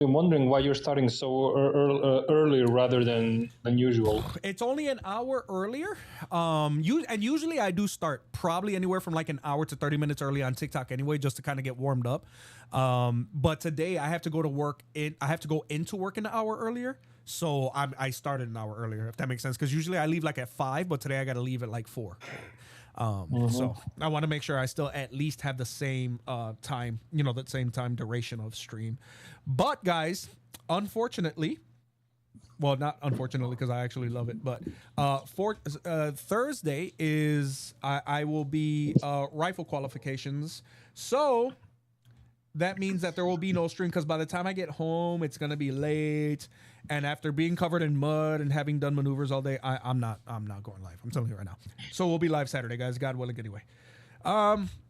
I'm wondering why you're starting so early rather than usual. It's only an hour earlier. Usually I do start probably anywhere from like an hour to 30 minutes early on TikTok anyway, just to kind of get warmed up. But today I have to go to work. I have to go into work an hour earlier. So I started an hour earlier, if that makes sense. Because usually I leave like at 5, but today I got to leave at like 4. So I want to make sure I still at least have the same time, the same time duration of stream. But guys, unfortunately, well, not unfortunately because I actually love it, but for Thursday is I will be rifle qualifications. So that means that there will be no stream because by the time I get home, it's gonna be late. And after being covered in mud and having done maneuvers all day, I'm not going live. I'm telling you right now. So we'll be live Saturday, guys. God willing, anyway.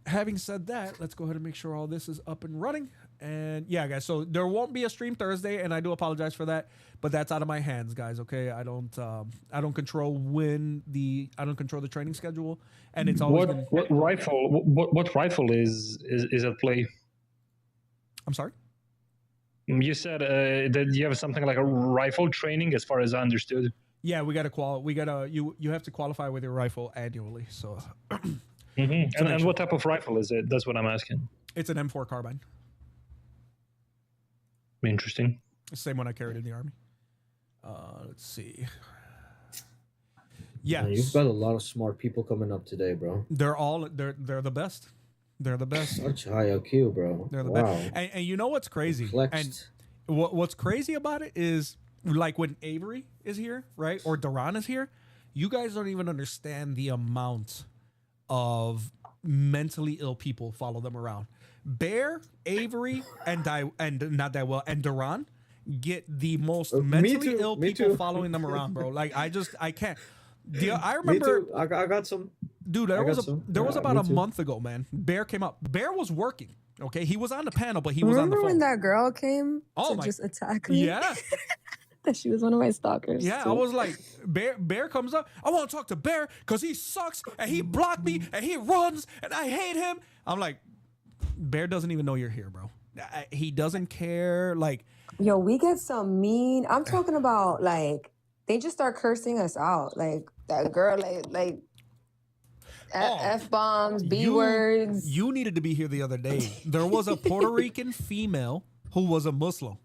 Having said that, let's go ahead and make sure all this is up and running. And yeah, guys. So there won't be a stream Thursday, and I do apologize for that. But that's out of my hands, guys. Okay, I don't control I don't control the training schedule, and it's always what rifle is at play? I'm sorry. You said that you have something like a rifle training, as far as I understood. Yeah, we gotta you have to qualify with your rifle annually. So, and what type of rifle is it? That's what I'm asking. It's an M4 carbine. Interesting. Same one I carried in the Army. Let's see. Yeah, you've got a lot of smart people coming up today, bro. They're the best. They're the best. Such high IQ, bro. They're the best. And you know what's crazy? Flexed. And what's crazy about it is, like, when Avery is here, right, or Duran is here, you guys don't even understand the amount of mentally ill people follow them around. Bear, Avery, and Duran get the most mentally ill people following them around, bro. Like, I can't. I remember. Me too. I got some. Dude, there was about a month ago, man. Bear came up. Bear was working. Okay, he was on the panel, but he was on the phone. Remember when that girl came to just attack me? Yeah. That she was one of my stalkers. Yeah, I was like, Bear comes up. I want to talk to Bear because he sucks and he blocked me and he runs and I hate him. I'm like, Bear doesn't even know you're here, bro. He doesn't care. Like, yo, we get some mean. I'm talking about, like, they just start cursing us out. Like, that girl, like F-bombs, B-words. You needed to be here the other day. There was a Puerto Rican female who was a Muslim.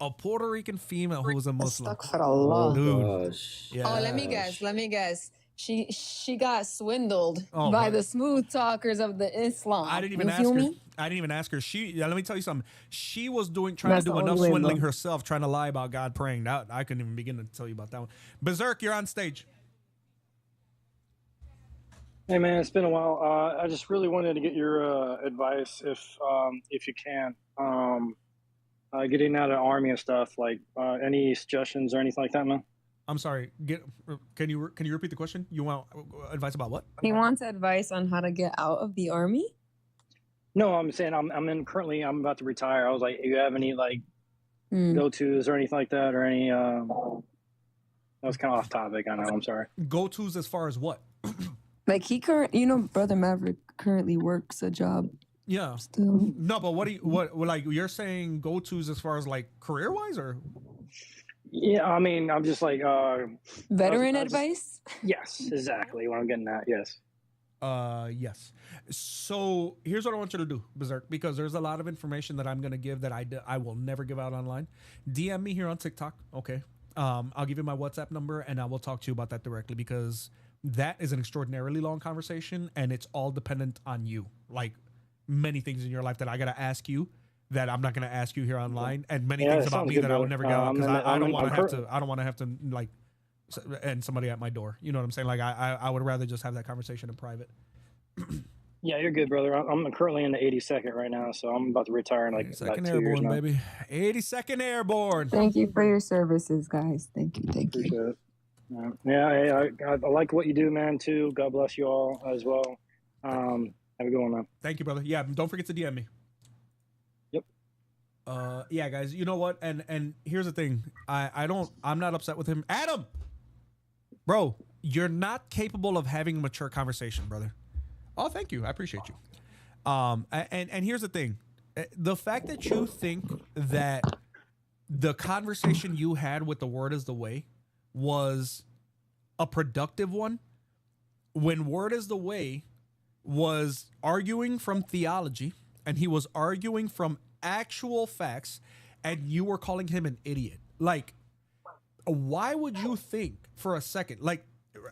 A Puerto Rican female who was a Muslim. Oh, dude. Yeah. Oh, let me guess. She got swindled by the smooth talkers of the Islam. I didn't even ask her. Let me tell you something. She was trying to do enough swindling herself, trying to lie about God praying. That I couldn't even begin to tell you about that one. Berserk, you're on stage. Hey man, it's been a while. I just really wanted to get your advice, if you can. Getting out of the Army and stuff, like any suggestions or anything like that, man? I'm sorry. Can you repeat the question? You want advice about what? He wants advice on how to get out of the Army. No, I'm saying I'm about to retire. I was like, you have any like go-tos or anything like that, or any? That was kind of off topic. I know. I'm sorry. Go-tos as far as what? Like Brother Maverick currently works a job. Yeah. Still. No, but what like you're saying go-tos as far as like career-wise or? Yeah, I mean, I'm just like veteran advice. Yes, exactly what I'm getting at. Yes. Yes. So here's what I want you to do, Berserk, because there's a lot of information that I'm gonna give that I will never give out online. DM me here on TikTok, okay? I'll give you my WhatsApp number and I will talk to you about that directly because that is an extraordinarily long conversation and it's all dependent on you. Like many things in your life that I gotta ask you that I'm not gonna ask you here online, and many things about me that I would never get out because I don't want to have to like and somebody at my door. You know what I'm saying? Like I would rather just have that conversation in private. Yeah, you're good, brother. I'm currently in the 82nd right now, so I'm about to retire in like 82nd Airborne, years now. Baby. 82nd Airborne. Thank you for your services, guys. Thank you. Appreciate it. Yeah, I like what you do, man, too. God bless you all as well. Have a good one, man. Thank you, brother. Yeah, don't forget to DM me. Yep. Yeah, guys, you know what? And here's the thing. I'm not upset with him. Adam! Bro, you're not capable of having a mature conversation, brother. Oh, thank you. I appreciate you. And here's the thing. The fact that you think that the conversation you had with the Word is the Way was a productive one. When Word is the Way was arguing from theology and he was arguing from actual facts, and you were calling him an idiot. Like, why would you think for a second? Like,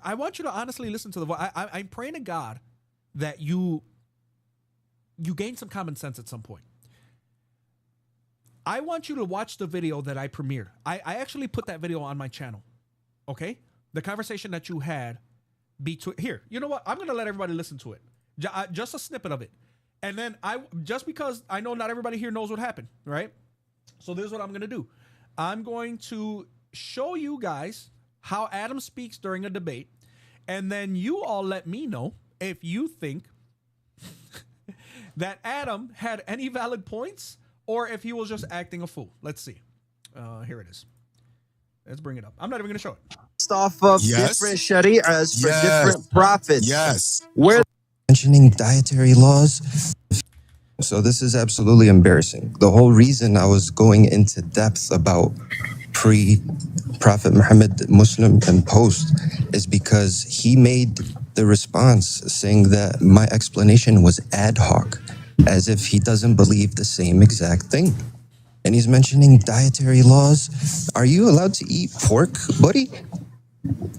I want you to honestly listen to the voice. I'm praying to God that you gain some common sense at some point. I want you to watch the video that I premiered. I actually put that video on my channel. Okay? The conversation that you had between here. You know what? I'm gonna let everybody listen to it. Just a snippet of it. And then just because I know not everybody here knows what happened, right? So this is what I'm gonna do. I'm going to show you guys how Adam speaks during a debate, and then you all let me know if you think that Adam had any valid points or if he was just acting a fool. Let's see. Here it is. Let's bring it up. I'm not even going to show it. Off of different shari'as for different prophets. Yes. Where Mentioning dietary laws. So this is absolutely embarrassing. The whole reason I was going into depth about pre-Prophet Muhammad Muslim and post is because he made the response saying that my explanation was ad hoc, as if he doesn't believe the same exact thing. And he's mentioning dietary laws. Are you allowed to eat pork, buddy?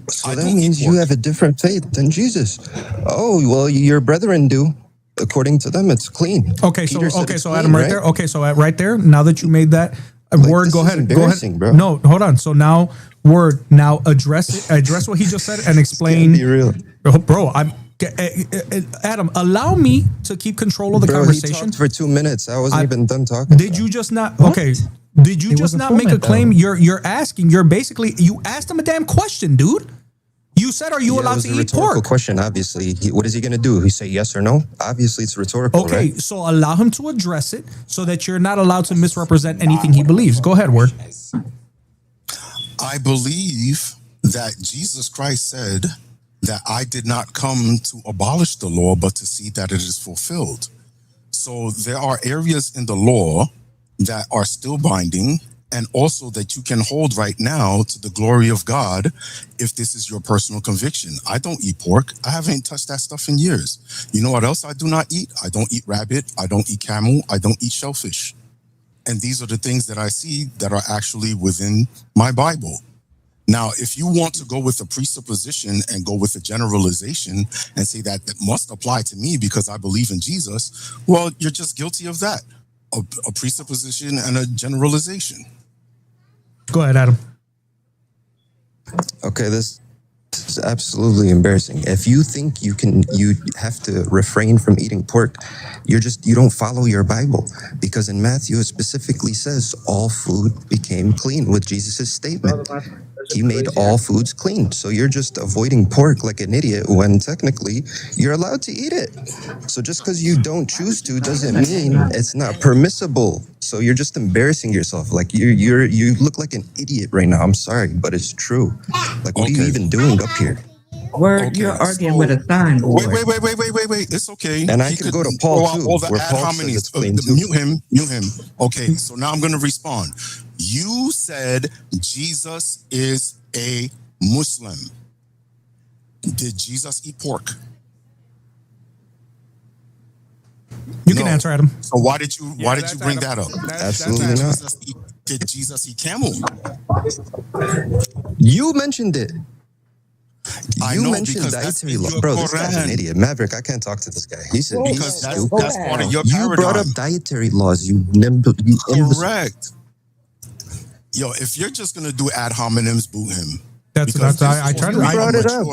So that means you have a different faith than Jesus. Oh, well, your brethren do. According to them, it's clean. Okay, Peter said so it's Adam, clean, right there. Okay, so right there. Now that you made that Word, this go is ahead. embarrassing, bro. No, hold on. So now Word, now address what he just said and explain. Be real. Bro, Adam, allow me to keep control of the Bro, conversation. he talked for 2 minutes. I wasn't even done talking. Did you just not? Okay. Did you just not make a claim? You're asking. You're basically you asked him a damn question, dude. You said, "Are you allowed to eat rhetorical pork?" question, obviously. What is he going to do? He say yes or no? Obviously, it's rhetorical, Okay, right? so allow him to address it so that you're not allowed to misrepresent anything he believes. Go ahead, Word. I believe that Jesus Christ said that I did not come to abolish the law, but to see that it is fulfilled. So there are areas in the law that are still binding, and also that you can hold right now to the glory of God if this is your personal conviction. I don't eat pork. I haven't touched that stuff in years. You know what else I do not eat? I don't eat rabbit. I don't eat camel. I don't eat shellfish. And these are the things that I see that are actually within my Bible. Now, if you want to go with a presupposition and go with a generalization and say that it must apply to me because I believe in Jesus, well, you're just guilty of that. A presupposition and a generalization. Go ahead, Adam. Okay, this is absolutely embarrassing. If you think you have to refrain from eating pork, you don't follow your Bible, because in Matthew it specifically says all food became clean with Jesus' statement. He made all foods clean. So you're just avoiding pork like an idiot when technically you're allowed to eat it. So just because you don't choose to doesn't mean it's not permissible. So you're just embarrassing yourself. Like you look like an idiot right now. I'm sorry, but it's true. Like, what are you even doing up here? Word, you're arguing with a sign board. Wait. It's okay. And I could go to Paul too, where Paul says it's clean too. Mute him. Okay, so now I'm going to respond. You said Jesus is a Muslim. Did Jesus eat pork? You can answer, Adam. So why did you bring that up? Absolutely not. Did Jesus eat camel? You mentioned it. I You know, mentioned because that's dietary in law. your Bro, this guy's an Quran. idiot. Maverick, I can't talk to this guy. He's Because stupid. that's part of your You brought up paradigm. dietary laws. You imbecile. Correct. Yo, if you're just gonna do ad hominems, boot him. That's I tried to. You brought it up.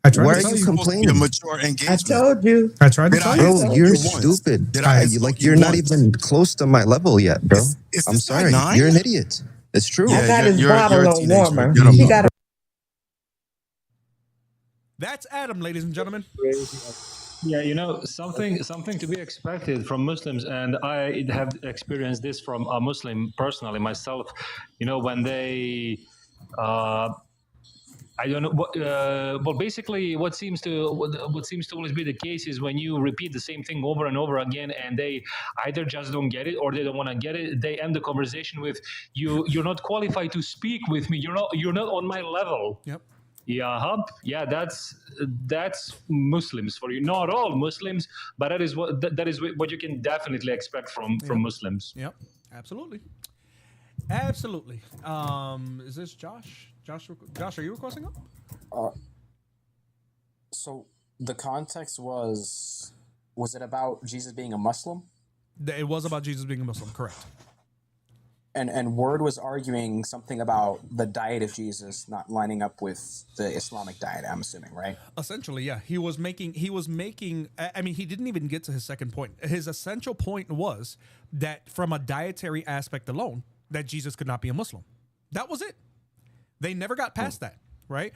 I tried Why to are tell you you. complaining? A mature I engagement. told you. I tried to tell you. Bro, you're stupid. Did I insult Like, you you're not once? even close to my level yet, bro. Is I'm this guy sorry. 9? You're an idiot. It's true. Yeah, I got his you're bottle a on teenager. warmer. Get him He up. got a That's Adam, ladies and gentlemen. Yeah, you know, something to be expected from Muslims, and I have experienced this from a Muslim personally myself. You know, when they I don't know. But basically, what seems to always be the case is when you repeat the same thing over and over again, and they either just don't get it or they don't want to get it. They end the conversation with, You're not qualified to speak with me. You're not on my level." Yep. Yeah, that's Muslims for you. Not all Muslims, but that is what you can definitely expect from Muslims. Yep. Absolutely. Absolutely. Is this Josh? Josh, are you requesting up? So the context was it about Jesus being a Muslim? It was about Jesus being a Muslim, correct. And Word was arguing something about the diet of Jesus not lining up with the Islamic diet, I'm assuming, right? Essentially, yeah. He was making, I mean, he didn't even get to his second point. His essential point was that from a dietary aspect alone, that Jesus could not be a Muslim. That was it. They never got past that, right?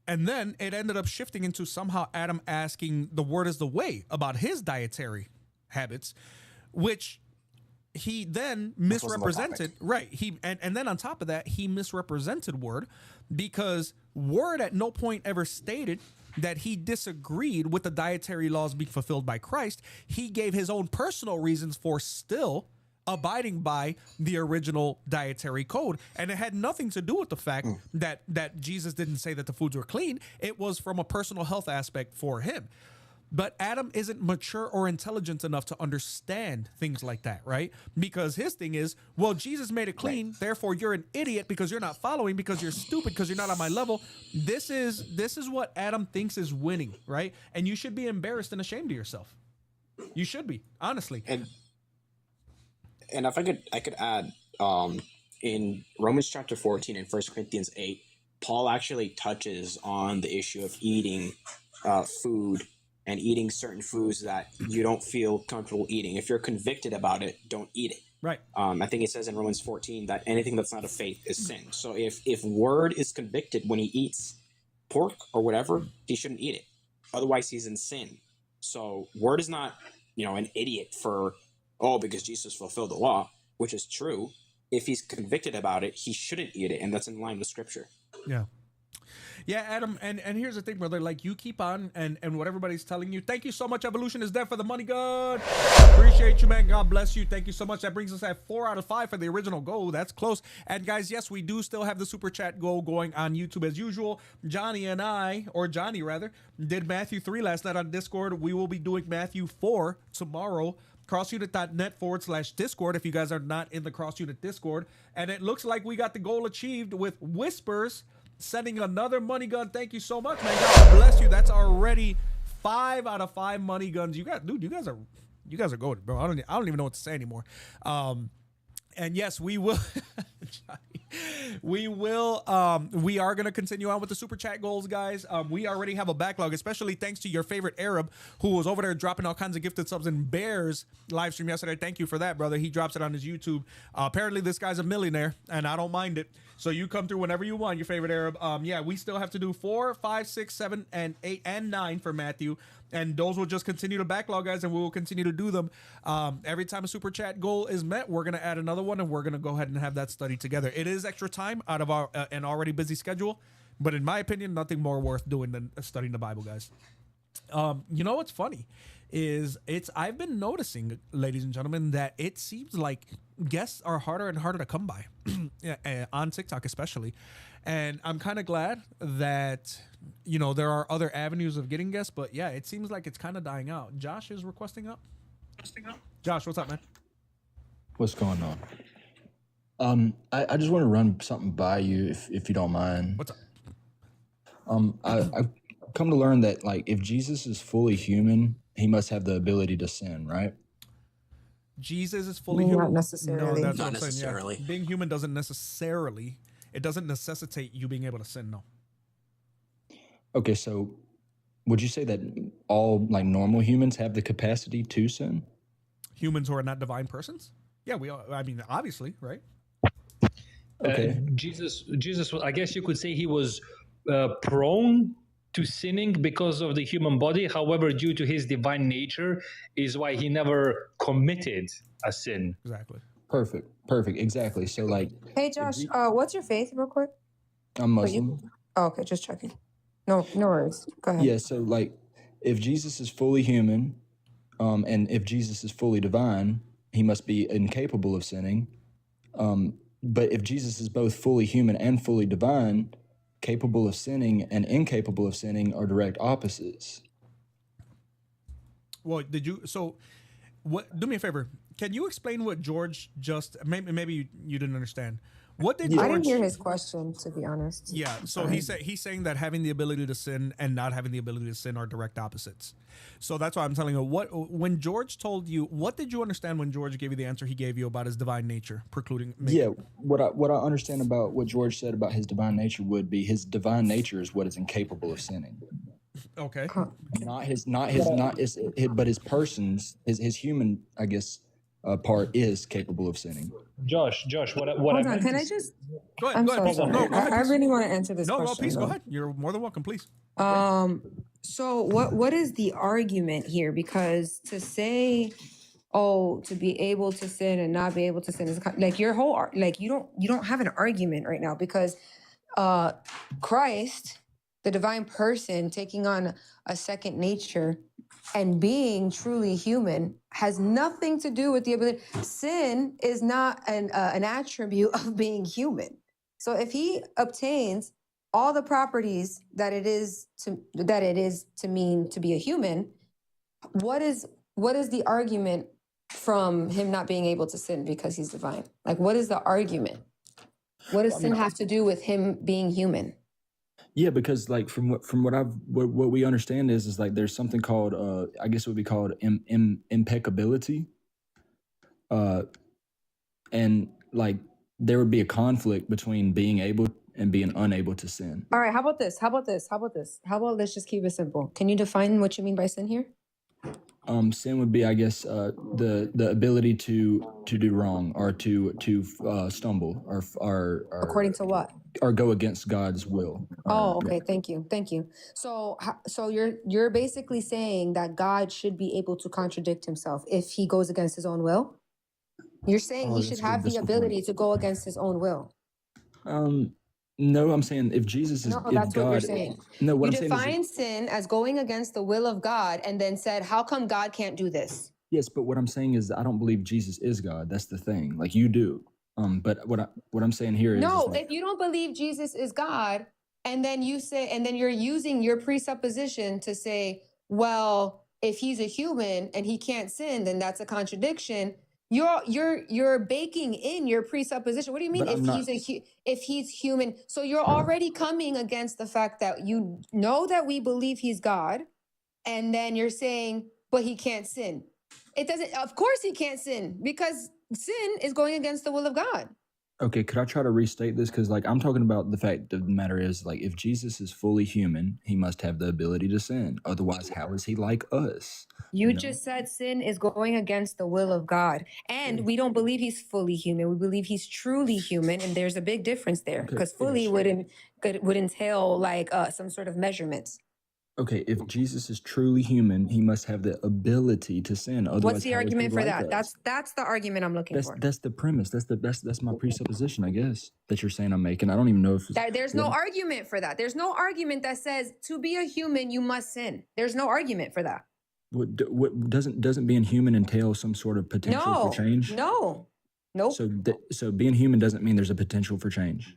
And then it ended up shifting into somehow Adam asking the Word is the way about his dietary habits, which he then misrepresented. Right. And then on top of that, he misrepresented Word, because Word at no point ever stated that he disagreed with the dietary laws being fulfilled by Christ. He gave his own personal reasons for still abiding by the original dietary code, and it had nothing to do with the fact that Jesus didn't say that the foods were clean. It was from a personal health aspect for him. But Adam isn't mature or intelligent enough to understand things like that, right? Because his thing is, well, Jesus made it clean, therefore you're an idiot because you're not following, because you're stupid, because you're not on my level. This is what Adam thinks is winning, right? And you should be embarrassed and ashamed of yourself. You should be, honestly. And if I could add, in Romans chapter 14 and 1 Corinthians 8, Paul actually touches on the issue of eating food and eating certain foods that you don't feel comfortable eating. If you're convicted about it, don't eat it. Right. I think it says in Romans 14 that anything that's not of faith is sin. So if Word is convicted when he eats pork or whatever, he shouldn't eat it. Otherwise, he's in sin. So Word is not, an idiot for, because Jesus fulfilled the law, which is true. If he's convicted about it, he shouldn't eat it, and that's in line with Scripture. Yeah. Yeah, Adam, and here's the thing, brother. Like, you keep on, and what everybody's telling you. Thank you so much, Evolution is dead for the money, God. Appreciate you, man. God bless you. Thank you so much. That brings us at 4 out of 5 for the original goal. That's close. And guys, yes, we do still have the super chat goal going on YouTube as usual. Johnny rather, did Matthew 3 last night on Discord. We will be doing Matthew 4 tomorrow. crossunit.net/Discord if you guys are not in the CrossUnit Discord. And it looks like we got the goal achieved with Whispers sending another money gun. Thank you so much, man. God bless you. That's already 5 out of 5 money guns. You guys are goated, bro. I don't even know what to say anymore. And yes, we will. We are going to continue on with the super chat goals, guys. We already have a backlog, especially thanks to your favorite Arab who was over there dropping all kinds of gifted subs in Bears live stream yesterday. Thank you for that, brother. He drops it on his YouTube. Apparently this guy's a millionaire and I don't mind it. So you come through whenever you want, your favorite Arab. Yeah, we still have to do 4, 5, 6, 7, and 8, and 9 for Matthew. And those will just continue to backlog, guys, and we will continue to do them. Every time a super chat goal is met, we're going to add another one, and we're going to go ahead and have that study together. It is extra time out of our an already busy schedule, but in my opinion, nothing more worth doing than studying the Bible, guys. You know what's funny is I've been noticing, ladies and gentlemen, that it seems like guests are harder and harder to come by on TikTok especially. And I'm kind of glad that, there are other avenues of getting guests, but yeah, it seems like it's kind of dying out. Josh is requesting up. Josh, what's up, man? What's going on? I just want to run something by you if you don't mind. What's up? I've come to learn that, like, if Jesus is fully human, he must have the ability to sin, right? Jesus is fully human. Not necessarily. No, that's Not what I'm saying. necessarily. Yeah. Being human doesn't necessarily. It doesn't necessitate you being able to sin. No. Okay, so would you say that all, like, normal humans have the capacity to sin? Humans who are not divine persons? Yeah, we are. I mean, obviously, right? Okay. Jesus, I guess you could say he was prone to sinning because of the human body. However, due to his divine nature is why he never committed a sin. Exactly. Perfect. Exactly. So, like, Hey, Josh, what's your faith, real quick? I'm Muslim. Oh, okay, just checking. No worries. Go ahead. Yeah, so like if Jesus is fully human, and if Jesus is fully divine, he must be incapable of sinning. But if Jesus is both fully human and fully divine, capable of sinning and incapable of sinning are direct opposites. Well, what? Do me a favor. Can you explain what George just? Maybe you didn't understand. What did George? I didn't hear his question, to be honest. Yeah. So he's saying that having the ability to sin and not having the ability to sin are direct opposites. So that's why I'm telling you. When George told you, what did you understand when George gave you the answer he gave you about his divine nature precluding? Yeah. What I understand about what George said about his divine nature would be his divine nature is what is incapable of sinning. Okay. But his person's his human, I guess, part is capable of sinning. Josh, what Hold I on, meant can to I just? Go ahead. I'm Go so ahead. sorry. No, go ahead. I really want to answer this question. No, please though. go ahead. You're more than welcome. Please. So what is the argument here? Because to say, oh, to be able to sin and not be able to sin is like your whole like you don't have an argument right now because Christ, the divine person, taking on a second nature and being truly human has nothing to do with the ability. Sin is not an attribute of being human. So if he obtains all the properties that it is to mean to be a human, what is the argument from him not being able to sin because he's divine? Like, what is the argument? What does sin have to do with him being human? Yeah, because like from what we understand is like there's something called I guess it would be called impeccability, and like there would be a conflict between being able and being unable to sin. All right, how about this? How about let's just keep it simple. Can you define what you mean by sin here? Sin would be, I guess, the ability to do wrong or to stumble or according to what? Or go against God's will. Okay. Thank you. So you're basically saying that God should be able to contradict himself if he goes against his own will? You're saying he should have the ability to go against his own will? No, I'm saying if Jesus is that's God, what you're saying. No, what you I'm saying defined is sin as going against the will of God and then said, how come God can't do this? Yes, but what I'm saying is I don't believe Jesus is God. That's the thing. Like you do. But what I'm saying here is if you don't believe Jesus is God, and then you're using your presupposition to say, well, if he's a human and he can't sin, then that's a contradiction. You're baking in your presupposition. What do you mean if he's human? So you're already coming against the fact that you know that we believe he's God, and then you're saying, but he can't sin. It doesn't. Of course he can't sin because sin is going against the will of God. Okay, could I try to restate this? Because like I'm talking about the fact of the matter is like if Jesus is fully human, he must have the ability to sin. Otherwise, how is he like us? You just said sin is going against the will of God. And we don't believe he's fully human. We believe he's truly human. And there's a big difference there because fully would entail like some sort of measurements. Okay, if Jesus is truly human, he must have the ability to sin. Otherwise, what's the argument for that? That's the argument I'm looking for. That's the premise. That's my presupposition, I guess, that you're saying I'm making. I don't even know if there's no argument for that. There's no argument that says to be a human you must sin. There's no argument for that. What doesn't being human entail some sort of potential for change? No. Nope. So being human doesn't mean there's a potential for change.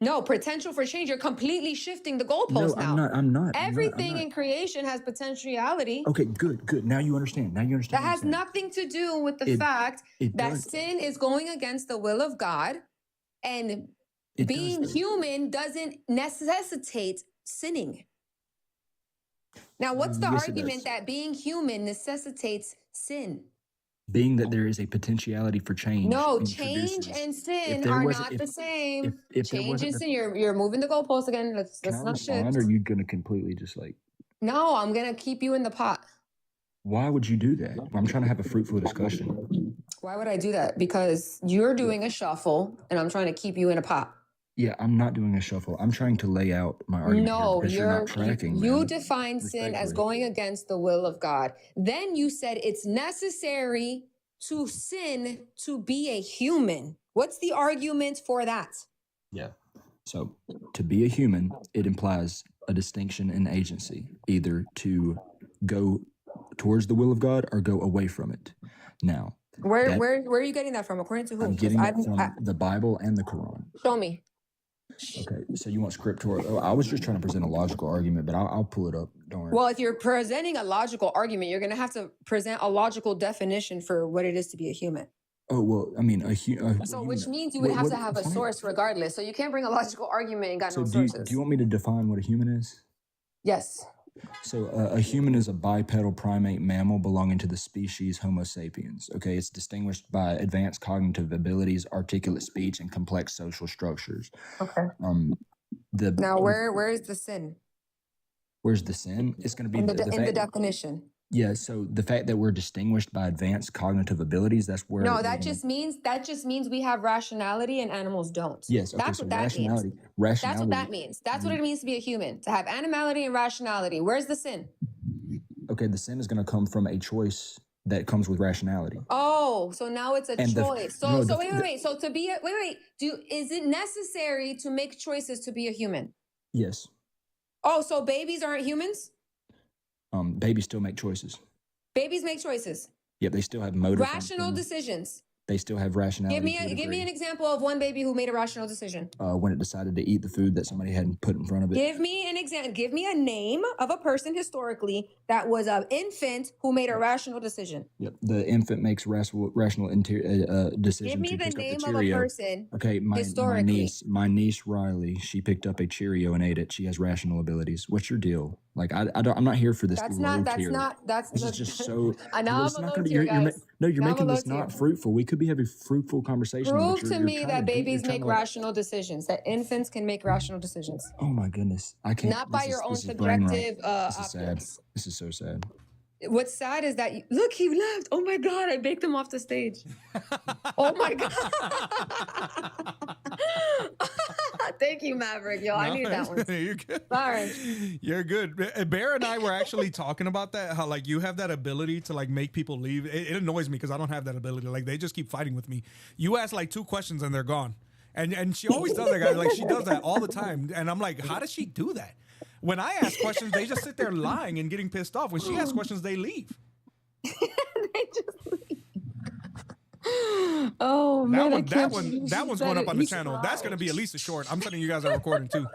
No, potential for change. You're completely shifting the goalpost now. I'm not. Everything in creation has potentiality. Okay, good. Now you understand. That has nothing to do with the fact that sin is going against the will of God, and being human doesn't necessitate sinning. Now, what's the argument that being human necessitates sin? Being that there is a potentiality for change. No, change and sin are not the same. Change and sin, you're moving the goalpost again. Let's not shift. Or are you gonna completely just like? No, I'm gonna keep you in the pot. Why would you do that? I'm trying to have a fruitful discussion. Why would I do that? Because you're doing a shuffle, and I'm trying to keep you in a pot. Yeah, I'm not doing a shuffle. I'm trying to lay out my argument. No, you're not tracking. You define sin as going against the will of God. Then you said it's necessary to sin to be a human. What's the argument for that? Yeah. So to be a human, it implies a distinction in agency, either to go towards the will of God or go away from it. Now, Where are you getting that from? According to who? I'm getting it from the Bible and the Quran. Show me. Okay, so you want scriptural? Oh, I was just trying to present a logical argument, but I'll pull it up. Don't worry. Well, if you're presenting a logical argument, you're going to have to present a logical definition for what it is to be a human. Oh, well, I mean, So which means you would have to have a source regardless. So you can't bring a logical argument and got no sources. Do you want me to define what a human is? Yes. So a human is a bipedal primate mammal belonging to the species Homo sapiens. Okay, it's distinguished by advanced cognitive abilities, articulate speech, and complex social structures. Okay. Now, where is the sin? Where's the sin? It's going to be in the definition. Yeah, so the fact that we're distinguished by advanced cognitive abilities, that's where... No, that just means we have rationality and animals don't. Yes, okay, that's so what that rationality, means. rationality. That's what that means. That's what it means to be a human, to have animality and rationality. Where's the sin? Okay, the sin is going to come from a choice that comes with rationality. Oh, so now it's a choice. Wait. So to be is it necessary to make choices to be a human? Yes. Oh, so babies aren't humans? Babies still make choices. Babies make choices. Yep, they still have motor rational decisions. They still have rationality. Give me an example of one baby who made a rational decision. When it decided to eat the food that somebody hadn't put in front of it. Give me an example. Give me a name of a person historically that was an infant who made a rational decision. Yep, the infant makes rational decisions. Give me the name of a person. Okay, my niece Riley, she picked up a Cheerio and ate it. She has rational abilities. What's your deal? Like I'm not here for this. This is just so. I know I'm a low tier, guys. You're making this not fruitful. We could be having fruitful conversation. Prove to me that babies make rational decisions, that infants can make rational decisions. Oh my goodness. I can't. Not by your own subjective optics. This is so sad. What's sad is that, look, he left. Oh my God, I baked him off the stage. Oh my God. Thank you, Maverick. Yo, I need that one. You're good. Sorry. You're good. Bear and I were actually talking about that, how like you have that ability to like make people leave. It annoys me because I don't have that ability. Like they just keep fighting with me. You ask like 2 questions and they're gone. And she always does that, guys. Like she does that all the time. And I'm like, how does she do that? When I ask questions, they just sit there lying and getting pissed off. When she asks questions, they leave. They just leave. Oh man, that one's going up on the channel. That's gonna be at least a short. I'm sending you guys a recording too.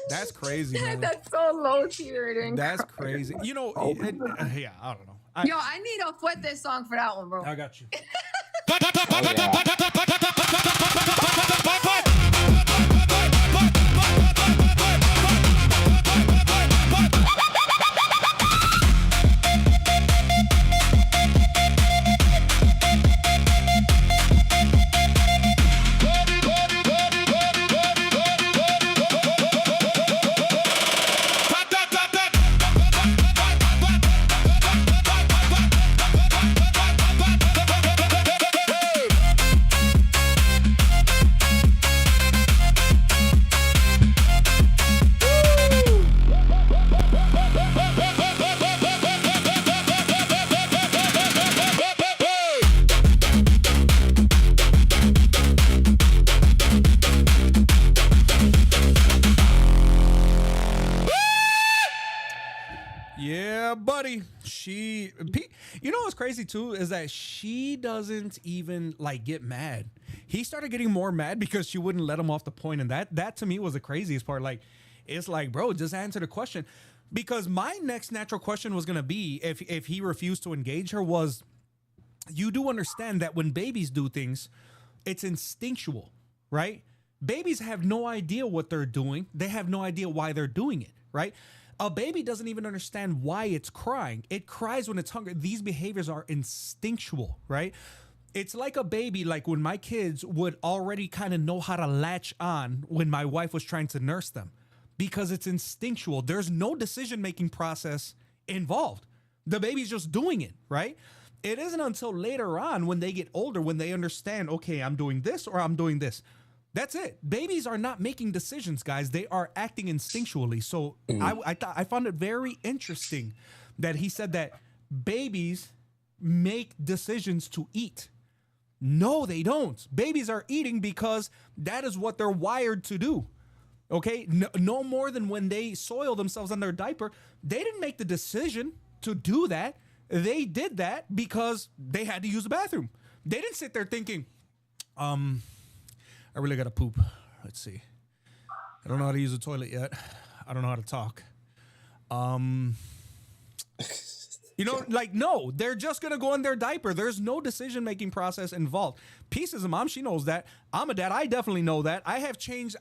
That's crazy, man. That's so low tier. That's crazy. You know, yeah, I don't know. Yo, I need a Fuerte song for that one, bro. I got you. Buddy, you know what's crazy too is that she doesn't even like get mad. He started getting more mad because she wouldn't let him off the point, and that to me was the craziest part. Like, it's like, bro, just answer the question. Because my next natural question was gonna be, if he refused to engage her, was, you do understand that when babies do things, it's instinctual, right? Babies have no idea what they're doing. They have no idea why they're doing it, right? A baby doesn't even understand why it's crying. It cries when it's hungry. These behaviors are instinctual, right? It's like a baby, like when my kids would already kind of know how to latch on when my wife was trying to nurse them, because it's instinctual. There's no decision-making process involved. The baby's just doing it, right? It isn't until later on when they get older, when they understand, okay, I'm doing this or I'm doing this. That's it. Babies are not making decisions, guys. They are acting instinctually. So I found it very interesting that he said that babies make decisions to eat. No, they don't. Babies are eating because that is what they're wired to do. Okay, no more than when they soil themselves on their diaper. They didn't make the decision to do that. They did that because they had to use the bathroom. They didn't sit there thinking, I really gotta poop. Let's see. I don't know how to use the toilet yet. I don't know how to talk. You know, like, no, they're just going to go in their diaper. There's no decision-making process involved. Peace is a mom. She knows that. I'm a dad. I definitely know that. I have changed.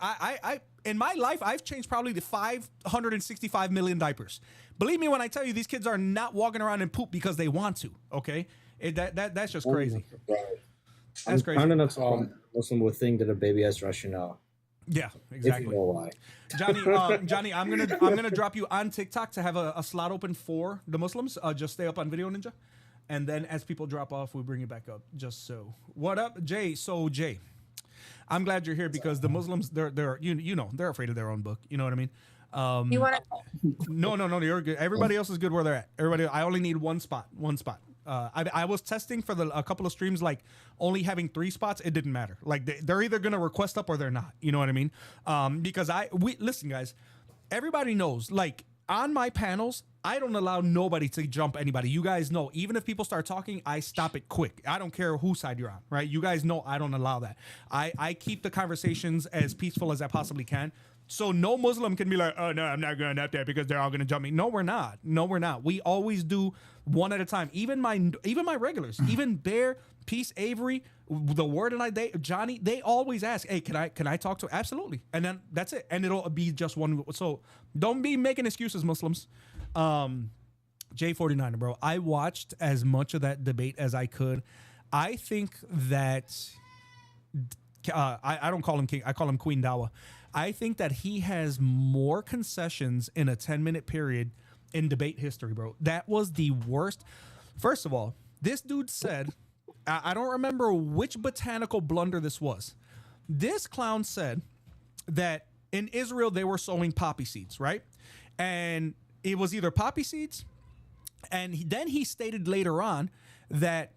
In my life, I've changed probably the 565 million diapers. Believe me when I tell you, these kids are not walking around and poop because they want to. Okay. That's just crazy. That's crazy. I don't know if Muslim would think that a baby has rationale. Yeah, exactly. If you know why. Johnny, I'm gonna drop you on TikTok to have a slot open for the Muslims. Just stay up on Video Ninja, and then as people drop off, we'll bring you back up. Just so. What up, Jay? So Jay, I'm glad you're here because the Muslims, they're you know they're afraid of their own book. You know what I mean? You want to? No, you're good. Everybody else is good where they're at. I only need one spot. I was testing for a couple of streams, like only having 3 spots. It didn't matter. Like they're either gonna request up or they're not. You know what I mean? Because listen, guys. Everybody knows. Like on my panels, I don't allow nobody to jump anybody. You guys know. Even if people start talking, I stop it quick. I don't care whose side you're on. Right? You guys know I don't allow that. I keep the conversations as peaceful as I possibly can. So no Muslim can be like, oh no, I'm not going up there because they're all gonna jump me. No, we're not. We always do one at a time. Even my regulars, even Bear, Peace, Avery, the Word and Johnny, they always ask, hey, can I talk to? Absolutely. And then that's it. And it'll be just one. So don't be making excuses, Muslims. J49, bro. I watched as much of that debate as I could. I think that I don't call him king. I call him Queen Dawa. I think that he has more concessions in a 10-minute period in debate history, bro. That was the worst. First of all, this dude said, I don't remember which botanical blunder this was. This clown said that in Israel, they were sowing poppy seeds, right? And it was either poppy seeds, and then he stated later on that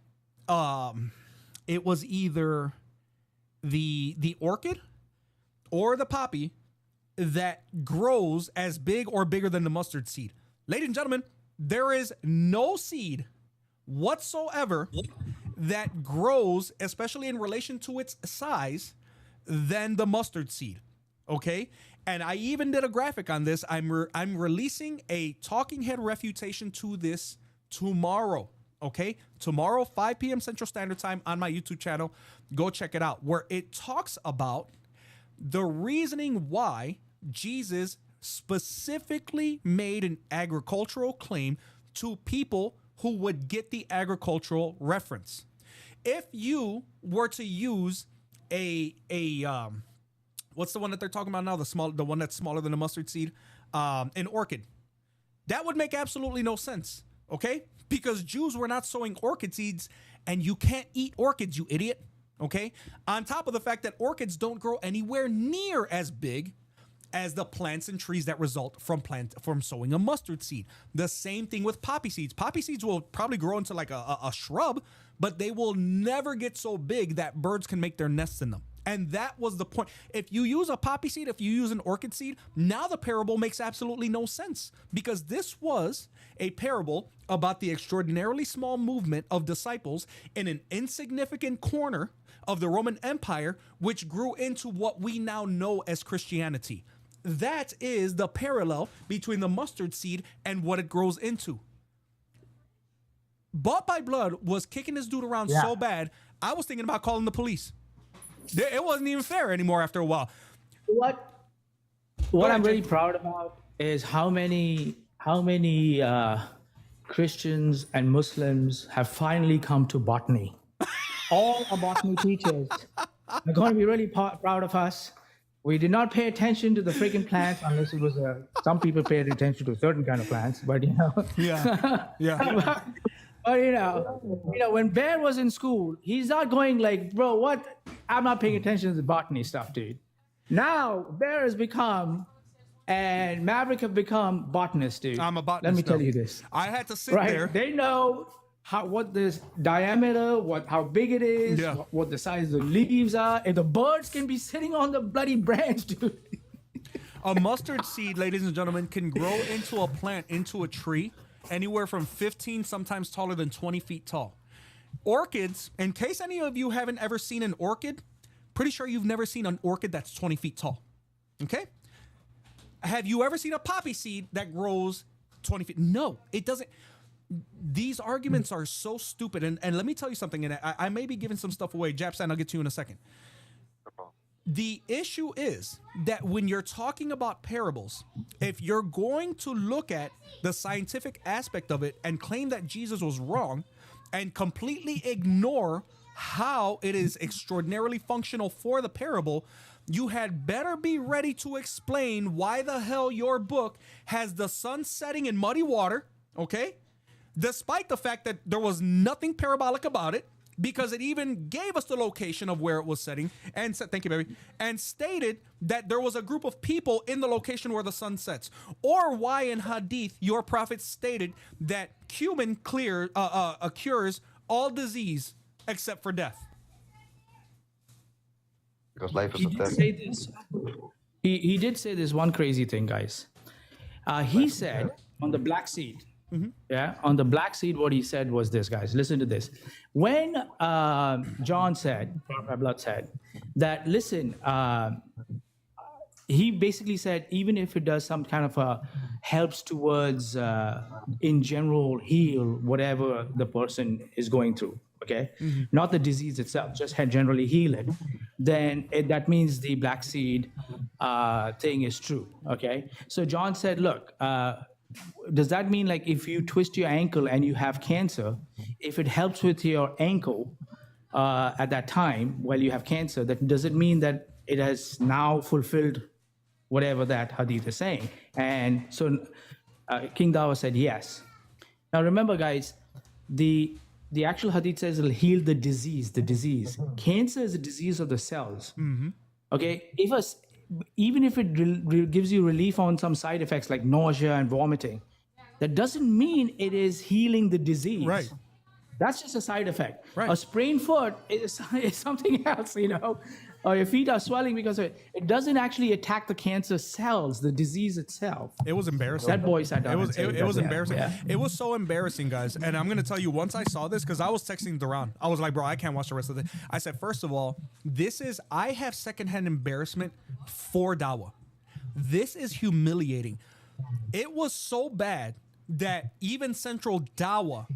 it was either the orchid or the poppy that grows as big or bigger than the mustard seed. Ladies and gentlemen, there is no seed whatsoever that grows, especially in relation to its size, than the mustard seed. Okay? And I even did a graphic on this. I'm releasing a talking head refutation to this tomorrow. Okay? Tomorrow, 5 p.m. Central Standard Time on my YouTube channel. Go check it out, where it talks about the reasoning why Jesus specifically made an agricultural claim to people who would get the agricultural reference. If you were to use a what's the one that they're talking about now? The one that's smaller than a mustard seed, an orchid. That would make absolutely no sense, okay? Because Jews were not sowing orchid seeds, and you can't eat orchids, you idiot. Okay. On top of the fact that orchids don't grow anywhere near as big as the plants and trees that result from sowing a mustard seed. The same thing with poppy seeds. Poppy seeds will probably grow into like a shrub, but they will never get so big that birds can make their nests in them. And that was the point. If you use a poppy seed, if you use an orchid seed, now the parable makes absolutely no sense, because this was a parable about the extraordinarily small movement of disciples in an insignificant corner of the Roman Empire, which grew into what we now know as Christianity. That is the parallel between the mustard seed and what it grows into. Bought by Blood was kicking this dude around so bad, I was thinking about calling the police. It wasn't even fair anymore after a while. What I'm really proud about is how many Christians and Muslims have finally come to botany. All our botany teachers are going to be really proud of us. We did not pay attention to the freaking plants unless it was some people paid attention to certain kind of plants, but you know. Yeah. But you know, when Bear was in school, he's not going like, bro, what? I'm not paying attention to the botany stuff, dude. Now Bear has become, and Maverick have become botanists, dude. I'm a botanist. Let me tell you this. I had to sit there. They know what this diameter, how big it is, what the size of the leaves are. If the birds can be sitting on the bloody branch, dude. A mustard seed, ladies and gentlemen, can grow into a plant, into a tree, anywhere from 15, sometimes taller than 20 feet tall. Orchids, in case any of you haven't ever seen an orchid, pretty sure you've never seen an orchid that's 20 feet tall. Okay? Have you ever seen a poppy seed that grows 20 feet? No, it doesn't. These arguments are so stupid. And let me tell you something, and I may be giving some stuff away. Japstan, I'll get to you in a second. The issue is that when you're talking about parables, if you're going to look at the scientific aspect of it and claim that Jesus was wrong and completely ignore how it is extraordinarily functional for the parable, you had better be ready to explain why the hell your book has the sun setting in muddy water, okay? Despite the fact that there was nothing parabolic about it, because it even gave us the location of where it was setting and said, thank you, baby, and stated that there was a group of people in the location where the sun sets. Or why in Hadith your prophet stated that cumin cures all disease except for death. Because life is He a did test. say this. He did say this one crazy thing, guys. He said on the black seed. Yeah, on the black seed, what he said was this, guys. Listen to this. When John said, Prophet Blood said, that listen, he basically said, even if it does some kind of helps towards, in general, heal whatever the person is going through, okay? Not the disease itself, just generally heal it, then that means the black seed thing is true, okay? So John said, look, does that mean like if you twist your ankle and you have cancer, if it helps with your ankle at that time while you have cancer, that does it mean that it has now fulfilled whatever that hadith is saying? And so King Dawa said yes. Now remember, guys, the actual hadith says it'll heal the disease. The disease. Cancer is a disease of the cells. Okay, even if it gives you relief on some side effects like nausea and vomiting, that doesn't mean it is healing the disease. Right. That's just a side effect. Right. A sprained foot is something else, you know, or your feet are swelling because of it. It doesn't actually attack the cancer cells, the disease itself. It was embarrassing. That boy sat down. It was embarrassing. Yeah. It was so embarrassing, guys. And I'm gonna tell you, once I saw this, because I was texting Duran, I was like, bro, I can't watch the rest of it. I said, first of all, I have secondhand embarrassment for Dawa. This is humiliating. It was so bad that even Central Dawa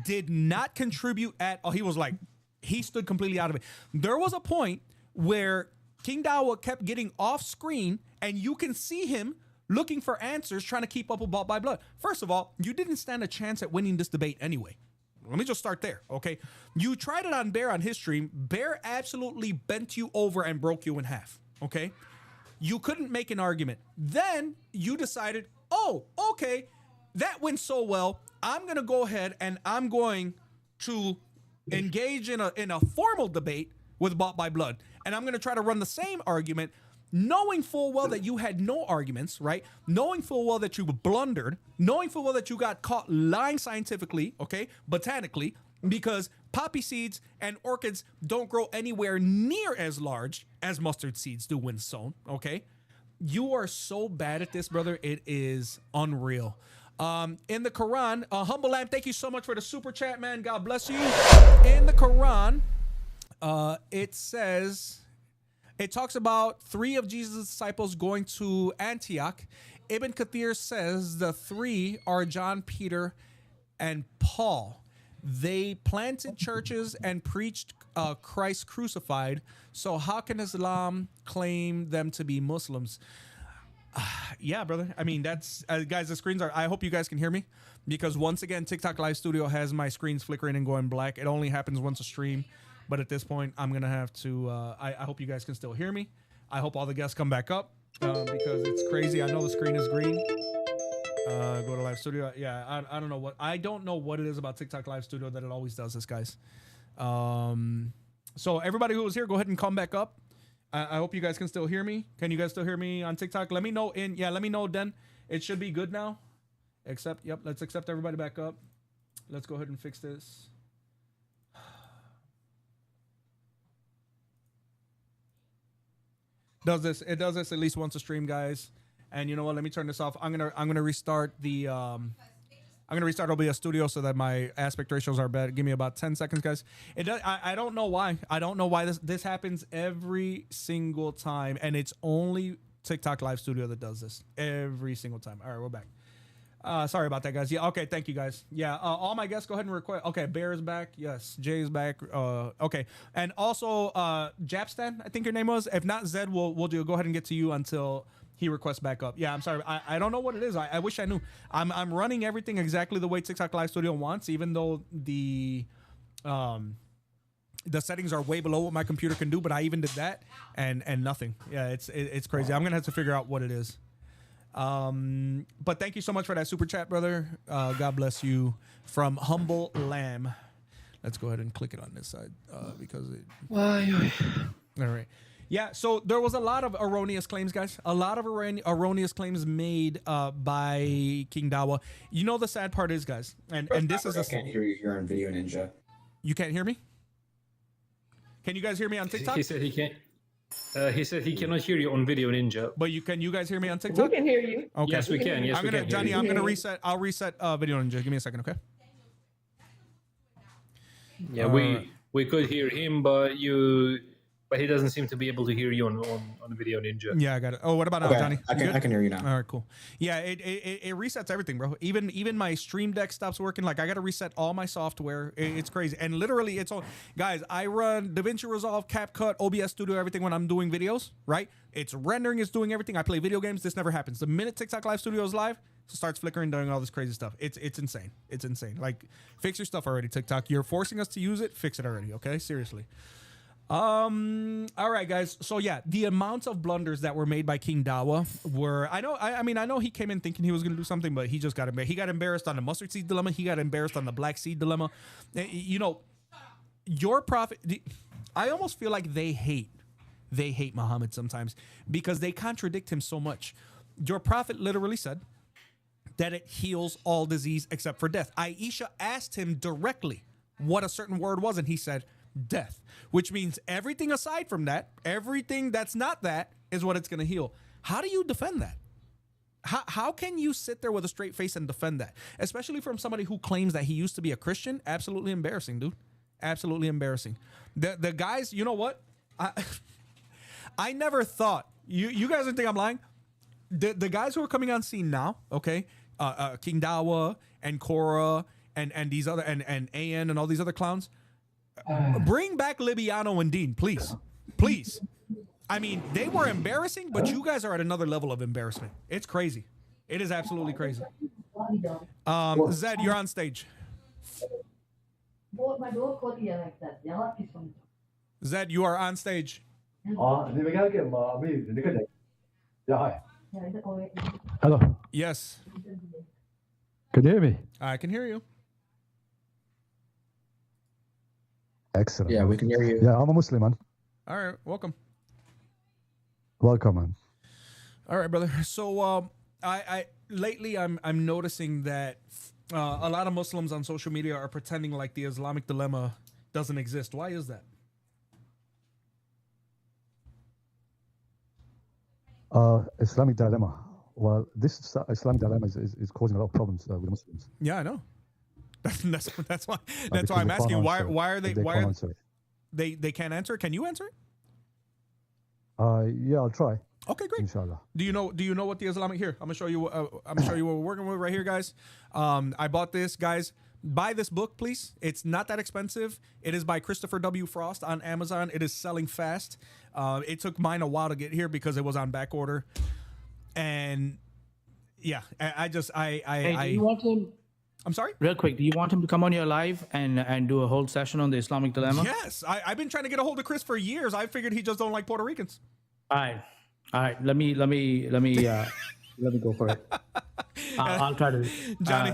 did not contribute at all. He was like, he stood completely out of it. There was a point where King Dawa kept getting off screen and you can see him looking for answers, trying to keep up with Bought by Blood. First of all, you didn't stand a chance at winning this debate anyway. Let me just start there, okay? You tried it on Bear on his stream. Bear absolutely bent you over and broke you in half, okay? You couldn't make an argument. Then you decided, oh, okay, that went so well. I'm going to go ahead and I'm going to engage in a formal debate with Bought by Blood. And I'm going to try to run the same argument, knowing full well that you had no arguments, right? Knowing full well that you blundered, knowing full well that you got caught lying scientifically, okay, botanically, because poppy seeds and orchids don't grow anywhere near as large as mustard seeds do when sown, okay? You are so bad at this, brother. It is unreal. In the Quran, Humble Lamb, thank you so much for the super chat, man. God bless you. In the Quran, it says, it talks about 3 of Jesus' disciples going to Antioch. Ibn Kathir says the 3 are John, Peter, and Paul. They planted churches and preached Christ crucified. So how can Islam claim them to be Muslims? Yeah, brother. I mean, that's guys, the screens are, I hope you guys can hear me, because once again, TikTok Live Studio has my screens flickering and going black. It only happens once a stream, but at this point, I'm going to have to, I hope you guys can still hear me. I hope all the guests come back up because it's crazy. I know the screen is green. Go to Live Studio. Yeah, I don't know what it is about TikTok Live Studio that it always does this, guys. So everybody who was here, go ahead and come back up. I hope you guys can still hear me. Can you guys still hear me on TikTok? Let me know let me know then. It should be good now. Let's accept everybody back up. Let's go ahead and fix this. does this. It does this at least once a stream, guys. And you know what? Let me turn this off. I'm gonna restart the I'm gonna restart OBS Studio so that my aspect ratios are better. Give me about 10 seconds, guys. It does. I don't know why. I don't know why this happens every single time, and it's only TikTok Live Studio that does this every single time. All right, we're back. Sorry about that, guys. Yeah, okay, thank you, guys. Yeah, all my guests, go ahead and request. Okay, Bear is back. Yes, Jay is back. Okay, and also Japstan, I think your name was. If not, Zed, we'll go ahead and get to you until he requests back up. Yeah, I'm sorry. I don't know what it is. I wish I knew. I'm running everything exactly the way TikTok Live Studio wants, even though the settings are way below what my computer can do. But I even did that, and nothing. Yeah, it's crazy. I'm gonna have to figure out what it is. But thank you so much for that super chat, brother. God bless you from Humble Lamb. Let's go ahead and click it on this side because it. All right. Yeah, so there was a lot of erroneous claims, guys. A lot of erroneous claims made by King Dawa. You know the sad part is, guys, and this is I can't hear you here on Video Ninja. You can't hear me? Can you guys hear me on TikTok? He said he can't. He said he cannot hear you on Video Ninja. But you guys hear me on TikTok? We can hear you. Okay. Yes, we can. Yes, we can. Johnny, I'm gonna reset. I'll reset Video Ninja. Give me a second, okay? Yeah, we could hear him, but he doesn't seem to be able to hear you on Video Ninja. Yeah, I got it. Oh, what about now, Okay, Johnny? I can hear you now. All right, cool. Yeah, it resets everything, bro. Even my Stream Deck stops working. Like I got to reset all my software. It's crazy. And literally, it's all guys. I run DaVinci Resolve, CapCut, OBS Studio, everything when I'm doing videos. Right? It's rendering. It's doing everything. I play video games. This never happens. The minute TikTok Live Studio is live, it starts flickering, doing all this crazy stuff. It's insane. It's insane. Like fix your stuff already, TikTok. You're forcing us to use it. Fix it already. Okay, seriously. All right, guys. So yeah, the amounts of blunders that were made by King Dawa were, I know he came in thinking he was going to do something, but he just got embarrassed on the mustard seed dilemma. He got embarrassed on the black seed dilemma. You know, your prophet, I almost feel like they hate Muhammad sometimes because they contradict him so much. Your prophet literally said that it heals all disease except for death. Aisha asked him directly what a certain word was, and he said, death, which means everything aside from that, everything that's not that is what it's going to heal. How do you defend that? How can you sit there with a straight face and defend that? Especially from somebody who claims that he used to be a Christian. Absolutely embarrassing, dude. Absolutely embarrassing. The guys, you know what? I never thought, you guys don't think I'm lying? The guys who are coming on scene now, okay? King Dawa and Korra and these other, and AN and all these other clowns, bring back Libiano and Dean, please. Please. I mean, they were embarrassing, but you guys are at another level of embarrassment. It's crazy. It is absolutely crazy. Zed, you're on stage. Zed, you are on stage. Hello. Yes. Can you hear me? I can hear you. Excellent. Yeah, we can hear you. Yeah, I'm a Muslim, man. All right, welcome. Welcome, man. All right, brother. So, I lately I'm noticing that a lot of Muslims on social media are pretending like the Islamic dilemma doesn't exist. Why is that? Islamic dilemma. Well, this Islamic dilemma is causing a lot of problems with Muslims. Yeah, I know. That's why I'm asking. Why are they they can't answer? Can you answer it? Yeah, I'll try. Okay, great. Inshallah. Do you know what the Islamic here? I'm gonna show you. What we're working with right here, guys. I bought this, guys. Buy this book, please. It's not that expensive. It is by Christopher W. Frost on Amazon. It is selling fast. It took mine a while to get here because it was on back order. And yeah, I do you want him? I'm sorry? Real quick, do you want him to come on your live and do a whole session on the Islamic dilemma? Yes, I've been trying to get a hold of Chris for years. I figured he just don't like Puerto Ricans. All right. Let me go for it. I'll try to. Johnny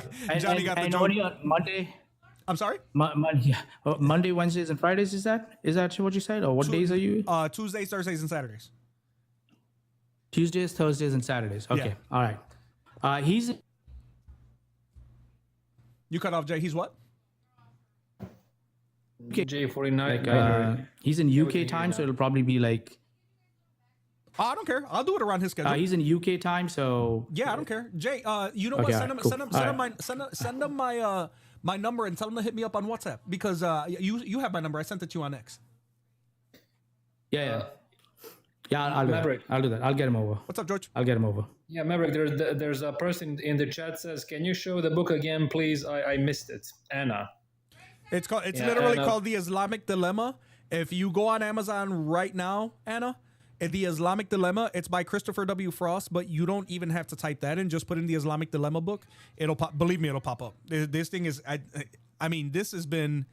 got the joke. Only on Monday. I'm sorry? Monday, Wednesdays, and Fridays. Is that what you said, or what days are you? Tuesdays, Thursdays, and Saturdays. Tuesdays, Thursdays, and Saturdays. Okay. Yeah. All right. He's. You cut off Jay. He's what? J49. He's in UK time, so it'll probably be like I don't care. I'll do it around his schedule. He's in UK time, so yeah, I don't care. Jay, you know Okay, what? all Send him, right, cool. send him my number and tell him to hit me up on WhatsApp because you have my number. I sent it to you on X. Yeah. I'll do Maverick. that. I'll do that. I'll get him over. What's up, George? I'll get him over. Yeah, Maverick, there's a person in the chat says, can you show the book again, please? I missed it. Anna. It's Yeah, literally Anna. called The Islamic Dilemma. If you go on Amazon right now, Anna, The Islamic Dilemma, it's by Christopher W. Frost, but you don't even have to type that in. Just put in the Islamic Dilemma book. It'll pop. Believe me, it'll pop up. This thing is, I mean, this has been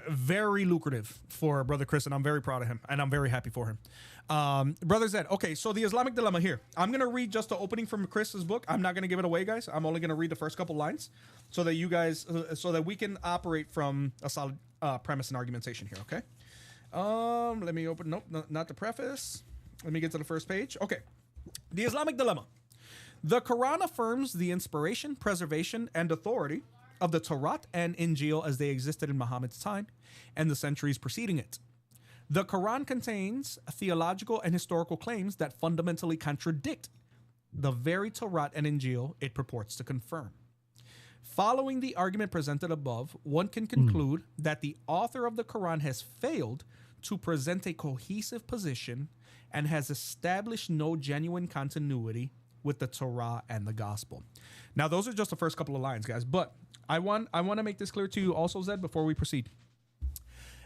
very lucrative for Brother Chris, and I'm very proud of him, and I'm very happy for him. Brother Zed, okay, so the Islamic Dilemma here. I'm going to read just the opening from Chris's book. I'm not going to give it away, guys. I'm only going to read the first couple lines so that you guys, so that we can operate from a solid premise and argumentation here, okay? Let me open, nope, not the preface. Let me get to the first page. Okay, the Islamic Dilemma. The Quran affirms the inspiration, preservation, and authority of the Torah and Injil as they existed in Muhammad's time and the centuries preceding it. The Quran contains theological and historical claims that fundamentally contradict the very Torah and Injil it purports to confirm. Following the argument presented above, one can conclude that the author of the Quran has failed to present a cohesive position and has established no genuine continuity with the Torah and the gospel. Now, those are just the first couple of lines, guys, but I want to make this clear to you also, Zed, before we proceed.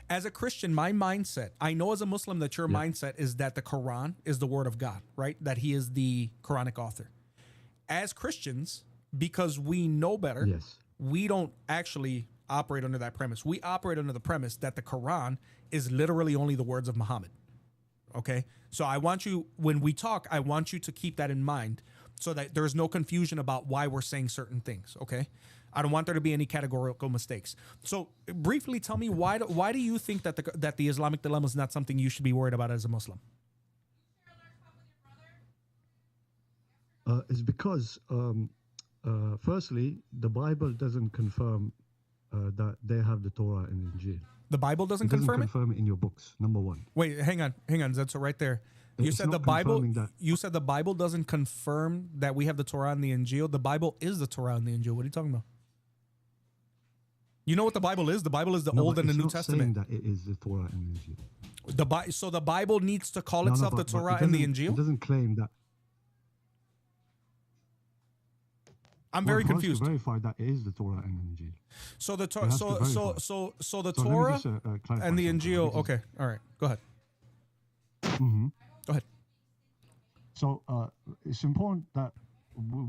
As a Christian, my mindset, I know as a Muslim that your mindset is that the Quran is the word of God, right? That he is the Quranic author. As Christians, because we know better, we don't actually operate under that premise. We operate under the premise that the Quran is literally only the words of Muhammad. Okay? So I want you, when we talk, I want you to keep that in mind so that there's no confusion about why we're saying certain things, okay? I don't want there to be any categorical mistakes. So briefly tell me, why do you think that the Islamic Dilemma is not something you should be worried about as a Muslim? It's because, firstly, the Bible doesn't confirm that they have the Torah and Injil. The Bible doesn't It doesn't confirm it? confirm it in your books, number one. Wait, hang on, Zed. So right there, you It's said the not Bible. confirming that. You said the Bible doesn't confirm that we have the Torah and the Injil. The Bible is the Torah and the Injil. What are you talking about? You know what the Bible is? The Bible is the Old and the New Testament. Saying that it is the Torah and Injil. So the Bible needs to call No, itself but the Torah it and the doesn't- Injil. It doesn't claim that. I'm very for us to confused. verify that it is the Torah and Injil. So the It Torah, has to verify. so the So let me Torah just, clarify and the something. Injil. Let me Okay, all right, go ahead. Mm-hmm. Go ahead. So it's important that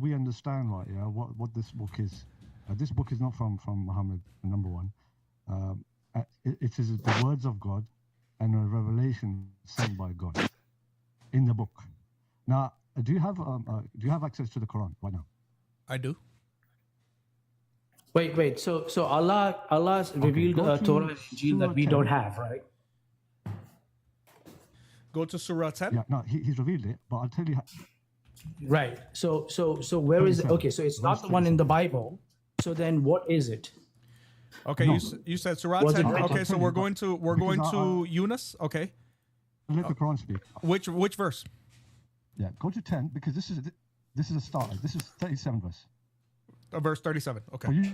we understand, right? Yeah, what this book is. This book is not from Muhammad, number one. It is the words of God and a revelation sent by God in the book. Now, do you have access to the Quran right now? I do. Wait. So Allah's revealed go a to Torah and Injil that we 10. don't have, right? Go to Surah 10. Yeah, no, he's revealed it, but I'll tell you. Right. So where is it? 37. Okay, so it's not the one in the Bible. So then what is it? Okay, No. you said Surah Was it 10. written? Okay, so I'll we're tell you, going because to Yunus. Okay, Let the Quran speak. which verse? Yeah, go to 10 because this is a start. This is 37 verse. Verse 37. Okay. For you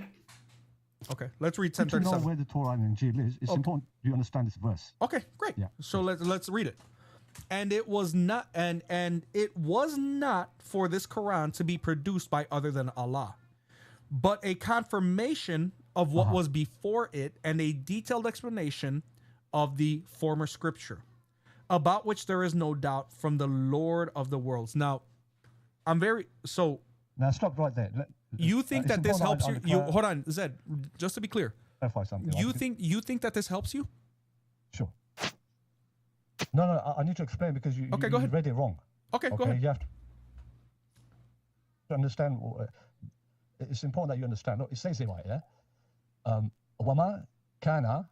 Okay, let's read to know 10:37. where the Torah and Injil is, it's important you understand this verse. Okay, great. Yeah. So let's read it. And it was not and it was not for this Quran to be produced by other than Allah, but a confirmation of what was before it and a detailed explanation of the former scripture, about which there is no doubt from the Lord of the worlds. Now, Now stop right there. you think It's that this important helps I you? declare- Hold on, Zed. Just to be clear, clarify something. you think that this helps you? Sure. No, I need to explain because you Okay, go ahead. read it wrong. Okay, go ahead. You have to understand. It's important that you understand. Look, it says it right, yeah? وَمَا كَانَ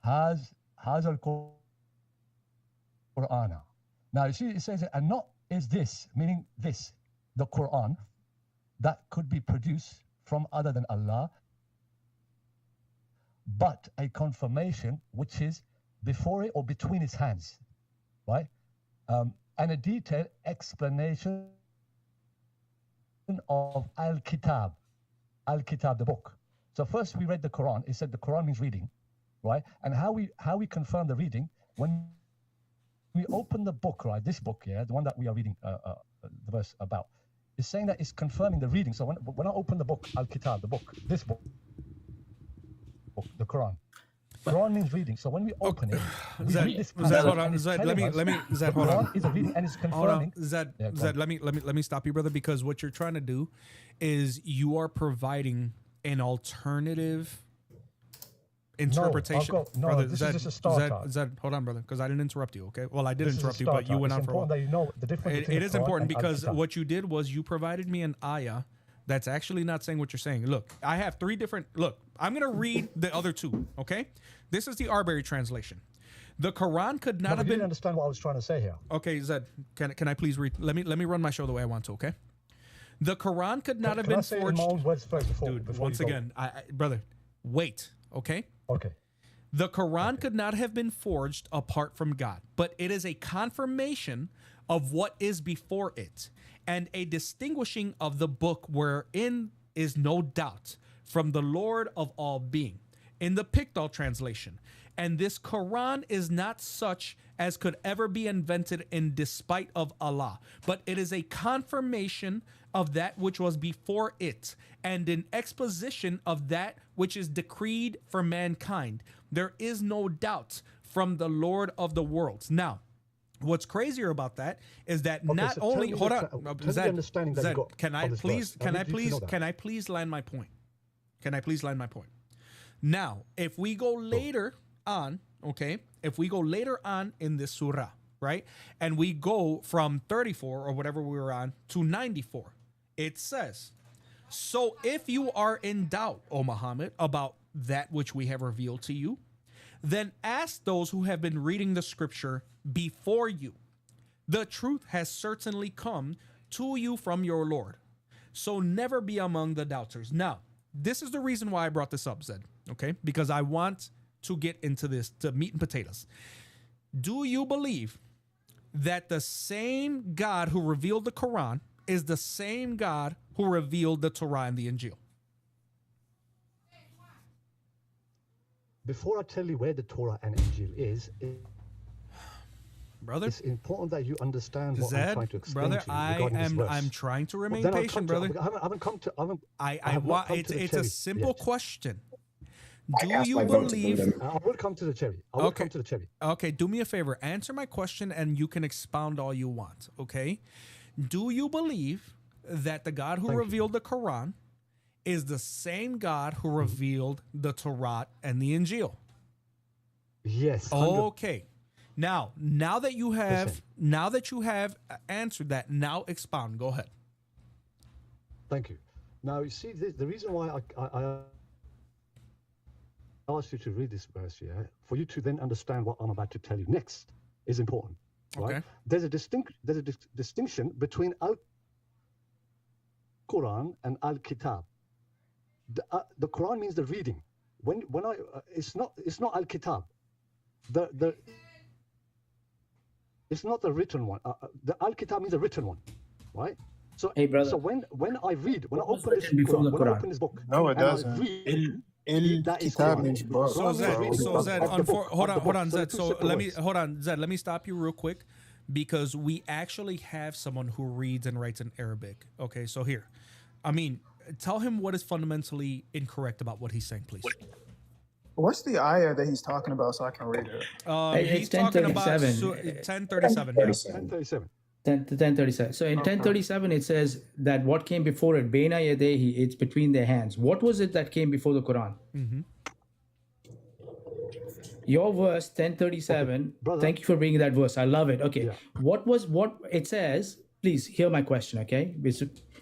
هَذَا الْقُرْآنَ. Now, you see, it says, and not is this, meaning this, the Quran, that could be produced from other than Allah, but a confirmation which is before it or between his hands, right? and a detailed explanation of Al-Kitab, the book. So first we read the Quran. It said the Quran means reading, right? And how we confirm the reading when we open the book, right? This book, yeah, the one that we are reading the verse about, is saying that it's confirming the reading. So when I open the book, Al-Kitab, the book, this book, the Quran. Quran means reading. So when we open it, we read this Zed, hold on, and it's Zed, telling let me, us Zed, the hold on. Quran is a reading and it's confirming. Zed, Yeah, go Zed, on. let me stop you, brother, because what you're trying to do is you are providing an alternative interpretation. No, this is just a start. Zed, hold on, brother, because I didn't interrupt you. Okay, well, I did This is a interrupt you, but you went on It's for a while. important that you know the difference between It the is Quran important and because Al-Kitab. what you did was you provided me an ayah that's actually not saying what you're saying. Look, I have three different. Look, I'm gonna read the other two. Okay, this is the Arbery translation. The Quran could not No, but have you been. didn't understand what I was trying to say here. Okay, Zed, can I please read? Let me run my show the way I want to. Okay, the Quran could not have Can I been say it in forged. my own words first before Once you go? again, brother, wait. Okay. Okay. The Quran could not have been forged apart from God, but it is a confirmation of what is before it, and a distinguishing of the book wherein is no doubt from the Lord of all being. In the Pictal translation, and this Quran is not such as could ever be invented in despite of Allah, but it is a confirmation of that which was before it, and an exposition of that which is decreed for mankind. There is no doubt from the Lord of the worlds. Now, what's crazier about that is that not so only tell me hold the on, Zed, understanding that you got can I on this please verse. I need you to know that. can I please land my point? Can I please land my point? Now, if we go later on, okay, if we go later on in this surah, right, and we go from 34 or whatever we were on to 94, it says, so if you are in doubt, O Muhammad, about that which we have revealed to you, then ask those who have been reading the scripture before you. The truth has certainly come to you from your Lord. So never be among the doubters. Now, this is the reason why I brought this up, Zed, okay? Because I want to get into this, to meat and potatoes. Do you believe that the same God who revealed the Quran is the same God who revealed the Torah and the Injil? Before I tell you where the Torah and Injil is, brother, it's important that you understand what Zed, I'm trying to explain brother, to you regarding this verse. I'm trying to remain Then I'll patient, come to- brother. I haven't come to. It's a simple question. Do cast you my vote to believe? boot him. I will come to the cherry. I will come to the cherry. Okay, do me a favor. Answer my question, and you can expound all you want. Okay. Do you believe that the God who revealed the Quran is the same God who revealed the Torah and the Injil? Yes. Okay. Now that you have answered that, now expound. Go ahead. Thank you. Now you see the reason why I asked you to read this verse here, for you to then understand what I'm about to tell you next, is important. Right? Okay. There's a distinction between Al-Quran and Al-Kitab. The Quran means the reading. It's not Al-Kitab. It's not the written one. The Al-Kitab means the written one, right? So, Hey, brother. so when I read, when I What was open this written before Quran, the when I Quran? open this book, No, it and I doesn't. read, that is Kitab Quran. means book. So Zed, hold on, Zed. two So separate hold on, Zed. Let me stop you real quick, because we actually have someone who reads and writes in Arabic. Okay, so here, tell him what is fundamentally incorrect about what he's saying, please. What's the ayah that he's talking about so I can read it? He's talking about 1037. 1037. 1037. So in 1037, it says that what came before it, Baina Yadehi, it's between their hands. What was it that came before the Quran? Mm-hmm. Your verse 1037. Brother. Thank you for bringing that verse. I love it. Okay. Yeah. What it says, please hear my question, okay?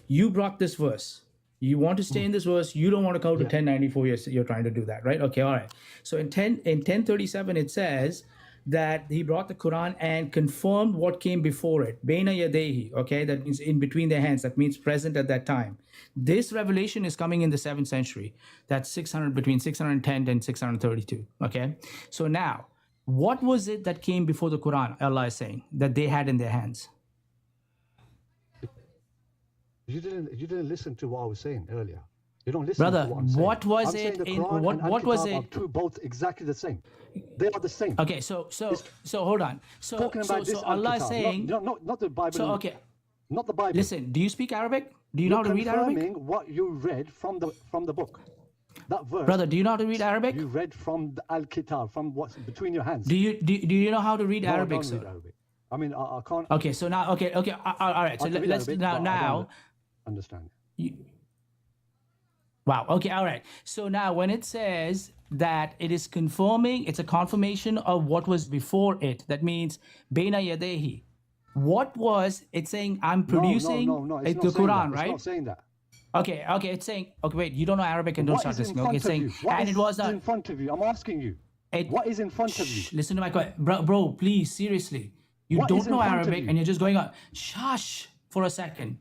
You brought this verse. You want to stay in this verse. You don't want to go to 1094. You're trying to do that, right? Okay, all right. So in 1037, it says that he brought the Quran and confirmed what came before it. Baina yadehi, okay? That means in between their hands. That means present at that time. This revelation is coming in the 7th century. That's between 610 and 632, okay? So now, What was it that came before the Quran, Allah is saying, that they had in their hands? You didn't listen to what I was saying earlier. You don't listen Brother, to what I'm saying. what was I'm it saying the in Quran and what was Al-Kitab it? are two, both exactly the same. They are the same. Okay, so hold on. So Talking about this Allah is Al-Kitab, saying, not the Bible. so okay, not the Bible. listen, do you speak Arabic? Do you know how to read Arabic? Confirming what you read from the book. That verse. Brother, do you know how to read Arabic? You read from the Al-Kitab, from what's between your hands. Do you know how to read No, Arabic, I don't sir? read Arabic. I mean, I can't. Okay, so now, okay, all right. So I can read let's Arabic, but I now. don't understand. Wow. Okay. All right. So now, when it says that it is confirming, it's a confirmation of what was before it. That means Baina Yadehi. What was it saying? I'm producing No, it's the not saying Quran, that. right? It's not saying that. Okay. It's saying. Okay, wait. You don't know Arabic and don't What start is this. in Okay, front it's of saying, you? What and is it was in front of you? I'm asking you. What is in front of you? Listen to my question, bro. Please, seriously. You What don't is in know front of Arabic, you? and you're just going on. Shush for a second.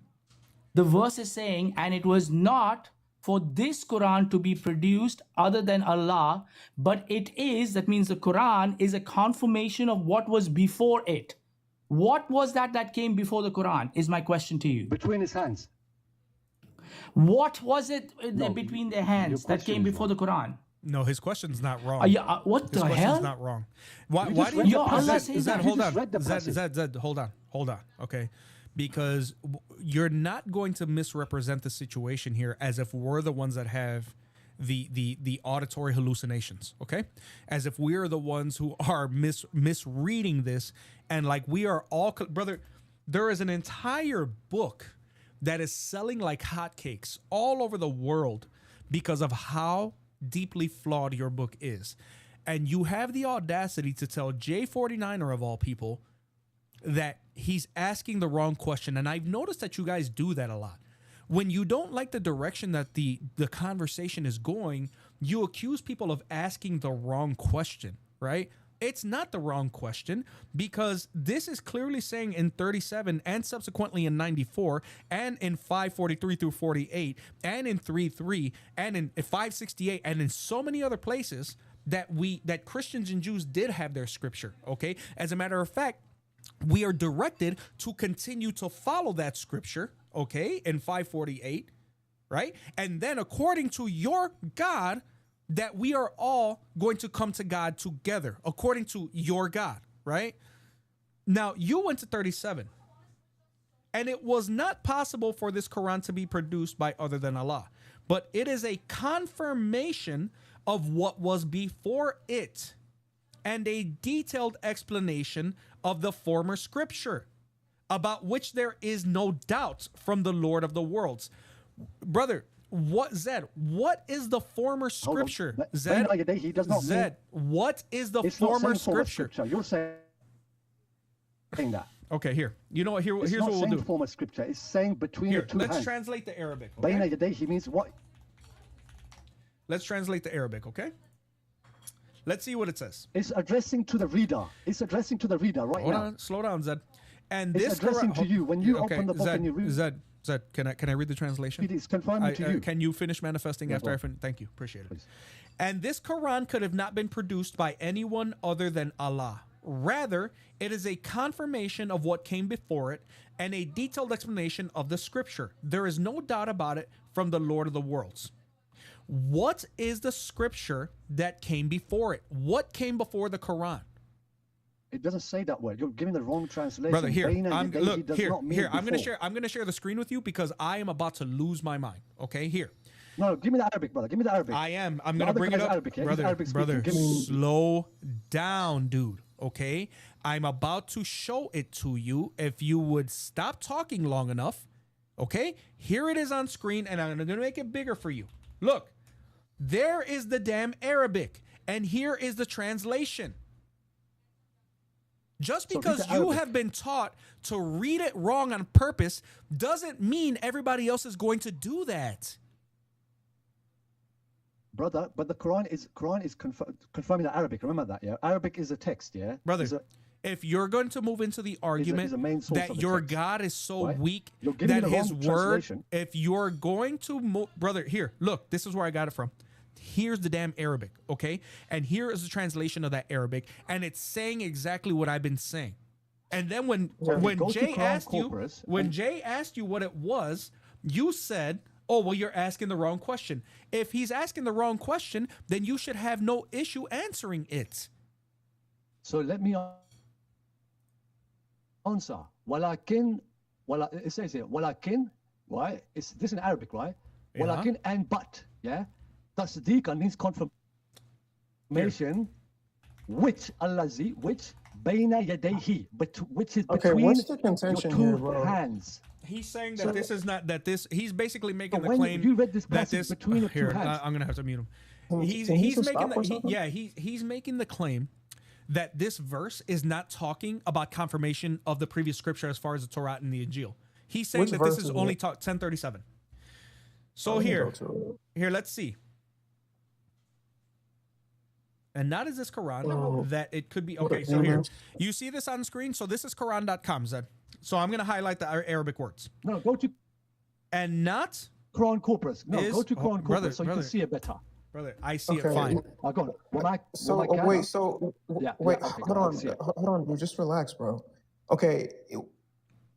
The verse is saying, and it was not for this Quran to be produced other than Allah, but it is, that means the Quran is a confirmation of what was before it. What was that came before the Quran, is my question to you. Between his hands. What was it between their hands that came before the Quran? No, his question's not wrong. What his the question's hell? not wrong. Why just do read you? the passage. Zed, You hold just on. read the passage. Zed, hold on. Okay, because you're not going to misrepresent the situation here as if we're the ones that have the auditory hallucinations. Okay, as if we're the ones who are misreading this, and like we are all brother. There is an entire book that is selling like hotcakes all over the world because of how deeply flawed your book is. And you have the audacity to tell J49er of all people that he's asking the wrong question. And I've noticed that you guys do that a lot. When you don't like the direction that the conversation is going, you accuse people of asking the wrong question, right? It's not the wrong question, because this is clearly saying in 37 and subsequently in 94 and in 543 through 48 and in 3:3 and in 568 and in so many other places that Christians and Jews did have their scripture. Okay, as a matter of fact, we are directed to continue to follow that scripture. Okay, in 548, right, and then according to your God, that we are all going to come to God together, according to your God, right? Now, you went to 37, and it was not possible for this Quran to be produced by other than Allah, but it is a confirmation of what was before it and a detailed explanation of the former scripture, about which there is no doubt from the Lord of the worlds. Brother, what is the former scripture? Zed, he does not Zed, what is the it's not former saying former scripture? You're saying that. Okay, here. You know what? Here's It's what not we'll saying do. former scripture. It's saying between Here, the two let's hands. translate the Arabic. Baina Okay? Yadayhi means what? Let's translate the Arabic, okay? Let's see what it says. It's addressing to the reader. It's addressing to the reader right Hold now. on, slow down, Zed. And It's this addressing to you. When you okay, open the book Zed, and you read, Zed, can I read the translation? it is confirming to you. Can you finish manifesting Yeah, after go I on. finish? Thank you, appreciate it. Please. And this Quran could have not been produced by anyone other than Allah. Rather, it is a confirmation of what came before it and a detailed explanation of the scripture. There is no doubt about it from the Lord of the worlds. What is the scripture that came before it? What came before the Quran? It doesn't say that word. You're giving the wrong translation. Brother, here, Baina Yadayhi look, does here, not mean here. I'm before. gonna share the screen with you because I am about to lose my mind. Okay, here. No, give me the Arabic, brother. Give me the Arabic. I am. I'm The gonna other bring guy it is up, Arabic, yeah? He's brother. Arabic speaking. Brother, Give me- slow down, dude. Okay, I'm about to show it to you. If you would stop talking long enough, okay. Here it is on screen, and I'm gonna make it bigger for you. Look, there is the damn Arabic, and here is the translation. Just So read because the you Arabic. have been taught to read it wrong on purpose doesn't mean everybody else is going to do that. Brother, but the Quran is confirming the Arabic. Remember that, yeah? Arabic is a text, yeah? Brother, Is a- if you're going to move into the argument is a main source that of the your text, God is so right? weak You're giving that the his wrong word, translation. if you're going to move, brother, here, look, this is where I got it from. here's the damn Arabic, okay? And here is the translation of that Arabic, and it's saying exactly what I've been saying. And then when Jay asked you what it was, you said, "Oh, well, you're asking the wrong question." If he's asking the wrong question, then you should have no issue answering it. So let me answer. Walakin, it says here, walakin, right? It's this in Arabic, right? Yeah. Walakin and but, yeah. Tasdiqa means confirmation, which allazi, which bayna yadayhi, but which is Okay, between what's the contention your two here, bro? hands. He's saying that this is not that this. He's basically making the when claim you read this that passage this. between your two Here, hands. I'm gonna have to mute him. Can He's he just making stop or the something? he's making the claim that this verse is not talking about confirmation of the previous scripture as far as the Torah and the Injil. He's saying Which that this verse is is only it? 1037. So Let me here, go to here, let's see. And not is this Quran Oh. that it could be. Okay, so here, you see this on screen. So this is Quran.com, Zed. So I'm going to highlight the Arabic words. No, go to And not Quran Corpus. No, is- go to oh, Quran brother, Corpus so you brother. can see it better. Brother, I see Okay. it fine. Go on. So okay, wait, so Yeah, wait, yeah, okay, hold go on, on, see it. hold on, dude, just relax, bro. Okay,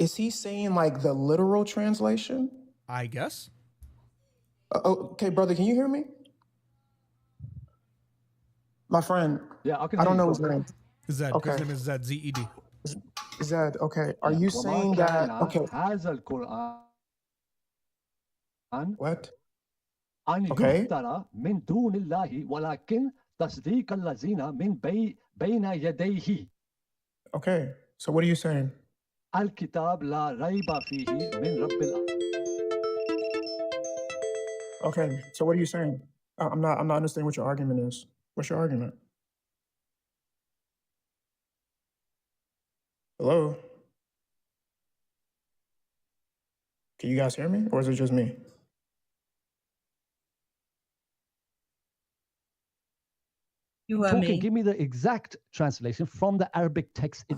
is he saying like the literal translation? I guess. Okay, brother, can you hear me? My friend, Yeah, I can I hear don't you, know his bro. name. Zed. Okay. His name is Zed. Z-E-D. Zed, okay. Are Yeah. you وما saying that? كان Okay, هذا القرآن what? أن Okay. يفترى من دون الله ولكن تصديق الذين من بين يديه Okay, so what are you saying? الكتاب لا ريب فيه من رب Okay, so what are you saying? I'm not understanding what your argument is. What's your argument? Hello? Can you guys hear me, or is it just me? You are Talking, me. give me the exact translation from the Arabic text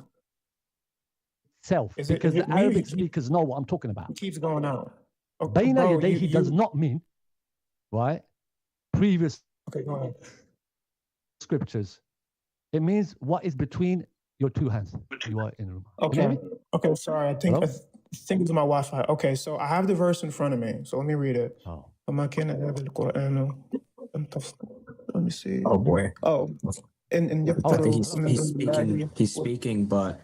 itself, Is it- because is it the me? Arabic speakers know what I'm talking about. It keeps going out. Baina bro, yadayhi does not mean, right, previous Okay, go ahead. scriptures. It means what is between your two hands. You are in a room. Can you hear Okay. me? Okay, sorry. I think Hello? think it's my Wi-Fi. Okay, so I have the verse in front of me. So let me read it. Oh. وما كان هذا القرآن أن Let me see. Oh boy. Oh, and I think he's speaking. He's What- speaking, but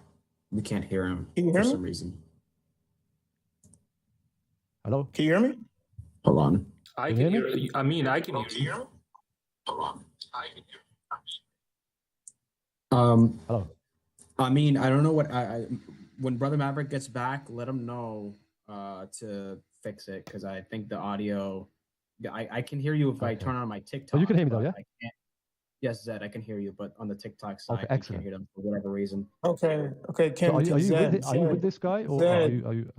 we can't hear him Can you for hear me? some reason. Hello? Can you hear me? Hold on. I Can can you hear hear you. I mean, I can hear you. Hello? I mean, I don't know what I when Brother Maverick gets back, let him know to fix it because I think the audio. I can hear you if I Okay. turn on my TikTok. Oh, you can hear me though, but yeah? I can't. Yes, Zed, I can hear you, but on the TikTok side, Okay, I can't excellent. hear them for whatever reason. Okay. Okay. So are you Zed, are you with this guy, or are Zed, you Zed,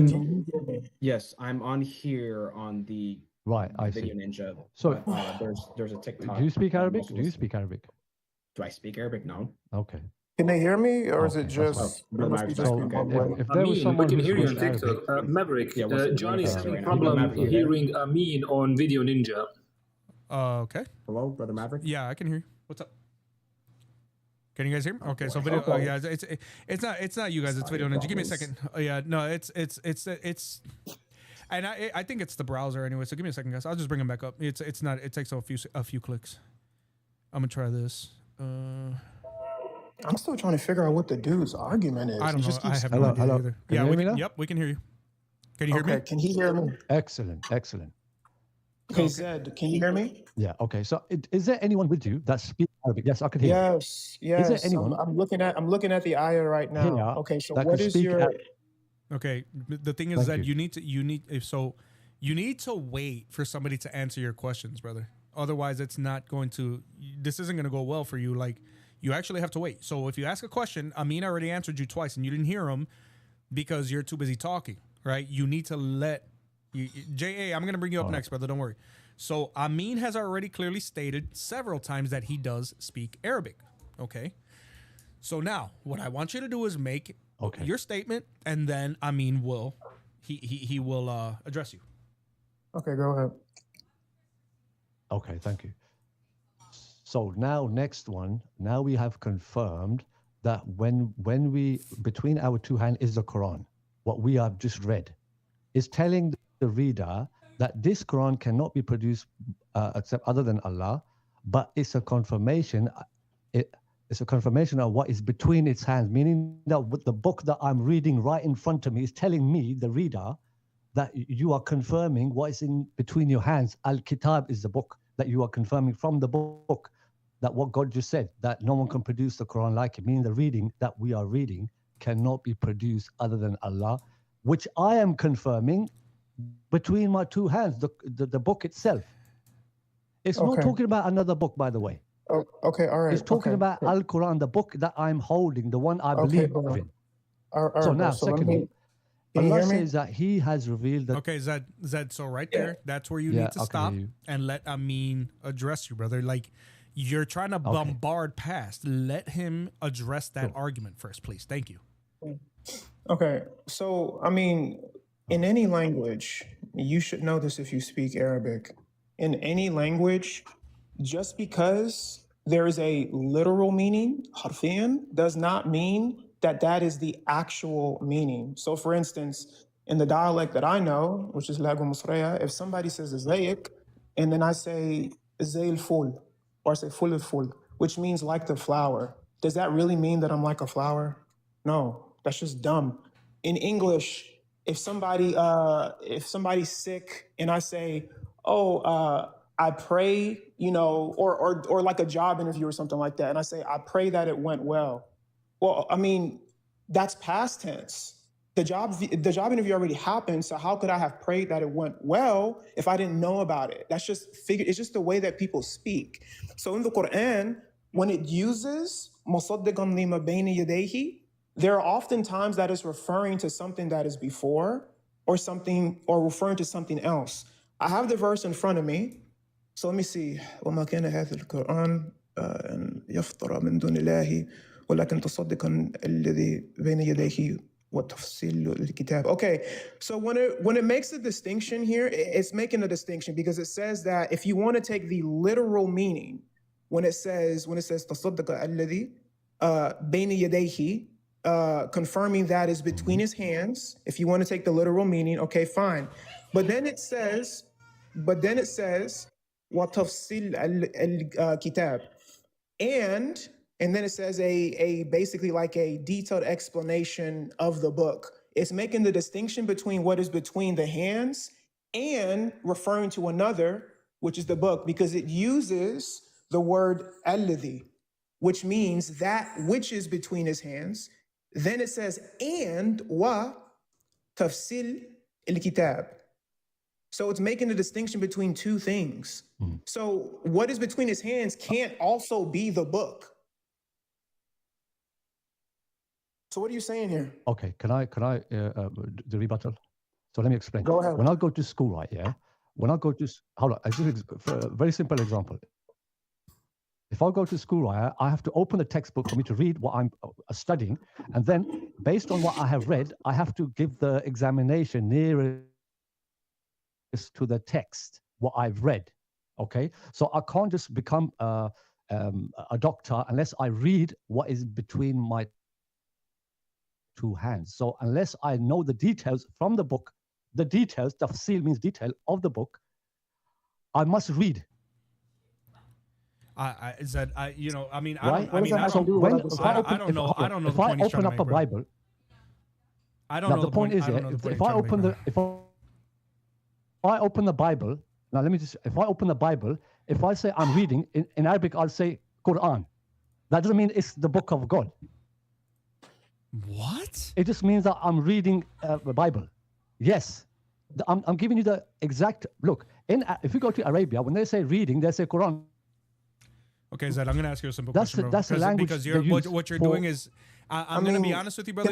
can you hear me? Yes, I'm on here on the right? I see. Video Ninja. So but, there's a TikTok. do you speak that I'm Arabic? also Do you listening- speak Arabic? Do I speak Arabic? No. Okay. Can they hear me, or is Okay, it that's just? fine. It must be just So me one okay. way. if I there was mean, we someone can who hear you on speaks Arabic, TikTok. Maverick, Yeah, what's Johnny is right having now? problem Maverick, yeah. hearing Amin on Video Ninja. Okay. Hello, Brother Maverick. Yeah, I can hear you. What's up? Can you guys hear me? Okay, so video. Okay. Yeah, it's not you guys. It's Video Ninja. Give me a second. Oh yeah, no, it's and I think it's the browser anyway. So give me a second, guys. I'll just bring him back up. It's not. It takes a few clicks. I'm gonna try this. I'm still trying to figure out what the dude's argument is. I don't He know. just I keeps- have Hello, no idea hello. either. Can Yeah, you we hear me can. now? Yep, we can hear you. Can you hear Okay, me? can he hear me? Excellent, excellent. Okay, Okay. Zed, can you hear me? Yeah. Okay. So is there anyone with you that speaks Arabic? Yes, I can hear. you. Yes, yes. anyone- I'm looking at the ayah right now. Here Okay, so that what can is speak your? Arabic? Okay. The thing is Thank that you. you need to wait for somebody to answer your questions, brother. Otherwise, it's not going to. This isn't going to go well for you. Like, you actually have to wait. So if you ask a question, Amin already answered you twice, and you didn't hear him because you're too busy talking. Right? You need to let. JA, I'm going to bring you up next, brother. Don't worry. So Amin has already clearly stated several times that he does speak Arabic. Okay. So now, what I want you to do is make your statement, and then Amin will he will address you. Okay, go ahead. Okay, thank you. So now next one, now we have confirmed that when we, between our two hands is the Quran, what we have just read, is telling the reader that this Quran cannot be produced except other than Allah, but it's a confirmation, it's a confirmation of what is between its hands, meaning that the book that I'm reading right in front of me is telling me, the reader, that you are confirming what is in between your hands. Al-Kitab is the book that you are confirming from the book, that what God just said, that no one can produce the Quran like it, meaning the reading that we are reading cannot be produced other than Allah, which I am confirming between my two hands, the book itself. It's not talking about another book, by the way. Oh, okay, all right. It's talking about Al-Quran, the book that I'm holding, the one I believe in. So now, secondly, Allah says that He has revealed that. Okay, Zed, so right there, that's where you need to stop and let Amin address you, brother. Like, you're trying to bombard past. Let him address that argument first, please. Thank you. Okay, so, I mean, in any language, you should know this if you speak Arabic. In any language, just because there is a literal meaning, harfiyan, does not mean that that is the actual meaning. So for instance, in the dialect that I know, which is Lagu Musraya, if somebody says Zayik, and then I say Zayl Ful, or I say Ful Ful, which means like the flower, does that really mean that I'm like a flower? No, that's just dumb. In English, if somebody's sick and I say, I pray, you know, or like a job interview or something like that, and I say, I pray that it went well. Well, I mean, that's past tense. The job interview already happened, so how could I have prayed that it went well if I didn't know about it? That's just it's just the way that people speak. So in the Quran, when it uses musaddiqan lima bayna yadayhi, there are often times that is referring to something that is before or referring to something else. I have the verse in front of me. So let me see. وما كان هذا القرآن أن يفطر من دون الله ولكن تصدقا الذي بين يديه وتفصيل الكتاب. Okay, so when it makes a distinction here, it's making a distinction because it says that if you want to take the literal meaning, when it says تصدق الذي بين يديه, confirming that is between his hands. If you want to take the literal meaning, okay, fine. But then it says. وَتَفْصِيلَ الْكِتَابِ. And then it says a basically like a detailed explanation of the book. It's making the distinction between what is between the hands and referring to another, which is the book, because it uses the word alladhi, which means that which is between his hands. Then it says, and wa tafsil al-kitab. So it's making the distinction between two things. So what is between his hands can't also be the book. So what are you saying here? Okay, can I the rebuttal? So let me explain. Go ahead. When I go to school, right? Yeah. When I go to hold on, for a very simple example. If I go to school, right, I have to open the textbook for me to read what I'm studying, and then based on what I have read, I have to give the examination nearest to the text, what I've read. Okay, so I can't just become a doctor unless I read what is between my two hands. So unless I know the details from the book, the details, tafsil means detail of the book, I must read. I mean, right? I don't know. I don't know. If I open up a Bible, I don't know. The point is, if I open the Bible, now let me just, if I open the Bible, if I say I'm reading, in Arabic, I'll say Quran. That doesn't mean it's the book of God. What? It just means that I'm reading the Bible. Yes. I'm giving you the exact, look, if you go to Arabia, when they say reading, they say Quran. Okay, Zed, I'm going to ask you a simple question, bro. That's the language because what you're doing is, I'm going to be honest with you, brother.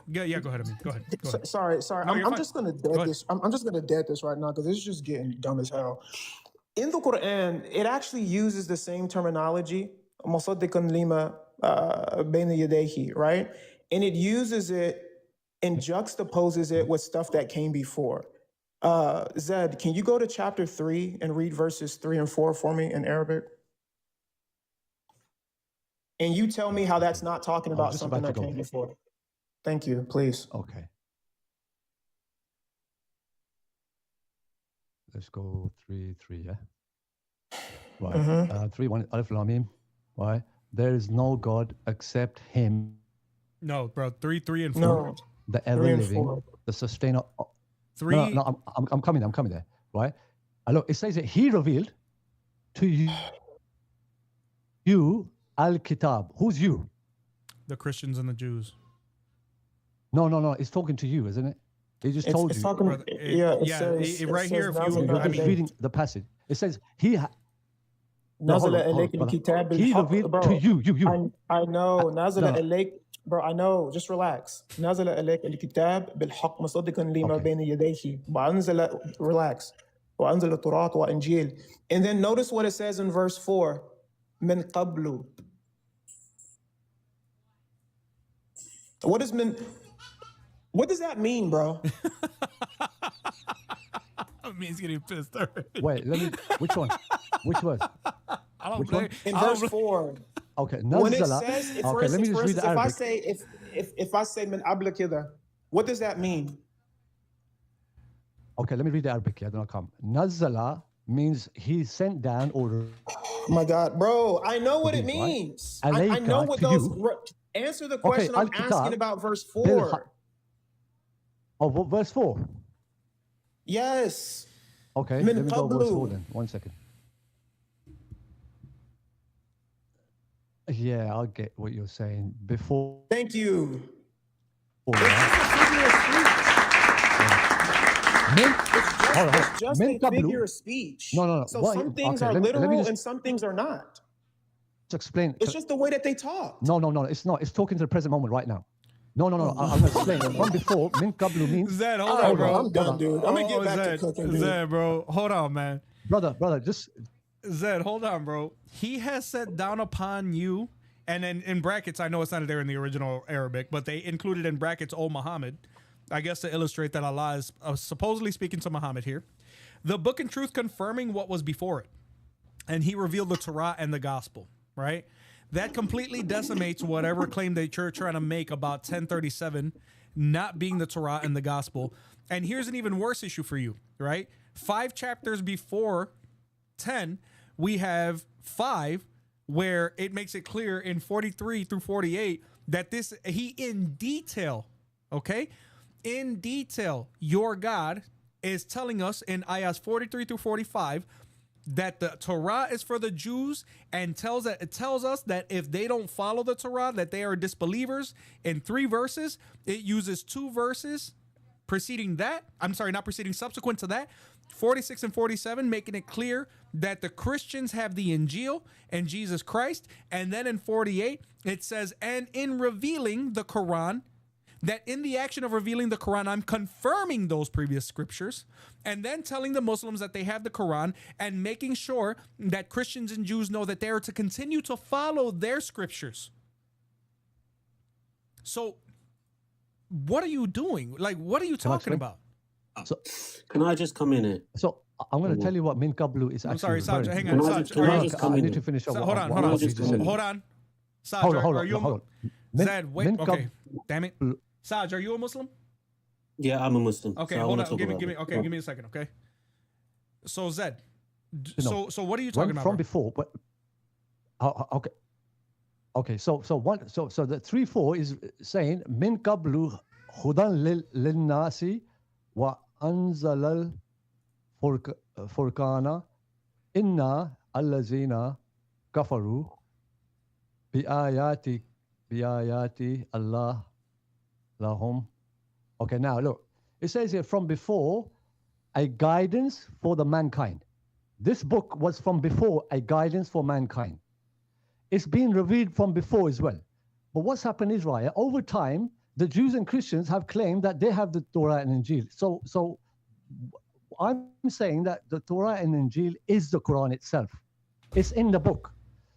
Yeah, go ahead, Amin. Go ahead. Sorry. No, I'm just going to dead this. I'm just going to dead this right now because this is just getting dumb as hell. In the Quran, it actually uses the same terminology, musaddiqan lima bayna yadayhi, right? And it uses it and juxtaposes it with stuff that came before. Zed, can you go to chapter 3 and read verses 3 and 4 for me in Arabic? And you tell me how that's not talking about just something about to that go came there. before. Thank you, please. Okay. Let's go 3:3, yeah? Right. Mhm. 3:1, Alif Lam Mim, right? There is no God except Him, No, bro. 3 and 4. No, the 3 ever and living, 4. the sustainer. No, 3. no, I'm coming there, right? Look, it says that He revealed to you Al-Kitab. Who's you? The Christians and the Jews. No, it's talking to you, isn't it? He just told It's you. talking. Brother, It says right here. If you, "Nazala You're just alayk- reading the passage. It says He. No, hold Nazala on, alayk brother. al-kitab He bil-haqq." revealed Bro, to you. I know. Nazala no. alayk. Bro, I know. Just relax. Nazala alayk al-kitab bil-haqq musaddiqan lima Okay. bayna yadayhi. وأنزل, relax. وأنزل التوراة وإنجيل. And then notice what it says in verse 4. من قبل. What does that mean, bro? He's getting pissed already. Wait, let me. Which one? Which verse? I don't Which blame. one? In I don't verse blame- 4. Okay, When it Nazala. says, if, Okay, let me just read the if I Arabic. say if I say min abla kida, what does that mean? Okay, let me read the Arabic. Yeah, then I'll come. Nazala means He sent down or. Oh my God, bro, I know what it Revealed, right? means. I know Alayka, what to those. you. Answer the question I'm Al-Kitab asking about verse bil- 4. Oh, verse 4. Yes. Okay, Min let me go verse 4 qablu. then. 1 second. Yeah, I'll get what you're saying. Before. Thank you. Min, It's just min a qablu. figure of speech. No. So What- some things okay, are let me literal just and some things are not. explain. It's just the way that they talk. No, it's not. It's talking to the present moment right now. No. I'm going to explain. From before, min qablu means. Zed, hold on, bro. I'm done, dude. I'm gonna get back Zed, to cooking, dude. Zed, bro. Hold on, man. Brother, just. Zed, hold on, bro. He has set down upon you, and then in brackets, I know it's not there in the original Arabic, but they included in brackets, O Muhammad, I guess to illustrate that Allah is supposedly speaking to Muhammad here. The book and truth confirming what was before it. And he revealed the Torah and the gospel, right? That completely decimates whatever claim that you're trying to make about 1037 not being the Torah and the gospel. And here's an even worse issue for you, right? 5 chapters before 10, we have 5 where it makes it clear in 43 through 48 that he in detail, okay? In detail, your God is telling us in ayahs 43 through 45 that the Torah is for the Jews, and it tells us that if they don't follow the Torah, that they are disbelievers. In 3 verses, it uses 2 verses subsequent to that, 46 and 47, making it clear that the Christians have the Injil and Jesus Christ. And then in 48, it says, and in revealing the Quran, that in the action of revealing the Quran, I'm confirming those previous scriptures, and then telling the Muslims that they have the Quran, and making sure that Christians and Jews know that they are to continue to follow their scriptures. So what are you doing? Like, what are you talking about? So, can I just come in here? So I'm going to tell you what min qablu is actually. I'm sorry, Saj, hang Can on. I Saj, just- can I just come I in need to here? finish up. Hold on. Saj, Hold are on. you Zed, wait. Min Okay, damn it. Saj, are you a Muslim? Yeah, I'm a Muslim. Okay, so I hold wanna on. talk Give about me. it. Okay, give me a second. Okay. So Zed, No. so what are you talking about? From bro? before, but okay. So the 3-4 is saying min qablu hudan lil nasi wa anzalal furqana inna allazina kafaru bi ayati Allah lahum. Okay, now look, it says here from before a guidance for the mankind. This book was from before a guidance for mankind. It's been revealed from before as well. But what's happened is, right, over time, the Jews and Christians have claimed that they have the Torah and Injil. So I'm saying that the Torah and Injil is the Quran itself. It's in the book.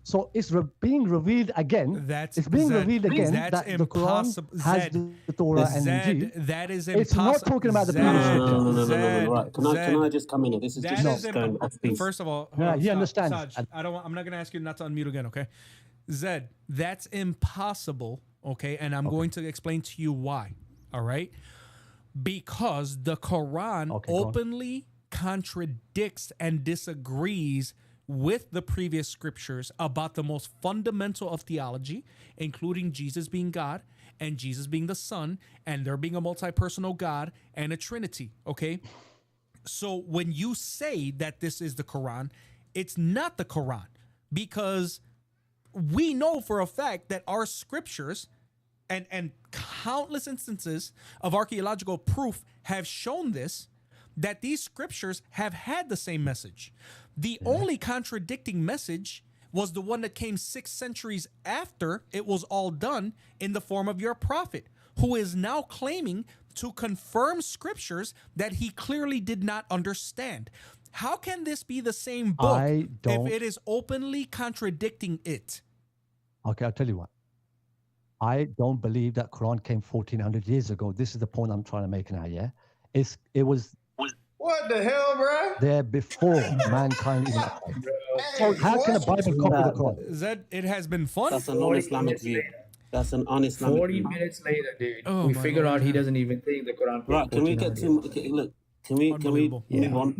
So it's being revealed again. It's being revealed again that the Quran has the Torah and Injil. That is It's not talking about the previous scripture. No. Right. Can I just come in here? This is just going off piece. First of all, No, he understands. Saj, I'm not going to ask you not to unmute again, okay? Zed, that's impossible, okay? And I'm going to explain to you why, all right? Because the Quran openly contradicts and disagrees with the previous scriptures about the most fundamental of theology, including Jesus being God and Jesus being the Son and there being a multi-personal God and a Trinity, okay? So when you say that this is the Quran, it's not the Quran, because we know for a fact that our scriptures and countless instances of archaeological proof have shown this, that these scriptures have had the same message. The only contradicting message was the one that came 6 centuries after it was all done in the form of your prophet, who is now claiming to confirm scriptures that he clearly did not understand. How can this be the same book if it is openly contradicting it? Okay, I'll tell you what. I don't believe that Quran came 1400 years ago. This is the point I'm trying to make now, yeah? It was What the hell, bro? there before mankind even appeared. So how can a Bible copy the Quran? Zed, it has been fun. That's an un-Islamic view. That's an un-Islamic 40 view. minutes later, dude, Oh we my figure Lord, out he man. doesn't even think the Quran. Right, can we get to look? Can we move on?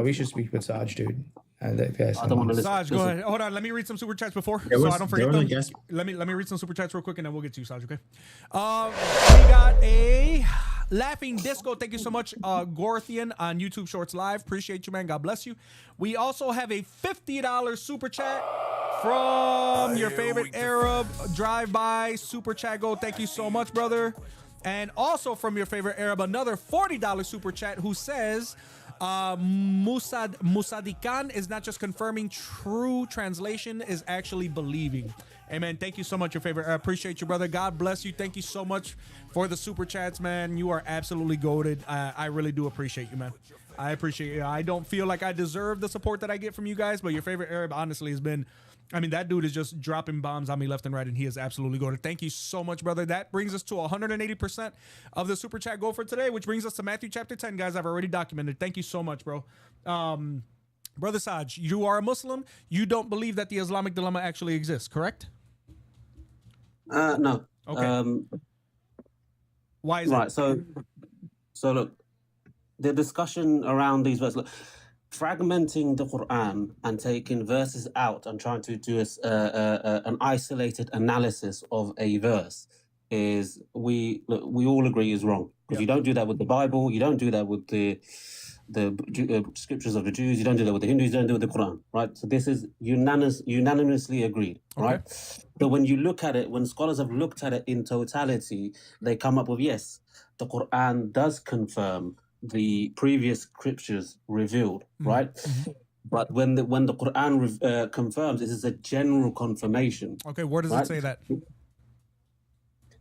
We should speak with Saj, dude. I don't want to listen. Saj, go ahead. Hold on. Let me read some super chats before, There so was- I don't there forget was them. a guest- Let me read some super chats real quick, and then we'll get to you, Saj. Okay. We got a Laughing Disco. Thank you so much, Gorthian on YouTube Shorts Live. Appreciate you, man. God bless you. We also have a $50 super chat from your favorite Arab drive-by super chat. Go. Thank you so much, brother. And also from your favorite Arab, another $40 super chat who says, Musadikan is not just confirming, true translation is actually believing. Amen. Thank you so much, your favorite. I appreciate you, brother. God bless you. Thank you so much for the super chats, man. You are absolutely goated. I really do appreciate you, man. I appreciate you. I don't feel like I deserve the support that I get from you guys, but your favorite Arab honestly has been, I mean, that dude is just dropping bombs on me left and right, and he is absolutely goated. Thank you so much, brother. That brings us to 180% of the super chat goal for today, which brings us to Matthew chapter 10, guys. I've already documented. Thank you so much, bro. Brother Saj, you are a Muslim. You don't believe that the Islamic dilemma actually exists, correct? No. Okay. Why is right, that? So look, the discussion around these verses, look, fragmenting the Quran and taking verses out and trying to do an isolated analysis of a verse is we all agree is wrong, because you don't do that with the Bible, you don't do that with the scriptures of the Jews, you don't do that with the Hindus, you don't do it with the Quran, right? So this is unanimously agreed, right? So when you look at it, when scholars have looked at it in totality, they come up with, yes, the Quran does confirm the previous scriptures revealed, right? But when the Quran confirms, this is a general confirmation. Okay, where does right? it say that?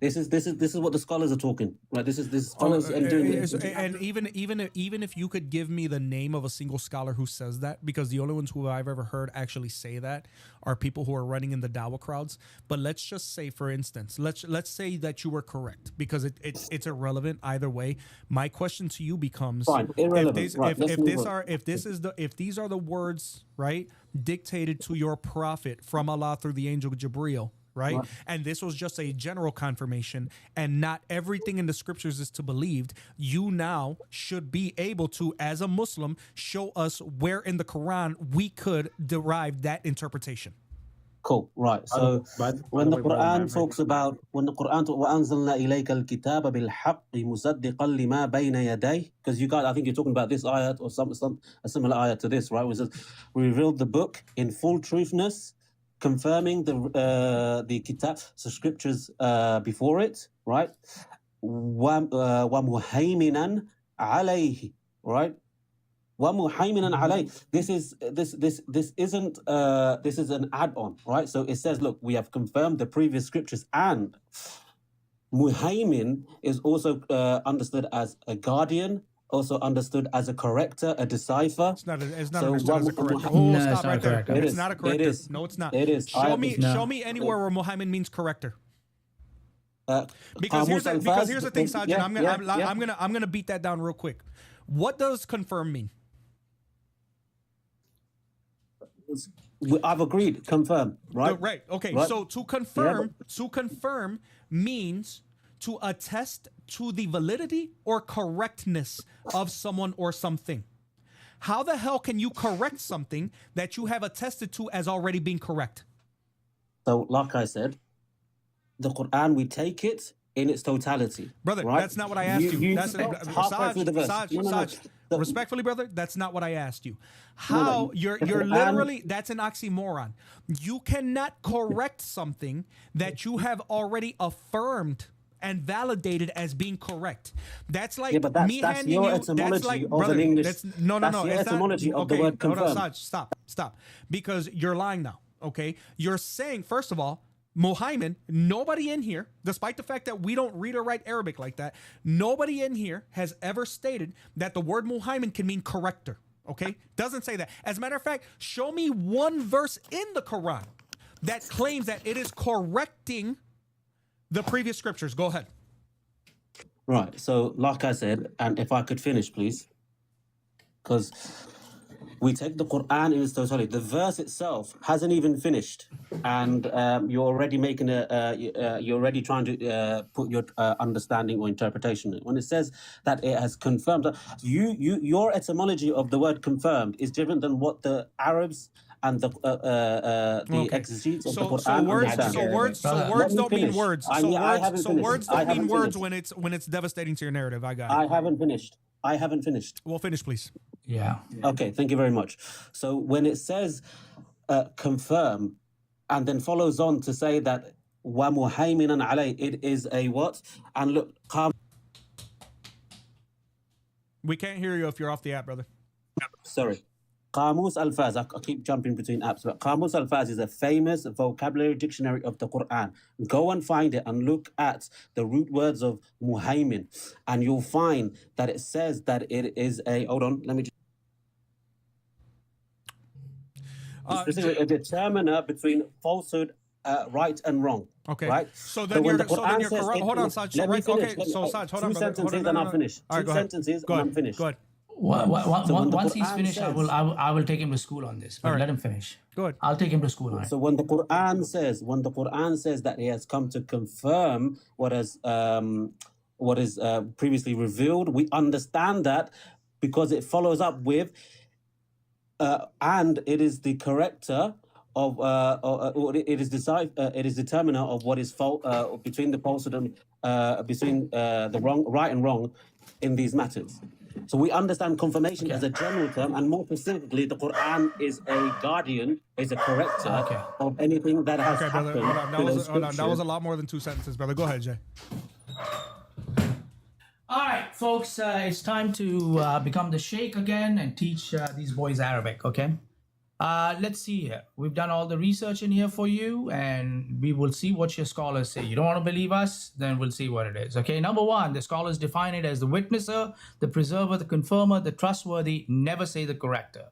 This is what the scholars are talking, right? This is scholars and doing it. And even if you could give me the name of a single scholar who says that, because the only ones who I've ever heard actually say that are people who are running in the Dawah crowds. But let's just say, for instance, let's say that you were correct, because it's irrelevant either way. My question to you becomes: fine, irrelevant. If these are the words, right, dictated to your prophet from Allah through the angel Jibreel, right? And this was just a general confirmation, and not everything in the scriptures is to believed, you now should be able to, as a Muslim, show us where in the Quran we could derive that interpretation. Cool, right. So when the Quran talks about, وَأَنزَلْنَا إِلَيْكَ الْكِتَابَ بِالْحَقِّ مُصَدِّقًا لِمَا بَيْنَ يَدَيْهِ, because you guys, I think you're talking about this ayat or a similar ayat to this, right? Which says, we revealed the book in full truthness, confirming the kitab, so scriptures before it, right? وَمُهَيْمِنًا عَلَيْهِ, right? وَمُهَيْمِنًا عَلَيْهِ. This is an add-on, right? So it says, look, we have confirmed the previous scriptures, and muhaymin is also understood as a guardian also understood as a corrector, a decipher. It's not So understood what as a corrector. Muhammad- Oh, No, it's stop not right a there. corrector. It It's is. not a It corrector. is. No, it's not. It is. Show me. No. Show me anywhere where Muhammad means corrector. Because here's Qamus the al-Faz, thing, Sajid. yeah, I'm gonna beat that down real quick. What does confirm mean? I've agreed. Confirm. Right. Right. Okay. Right. So to confirm means to attest to the validity or correctness of someone or something. How the hell can you correct something that you have attested to as already being correct? So, like I said, the Quran, we take it in its totality. Brother, right? that's not what I asked you. That's stopped halfway through the verse. Saj, No. respectfully, brother, that's not what I asked you. No, How you're the Quran- literally, that's an oxymoron. You cannot correct something that you have already affirmed and validated as being correct. That's like Yeah, but that's me handing your you. etymology That's like, of brother, an English. that's no. That's your It's etymology not, of the okay, word hold on, confirm. Saj, stop, because you're lying now. Okay, you're saying first of all, Muhammad, nobody in here, despite the fact that we don't read or write Arabic like that, nobody in here has ever stated that the word Muhammad can mean corrector. Okay? Doesn't say that. As a matter of fact, show me one verse in the Quran that claims that it is correcting the previous scriptures. Go ahead. Right. So, like I said, and if I could finish, please, because we take the Quran in its totality. The verse itself hasn't even finished, and you're already making you're already trying to put your understanding or interpretation in it. When it says that it has confirmed, your etymology of the word confirmed is different than what the Arabs and the exegetes of the Quran understand. So words don't mean words. So words don't mean words finished. when it's devastating to your narrative. I got it. I haven't finished. Well, finish, please. Yeah. Okay, thank you very much. So when it says confirm and then follows on to say that wa muhaiminan alay, it is a what? And look, We can't hear you if you're off the app, brother. sorry. Qamus al-Faz, I keep jumping between apps, but Qamus al-Faz is a famous vocabulary dictionary of the Quran. Go and find it and look at the root words of muhaimin, and you'll find that it says that it is a, hold on, let me just, a determiner between falsehood, right and wrong. Okay. Right. So then you're correct. Hold on, Saj. Let me finish. So Saj, hold on, Two brother. sentences and I'll finish. All right, Two go ahead. sentences Go and ahead. I'm finished. Go ahead. Once he's Quran finished, I will take him to school on this. But let him finish. Good. I'll take him to school on it. So when the Quran says that he has come to confirm what is previously revealed, we understand that because it follows up with and it is the corrector of it is determiner of what is fault between the falsehood and between the right and wrong in these matters. So we understand confirmation as a general term, and more specifically, the Quran is a guardian, is a corrector of anything that has happened. Brother, hold on. That was a to lot more than two sentences, brother. Go ahead, Jay. All right, folks, it's time to become the sheikh again and teach these boys Arabic, okay? Let's see here. We've done all the research in here for you, and we will see what your scholars say. You don't want to believe us? Then we'll see what it is, okay? Number one, the scholars define it as the witnesser, the preserver, the confirmer, the trustworthy, never say the corrector.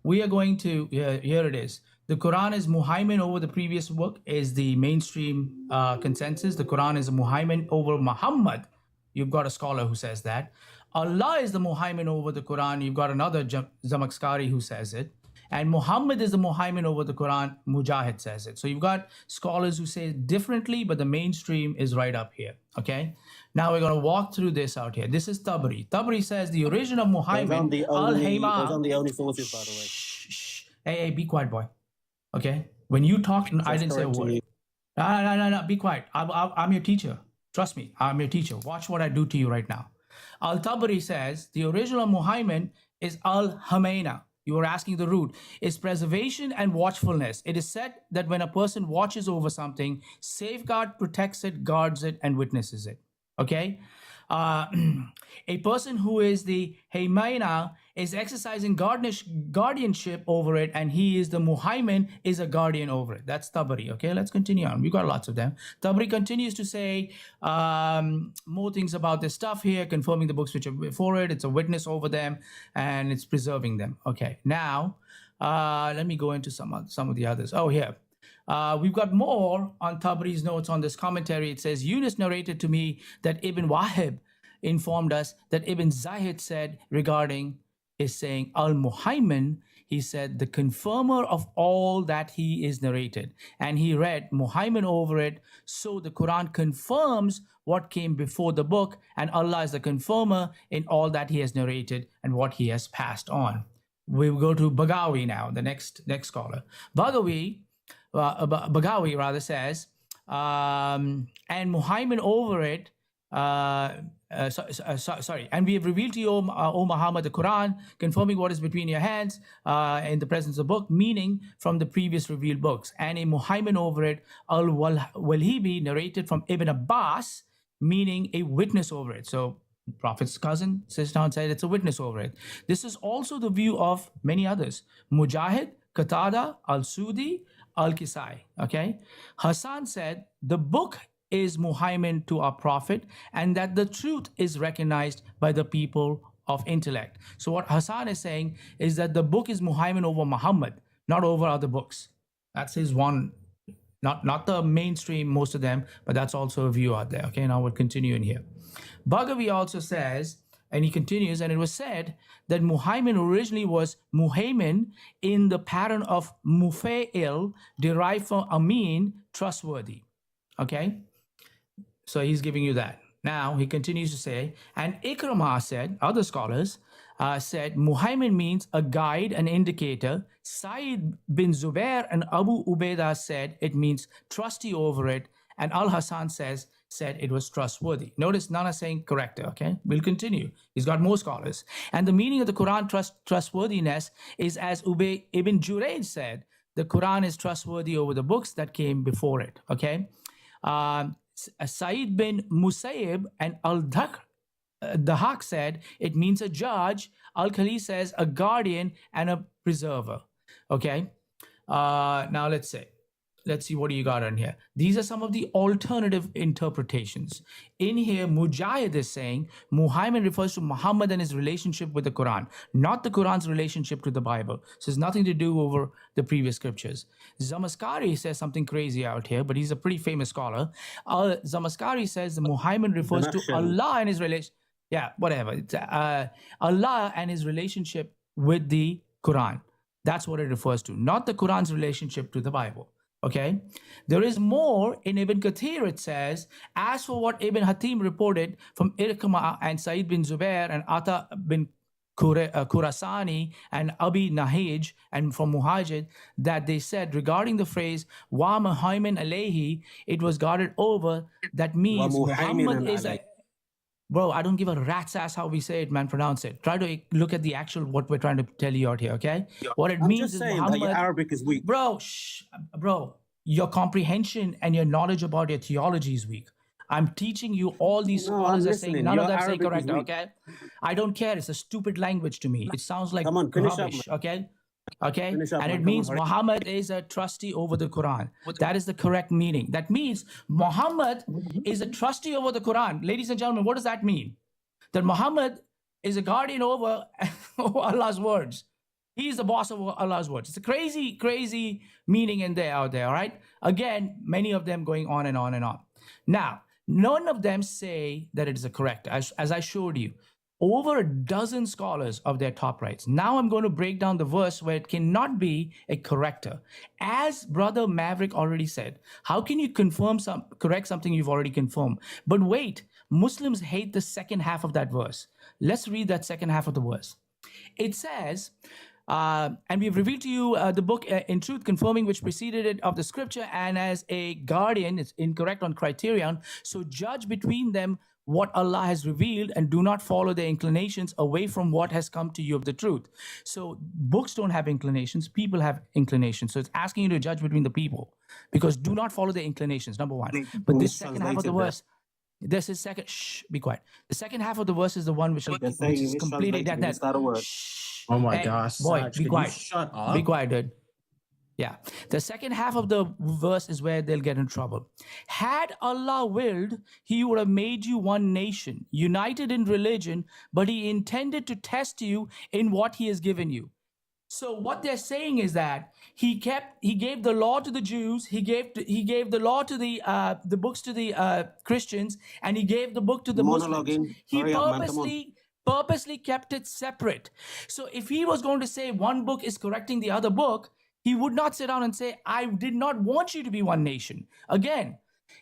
We are going to, here it is. The Quran is muhaimin over the previous book, is the mainstream consensus. The Quran is a muhaimin over Muhammad. You've got a scholar who says that. Allah is the muhaimin over the Quran. You've got another Zamakhshari who says it. And Muhammad is the muhaimin over the Quran. Mujahid says it. So you've got scholars who say it differently, but the mainstream is right up here. Okay. Now we're going to walk through this out here. This is Tabari. Tabari says the origin of muhaimin. Those are the only sources, by the way. Hey, be quiet, boy. Okay. When you talk, I didn't say a word. No. Be quiet. I'm your teacher. Trust me. I'm your teacher. Watch what I do to you right now. Al-Tabari says the original muhaimin is al-hamaina. You were asking the root. Is preservation and watchfulness. It is said that when a person watches over something, safeguard, protects it, guards it, and witnesses it. Okay? A person who is the Haymaina is exercising guardianship over it, and he is the Muhaymin, is a guardian over it. That's Tabari. Okay, let's continue on. We've got lots of them. Tabari continues to say more things about this stuff here, confirming the books which are before it. It's a witness over them, and it's preserving them. Okay, now let me go into some of the others. Oh, here. We've got more on Tabari's notes on this commentary. It says, Yunus narrated to me that Ibn Wahib informed us that Ibn Zahid said regarding his saying, Al-Muhaymin, he said, the confirmer of all that he is narrated. And he read Muhaymin over it. So the Quran confirms what came before the book, and Allah is the confirmer in all that he has narrated and what he has passed on. We'll go to Bagawi now, the next scholar. Bagawi rather says, and Muhaymin over it, sorry, and we have revealed to you, O Muhammad, the Quran, confirming what is between your hands in the presence of the book, meaning from the previous revealed books. And a Muhaymin over it, Al-Walhibi, narrated from Ibn Abbas, meaning a witness over it. So Prophet's cousin sits down and said it's a witness over it. This is also the view of many others. Mujahid, Qatada, Al-Sudi, Al-Kisai. Okay. Hassan said the book is Muhaymin to our Prophet, and that the truth is recognized by the people of intellect. So what Hassan is saying is that the book is Muhaymin over Muhammad, not over other books. That's his one, not the mainstream, most of them, but that's also a view out there. Okay, now we'll continue in here. Bagavi also says, and he continues, and it was said that Muhaymin originally was Muhaymin in the pattern of Mufa'il, derived from Amin, trustworthy. Okay, so he's giving you that. Now he continues to say, and Ikramah said, other scholars said, Muhaymin means a guide, an indicator. Sa'id bin Zubair and Abu Ubaidah said it means trusty over it, and Al-Hasan said it was trustworthy. Notice none are saying corrector. Okay, we'll continue. He's got more scholars. And the meaning of the Quran trustworthiness is, as Ubay ibn Jurayd said, the Quran is trustworthy over the books that came before it. Okay. Sa'id bin Musayyib and Al-Dahak said it means a judge. Al-Khali says a guardian and a preserver. Okay. Now let's see what you got on here. These are some of the alternative interpretations. In here, Mujahid is saying Muhaymin refers to Muhammad and his relationship with the Quran, not the Quran's relationship to the Bible. So it's nothing to do over the previous scriptures. Zamaskari says something crazy out here, but he's a pretty famous scholar. Zamaskari says the Muhaymin refers to Allah and his relation. Yeah, whatever. Allah and his relationship with the Quran. That's what it refers to, not the Quran's relationship to the Bible. Okay, there is more in Ibn Kathir. It says, as for what Ibn Hatim reported from Irkama and Sa'id bin Zubair and Ata bin Khurasani and Abi Nahij and from Muhajid, that they said regarding the phrase Wa Muhaymin alayhi, it was guarded over. That means Muhammad is a... Bro, I don't give a rat's ass how we say it, man. Pronounce it. Try to look at the actual what we're trying to tell you out here, okay? What it means is Muhammad. That your Arabic is weak. Bro, your comprehension and your knowledge about your theology is weak. I'm teaching you all these scholars are saying none of them say correct, okay? I don't care. It's a stupid language to me. It sounds like rubbish, okay? Okay, and it means Muhammad is a trustee over the Quran. That is the correct meaning. That means Muhammad is a trustee over the Quran. Ladies and gentlemen, what does that mean? That Muhammad is a guardian over Allah's words. He's the boss of Allah's words. It's a crazy, crazy meaning in there out there, all right? Again, many of them going on and on and on. Now, none of them say that it is a correct, as I showed you. Over a dozen scholars of their top rights. Now I'm going to break down the verse where it cannot be a corrector. As Brother Maverick already said, how can you correct something you've already confirmed? But wait, Muslims hate the second half of that verse. Let's read that second half of the verse. It says, and we've revealed to you the book in truth, confirming which preceded it of the scripture, and as a guardian, it's incorrect on criterion, so judge between them what Allah has revealed and do not follow their inclinations away from what has come to you of the truth. So books don't have inclinations, people have inclinations. So it's asking you to judge between the people, because do not follow their inclinations, number one. But this second half of the verse, This is second. Shh, be quiet. The second half of the verse is the one which They're saying is you completely mistranslated. You that. missed out a word. Shh. Oh my Hey, gosh, boy, Saj, be could quiet. you shut up? Be quiet, dude. Yeah. The second half of the verse is where they'll get in trouble. Had Allah willed, He would have made you one nation, united in religion, but He intended to test you in what He has given you. So what they're saying is that he gave the law to the Jews, he gave the law to the books to the Christians, and he gave the book to the Muslims. Monologuing. He Hurry up, man. Come on. purposely kept it separate. So if he was going to say one book is correcting the other book, he would not sit down and say, I did not want you to be one nation. Again,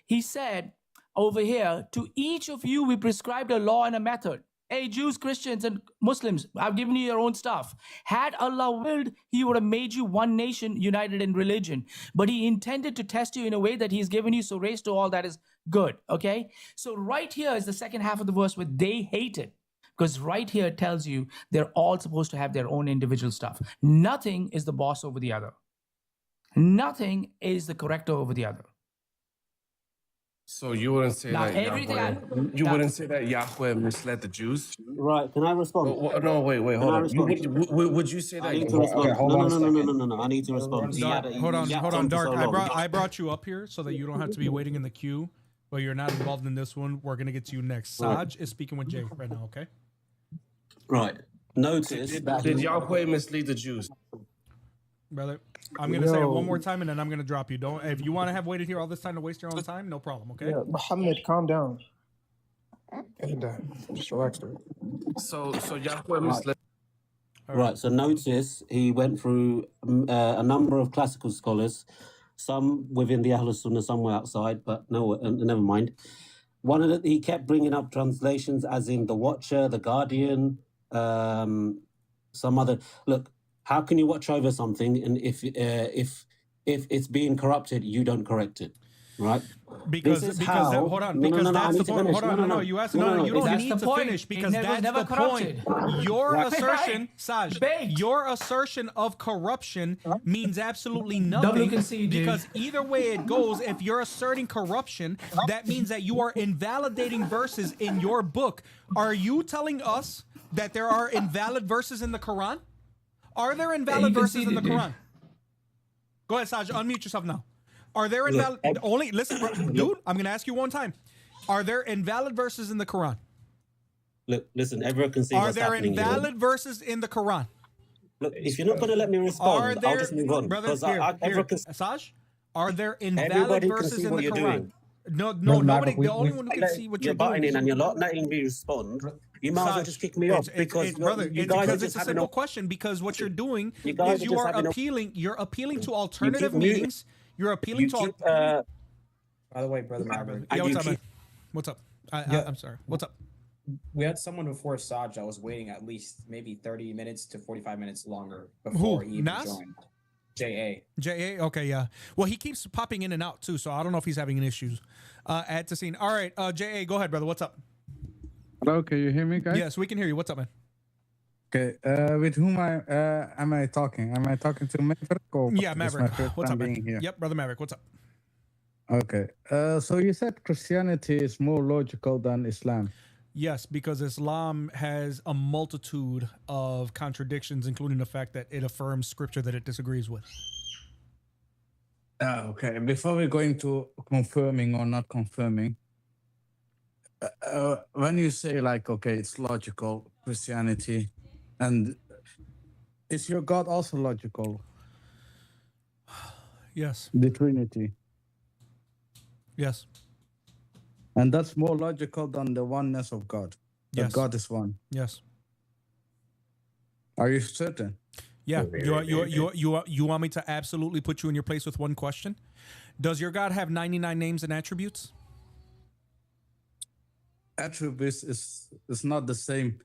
he said over here, to each of you we prescribed a law and a method. Hey, Jews, Christians, and Muslims, I've given you your own stuff. Had Allah willed, He would have made you one nation united in religion. But He intended to test you in a way that He's given you, so race to all that is good. Okay? So right here is the second half of the verse where they hate it. Because right here it tells you they're all supposed to have their own individual stuff. Nothing is the boss over the other. Nothing is the corrector over the other. So you wouldn't say Now, that everything Yahweh, you wouldn't say that Yahweh misled the Jews? Right, can I respond? No, wait, Can hold I on. respond? Would you say I that? need to respond. hold No, on no, a no, no, second. no, no, no. I need to respond. Hold on, Dark. So I long. brought you up here so that you don't have to be waiting in the queue, but you're not involved in this one. We're gonna get to you next. Saj is speaking with Jay right now. Okay. Right. Notice. Did Yahweh mislead the Jews? Brother, I'm gonna say it one more time and then I'm gonna drop you. Don't if you want to have waited here all this time to waste your own time, no problem. Okay. Yeah, Muhammad, calm down. And just relax, dude. So Yahweh misled. Right. So notice he went through a number of classical scholars, some within the Ahlul Sunnah, some were outside, but no, never mind. One of he kept bringing up translations, as in the Watcher, the Guardian, some other. Look, how can you watch over something, and if it's being corrupted, you don't correct it, right? Because that's the point. Hold on, no, you asked. No, you don't need to finish because that's the point. Your assertion, Saj, your assertion of corruption means absolutely nothing because either way it goes, if you're asserting corruption, that means that you are invalidating verses in your book. Are you telling us that there are invalid verses in the Quran? Are there invalid verses in the Quran? Go ahead, Saj. Unmute yourself now. Are there invalid? Listen, dude. I'm gonna ask you one time. Are there invalid verses in the Quran? Look, listen. Everyone can see. Are what's there happening invalid here. verses in the Quran? Look, if you're not going to let me respond, I'll just move on. Because everyone can. Saj, are there invalid Everybody can verses see in what the you're Quran? doing. No, nobody. The only one who can see what you're you're doing. butting in and you're not letting me respond. You might as well just kick me off because you guys are it's just a having simple question. Because what you're doing You guys is are you just are having a- appealing. You're appealing to alternative muting- meanings. You're appealing to. By the way, brother Maverick. Yeah, what's up, man? What's up? I'm sorry. What's up? We had someone before Saj that was waiting at least maybe 30 minutes to 45 minutes longer Who? before he even Nas? joined. J.A. J.A. Okay, yeah. Well, he keeps popping in and out too, so I don't know if he's having issues. At the scene. All right, J.A., go ahead, brother. What's up? Hello, can you hear me, guys? Yes, we can hear you. What's up, man? Okay, with whom am I talking? Am I talking to Maverick? Or Yeah, this is Maverick. my first What's time up, man? being here? Yep, brother Maverick. What's up? Okay, so you said Christianity is more logical than Islam. Yes, because Islam has a multitude of contradictions, including the fact that it affirms scripture that it disagrees with. Okay, before we go into confirming or not confirming, when you say like, okay, it's logical, Christianity, and is your God also logical? Yes. The Trinity. Yes. And that's more logical than the oneness of God. That Yes. God is one. Yes. Are you certain? Yeah. You want me to absolutely put you in your place with one question? Does your God have 99 names and attributes? Attributes is not the same.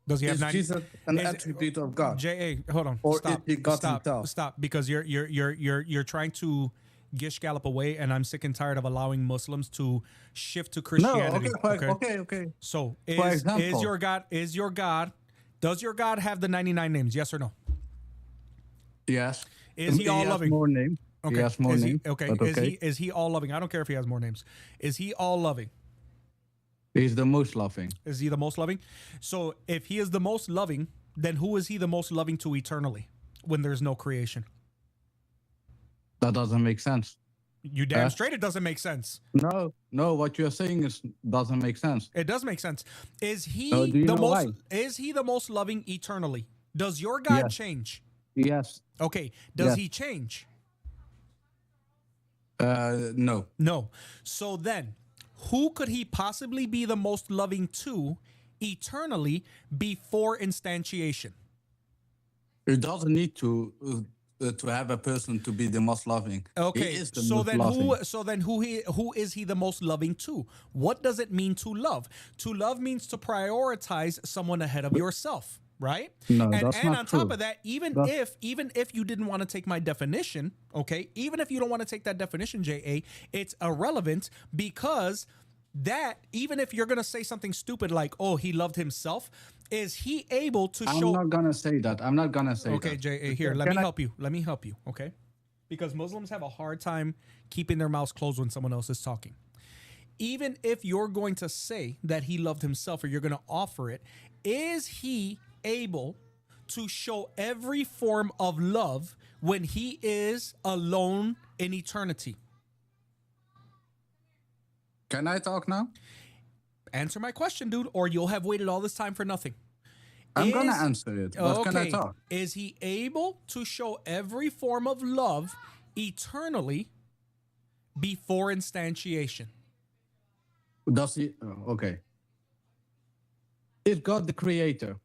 Does he have Is 90? Jesus an attribute of God? J.A., hold on. Or Stop. is he God Stop. himself? Stop. Because you're trying to gish gallop away, and I'm sick and tired of allowing Muslims to shift to Christianity. Okay. So For is example. your God does your God have the 99 names? Yes or no? Yes. Is he all has loving? more names. Okay. He has more Is he- names. Okay. but Is he all loving? I don't care if he has more names. Is he all loving? He's the most loving. Is he the most loving? So if he is the most loving, then who is he the most loving to eternally when there's no creation? That doesn't make sense. You damn straight it doesn't make sense. No, what you're saying doesn't make sense. It does make sense. Is he do you the know most why? is he the most loving eternally? Does your God Yes. change? Yes. Okay. Does Yes. he change? No. No. So then, who could he possibly be the most loving to eternally before instantiation? It doesn't need to have a person to be the most loving. Okay, He is the so most then loving. who is he the most loving to? What does it mean to love? To love means to prioritize someone ahead of yourself, right? No, and that's not on top true. of that, even That's- if you didn't want to take my definition, okay, even if you don't want to take that definition, JA, it's irrelevant because that even if you're gonna say something stupid like, "Oh, he loved himself," is he able to I'm show? not gonna say that. I'm not gonna say Okay, that. JA, here, let Can me I- help you. Let me help you, okay? Because Muslims have a hard time keeping their mouths closed when someone else is talking. Even if you're going to say that he loved himself or you're going to offer it, is he able to show every form of love when he is alone in eternity? Can I talk now? Answer my question, dude, or you'll have waited all this time for nothing. I'm gonna answer it, but can I talk? Is he able to show every form of love eternally before instantiation? Does he? Okay. Is God the creator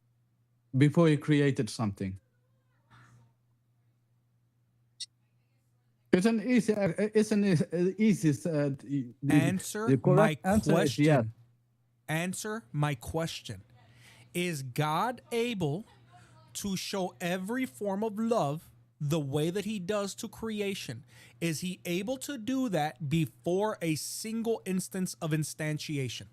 before he created something? It's an easy. Answer the my correct answer is question. yes. Answer my question. Is God able to show every form of love the way that he does to creation? Is he able to do that before a single instance of instantiation?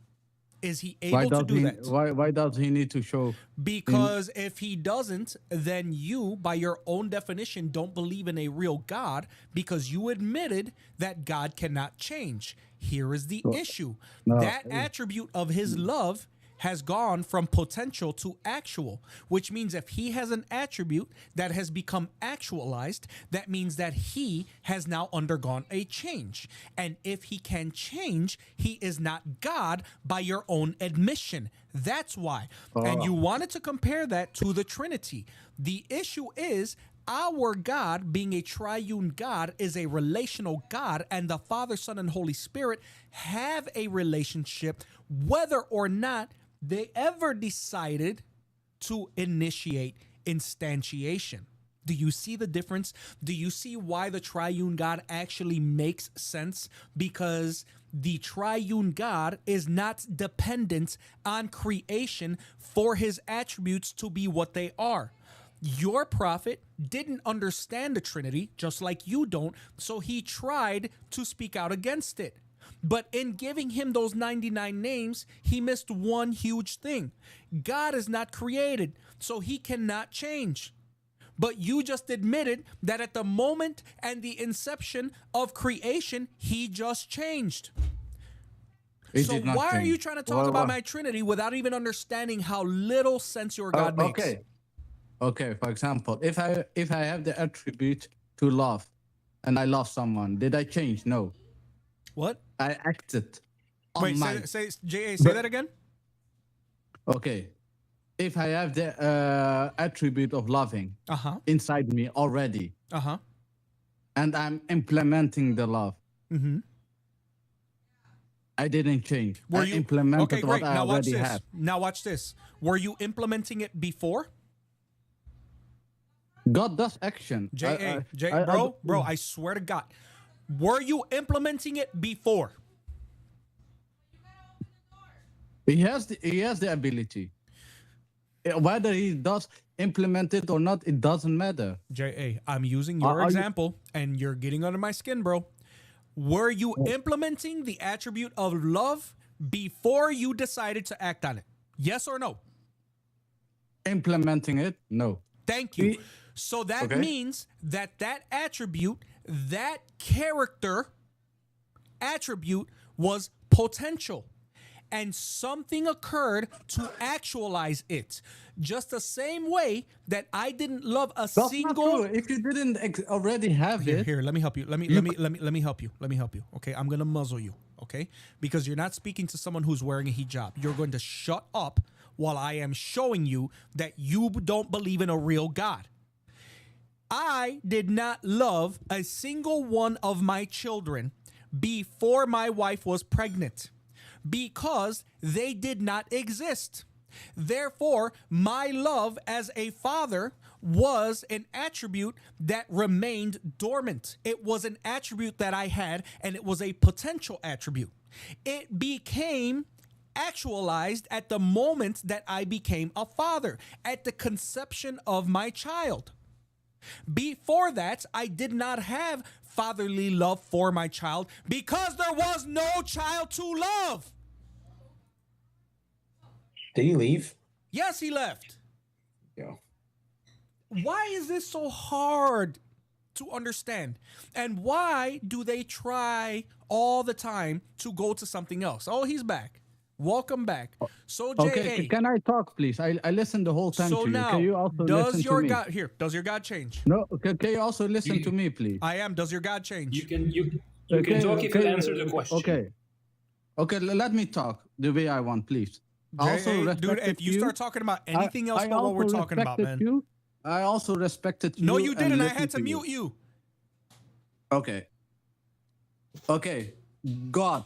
Is he able to do that? Why does he need to show? Because if he doesn't, then you, by your own definition, don't believe in a real God because you admitted that God cannot change. Here is the issue. No. That attribute of his love has gone from potential to actual, which means if he has an attribute that has become actualized, that means that he has now undergone a change. And if he can change, he is not God by your own admission. That's why. And you wanted to compare that to the Trinity. The issue is our God, being a triune God, is a relational God, and the Father, Son, and Holy Spirit have a relationship, whether or not they ever decided to initiate instantiation. Do you see the difference? Do you see why the triune God actually makes sense? Because the triune God is not dependent on creation for his attributes to be what they are. Your prophet didn't understand the Trinity, just like you don't, so he tried to speak out against it. But in giving him those 99 names, he missed one huge thing. God is not created, so he cannot change. But you just admitted that at the moment and the inception of creation, he just changed. So why are you trying to talk about my Trinity without even understanding how little sense your God makes? Okay. For example, if I have the attribute to love, and I love someone, did I change? No. What? I acted. Wait, say that again. Okay. If I have the attribute of loving inside me already, and I'm implementing the love, I didn't change. I implemented what I already have. Now watch this. Were you implementing it before? God does action. Bro, I swear to God. Were you implementing it before? He has the ability. Whether he does implement it or not, it doesn't matter. JA, I'm using your example, and you're getting under my skin, bro. Were you implementing the attribute of love before you decided to act on it? Yes or no? Implementing it? No. Thank you. So that means that attribute, that character attribute was potential. and something occurred to actualize it. Just the same way that I didn't love a That's not single. true. If you didn't already have it, Here, let me help you. Let me help you. Let me help you. Okay, I'm gonna muzzle you. Okay, because you're not speaking to someone who's wearing a hijab. You're going to shut up while I am showing you that you don't believe in a real God. I did not love a single one of my children before my wife was pregnant because they did not exist. Therefore, my love as a father was an attribute that remained dormant. It was an attribute that I had, and it was a potential attribute. It became actualized at the moment that I became a father, at the conception of my child. Before that, I did not have fatherly love for my child because there was no child to love. Did he leave? Yes, he left. Yeah. Why is this so hard to understand? And why do they try all the time to go to something else? Oh, he's back. Welcome back. So, okay, J.A. can I talk, please? I listened the whole time So to you. now, Can you also does listen your to me? God here? Does your God change? No, can you also listen to me, please? I am. Does your God change? You can talk if you answer the question. Okay. Let me talk the way I want, please. I also J.A., dude, respected if you start talking about anything else I but what we're also talking about, respected man. you. I also respected you. No, you and didn't. I listened had to mute you. Okay. Okay. God,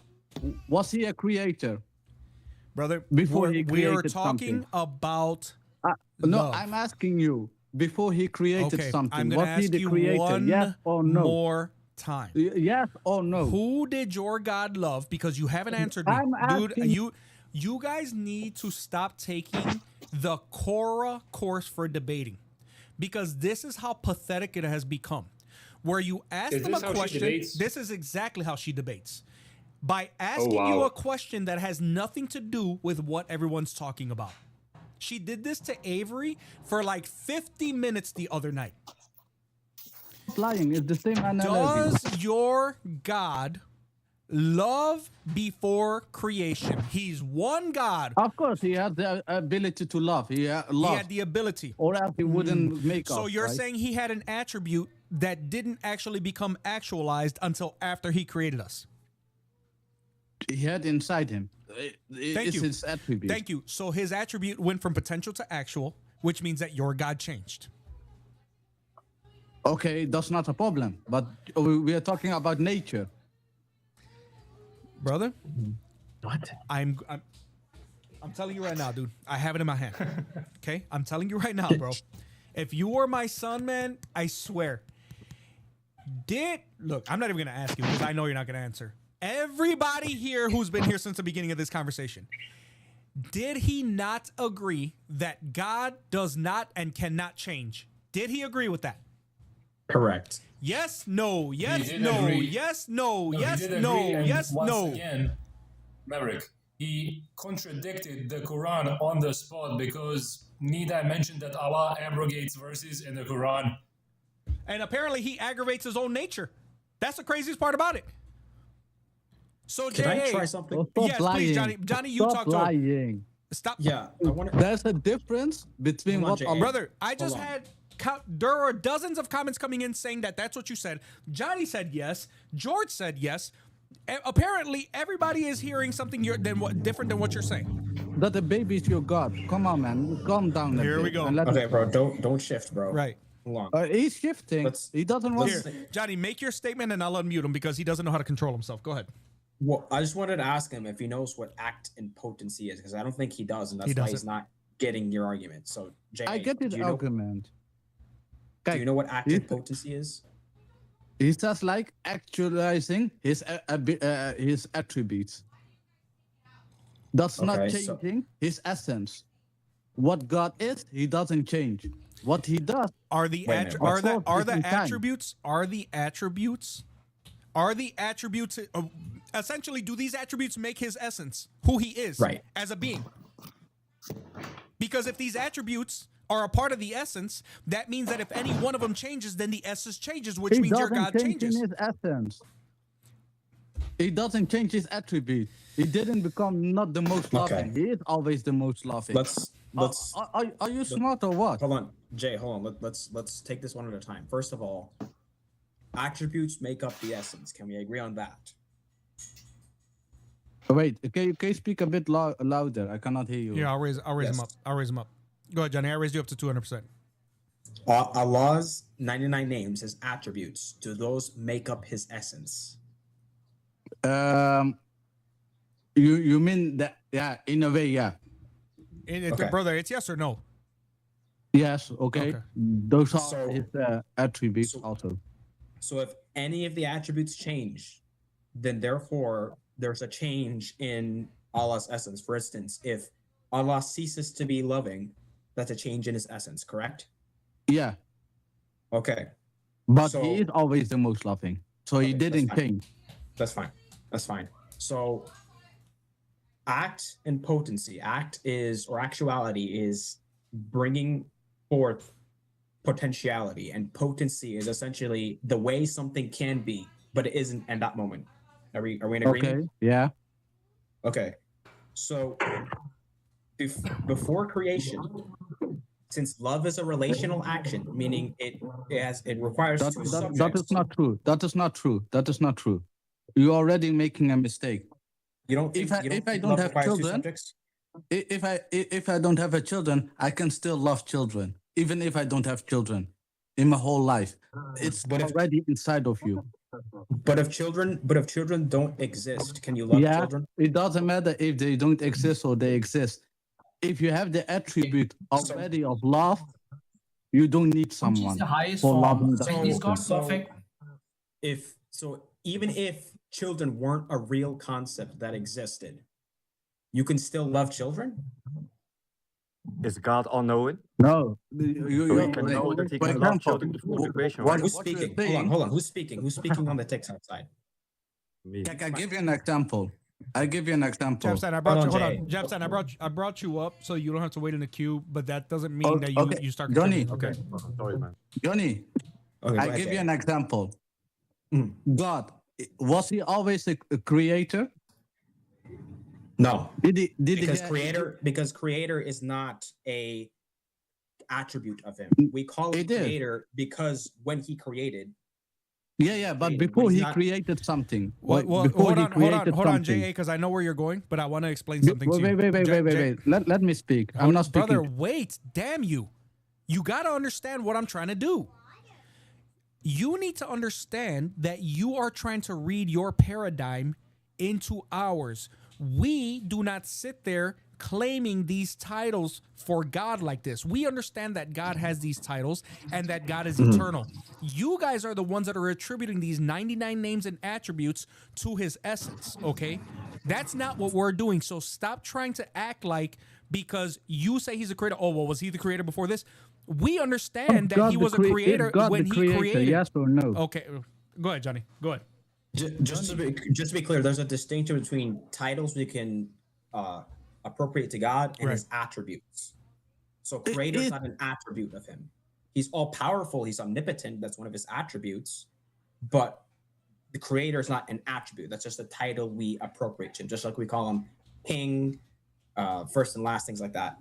was he a creator? Brother, Before he we are created talking something. about No, love. I'm asking you. Before he created Okay, something, I'm gonna was he ask the you creator? one Yes or no? more time. Yes or no? Who did your God love? Because you haven't answered me. I'm Dude, asking- you guys need to stop taking the Quora course for debating. Because this is how pathetic it has become. Where you ask Is them this a how she question. debates? This is exactly how she debates. By asking you a question that has nothing to do with what everyone's talking about. She did this to Avery for like 50 minutes the other night. Lying is the same analogy. Does your God love before creation? He's one God. Of course, he had the ability to love. He He had the ability. or else he wouldn't make So us, you're right? saying he had an attribute that didn't actually become actualized until after he created us. He had inside him. Thank It's you. his attribute. Thank you. So his attribute went from potential to actual, which means that your God changed. Okay, that's not a problem. But we are talking about nature. Brother? What? I'm telling you right now, dude. I have it in my hand. Okay? I'm telling you right now, bro. If you were my son, man, I swear. Look, I'm not even gonna ask you because I know you're not gonna answer. Everybody here who's been here since the beginning of this conversation, did he not agree that God does not and cannot change? Did he agree with that? Correct. Yes, no, yes, did no, agree. yes, no, he yes, did no, agree, and yes, once no. Again, Maverick, he contradicted the Quran on the spot because Nida mentioned that Allah abrogates verses in the Quran. And apparently he aggravates his own nature. That's the craziest part about it. So, Can I J.A. try something? Yes, please, Johnny. Johnny, you talk to him. lying. Stop. Yeah, I want to. There's a difference between Hold on, what Jay. Brother, I just Hold on. had there are dozens of comments coming in saying that that's what you said. Johnny said yes. George said yes. Apparently, everybody is hearing something different than what you're saying. that the baby is your God. Come on, man. Calm down. Here we go. Okay, bro. Don't shift, bro. Right. Hold on. He's shifting. He doesn't want. Here, Johnny, make your statement and I'll unmute him because he doesn't know how to control himself. Go ahead. Well, I just wanted to ask him if he knows what act and potency is, because I don't think he does, and that's He why doesn't. he's not getting your argument. So, Jay, I get his do you know, argument. do you know what act and potency is? He's just like actualizing his attributes. That's not Okay, so- changing his essence. What God is, he doesn't change. What he does Are the Wait a minute, are what's- the are the different time. attributes essentially do these attributes make his essence who he is Right. as a being? Because if these attributes are a part of the essence, that means that if any one of them changes, then the essence changes, which he means your doesn't God change changes. in his essence. He doesn't change his attribute. He didn't become not the most loving. He is always the most loving. Let's Are you smart or what? Hold on, Jay. Hold on. Let's take this one at a time. First of all, attributes make up the essence. Can we agree on that? Wait, can you speak a bit louder? I cannot hear you. Yeah, I'll raise him up. I'll raise him up. Go ahead, Johnny. I raised you up to 200%. Allah's 99 names, his attributes, do those make up his essence? You mean that? Yeah, in a way, yeah. Brother, it's yes or no? Yes. Okay. Those are his attributes also. So if any of the attributes change, then therefore there's a change in Allah's essence. For instance, if Allah ceases to be loving, that's a change in his essence, correct? Yeah. Okay. But he is always the most loving. So he didn't change. That's fine. That's fine. So act and potency. Act is, or actuality is bringing forth potentiality, and potency is essentially the way something can be, but it isn't in that moment. Are we in agreement? Okay. Yeah. Okay. So before creation, since love is a relational action, meaning it requires two subjects. That is not true. That is not true. That is not true. You're already making a mistake. You don't think, if I don't have children, if I don't have a children, I can still love children, even if I don't have children in my whole life. It's already inside of you. But if children don't exist, can you love children? It doesn't matter if they don't exist or they exist. If you have the attribute already of love, you don't need someone for loving them. Even if children weren't a real concept that existed, you can still love children? Is God all-knowing? No. You can know that he can love children before the creation. Who's speaking? Hold on. Who's speaking? Who's speaking on the TikTok side? I give you an example. Jepsen, I brought you up so you don't have to wait in the queue, but that doesn't mean that you start. Johnny. Okay. Sorry, man. Johnny, I give you an example. God, was he always a creator? No. Because creator is not a attribute of him. We call it creator because when he created. Yeah, but before he created something. Hold on, JA, because I know where you're going, but I want to explain something to you. Wait. Let me speak. I'm not speaking. Brother, wait. Damn you. You got to understand what I'm trying to do. You need to understand that you are trying to read your paradigm into ours. We do not sit there claiming these titles for God like this. We understand that God has these titles and that God is eternal. You guys are the ones that are attributing these 99 names and attributes to his essence, okay? That's not what we're doing. So stop trying to act like because you say he's a creator. Oh, well, was he the creator before this? We understand that he was a creator when he created. Yes or no? Okay. Go ahead, Johnny. Go ahead. Just to be clear, there's a distinction between titles we can appropriate to God and his attributes. So creator is not an attribute of him. He's all powerful. He's omnipotent. That's one of his attributes. But the creator is not an attribute. That's just a title we appropriate to him, just like we call him king, first and last, things like that.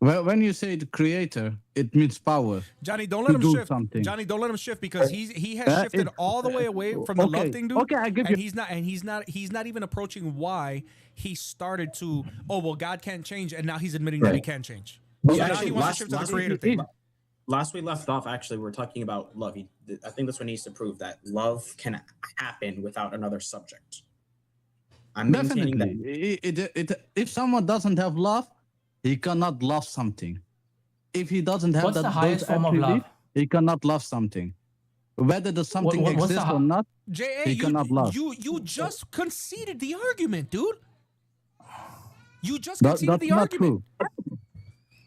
Well, when you say the creator, it means power. Johnny, don't let him shift. Something. Johnny, don't let him shift because he has shifted all the way away from the love thing, dude. Okay, I give you. He's not even approaching why he started to. Oh well, God can't change, and now he's admitting that he can change. Well, so actually, now he wants to shift to the creator thing. Last we left off, actually, we were talking about love. I think this one needs to prove that love can happen without another subject. I'm maintaining that. If someone doesn't have love, he cannot love something. If he doesn't have the highest form of love? He cannot love something. Whether the something exists or not, he cannot love. You just conceded the argument, dude. You just conceded the argument.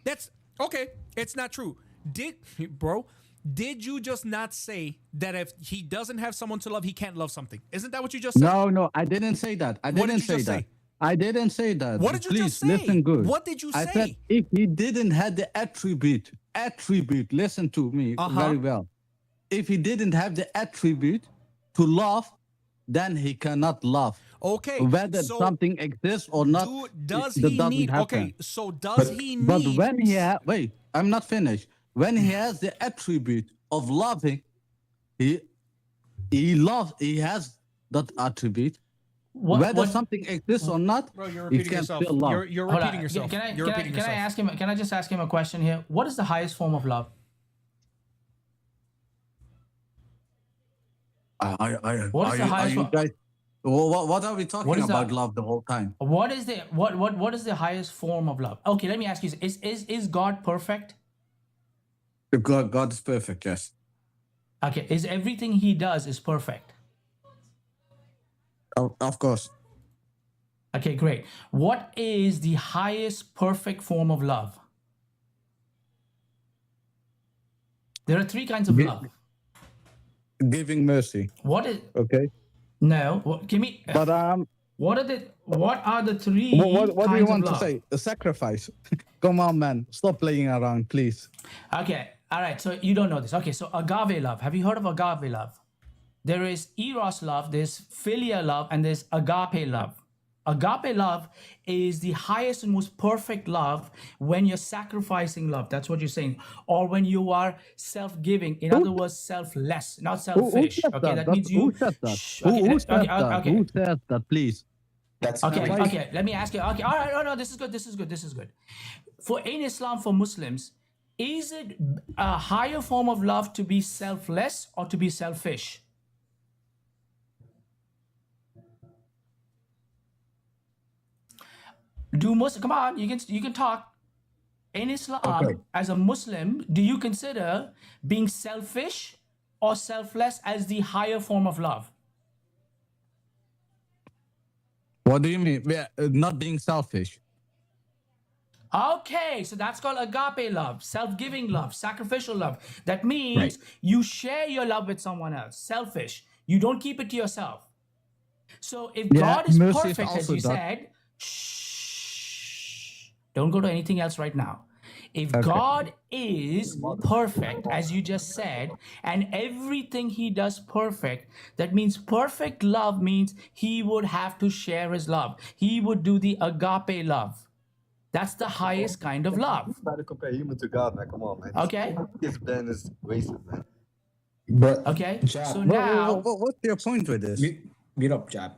That's okay. It's not true. Did you just not say that if he doesn't have someone to love, he can't love something? Isn't that what you just said? No, I didn't say that. I didn't say that. I didn't say that. What did you just say? Listen good. What did you say? I said if he didn't have the attribute, listen to me very well. If he didn't have the attribute to love, then he cannot love. Okay. Whether So something exists or not, does that he doesn't need? happen. Okay. So does he But need? when wait, I'm not finished. When he has the attribute of loving, he loves. He has that attribute. Whether something exists or not, Bro, you're he repeating can yourself. still love. You're Hold repeating on. yourself. Can I You're repeating can I yourself. ask him? Can I just ask him a question here? What is the highest form of love? What is the highest you form? guys? What are we talking What is about the- love the whole time? What is the what is the highest form of love? Okay, let me ask you: is God perfect? God is perfect. Yes. Okay, is everything He does is perfect? Of course. Okay, great. What is the highest perfect form of love? There are three kinds of love. Giving mercy. What is? Okay. No, give me. But What are the three what do you kinds want of to love? say? A sacrifice. Come on, man. Stop playing around, please. Okay, all right. So you don't know this. Okay, so agave love. Have you heard of agave love? There is eros love, there's philia love, and there's agape love. Agape love is the highest and most perfect love when you're sacrificing love. That's what you're saying. Or when you are self-giving. In other words, selfless, not selfish. Who said Okay, that means you. Who said that? Shh, Who okay, said that? okay. Who said that? Please. That's Okay, Christ. okay. Let me ask you. Okay, all right. No, this is good. This is good. This is good. For in Islam, for Muslims, is it a higher form of love to be selfless or to be selfish? Come on, you can talk. In Islam, as a Muslim, do you consider being selfish or selfless as the higher form of love? What do you mean? Not being selfish. Okay, so that's called agape love, self-giving love, sacrificial love. That means you share your love with someone else. Selfish. You don't keep it to yourself. So if God is mercy is perfect, as also you that. said, don't go to anything else right now. If God is perfect, as you just said, and everything He does perfect, that means perfect love means He would have to share His love. He would do the agape love. That's the highest kind of love. Try to compare human to God, man. Come on, man. Okay. This Ben is racist, man. But Okay. Jab, So now, what's your point with this? mute up, Jab.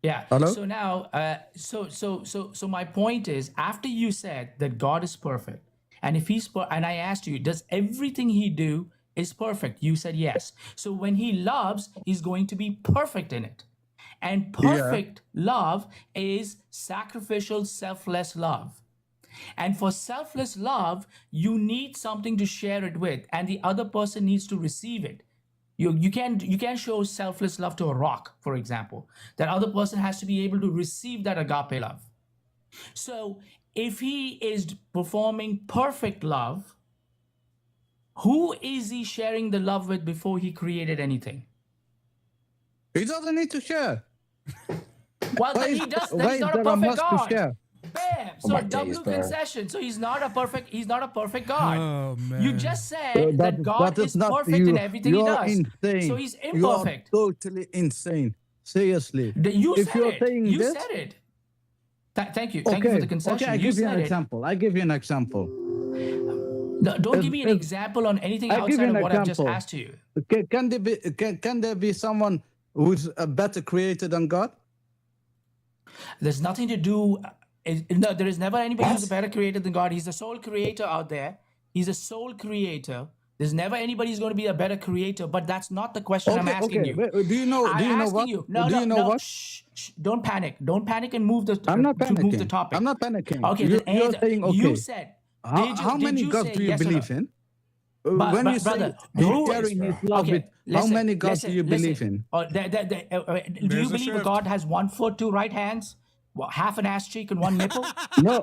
yeah. Hello? So now, so my point is, after you said that God is perfect, and if He's and I asked you, does everything He do is perfect? You said yes. So when He loves, He's going to be perfect in it. And perfect love is sacrificial, selfless love. And for selfless love, you need something to share it with, and the other person needs to receive it. You can't show selfless love to a rock, for example. That other person has to be able to receive that agape love. So if He is performing perfect love, who is He sharing the love with before He created anything? He doesn't need to share. Well, then He does. Then He's not a perfect God. Bam! So W concession. So He's not a perfect God. Oh man. You just said that God is perfect in everything He does. Insane. So He's imperfect. You're totally insane. Seriously. You If said you're it. saying You this, said it. Thank you. Thank you for the concession. Okay, I give you an example. I give you an example. No, don't give me an example on anything outside of what I've just asked you. Can there be someone who's a better creator than God? There's nothing to do. No, there is never anybody who's a better creator than God. He's the sole creator out there. He's a sole creator. There's never anybody who's going to be a better creator, but that's not the question I'm asking you. Wait, do you know what? Shh, don't panic. Don't panic and move the I'm not to move the panicking. topic. I'm not panicking. Okay, You're saying okay. You said how many gods do you believe in? When you say sharing His love with, how many gods do you believe in? Do you believe a God has 1 foot, 2 right hands, half an ass cheek, and 1 nipple? No.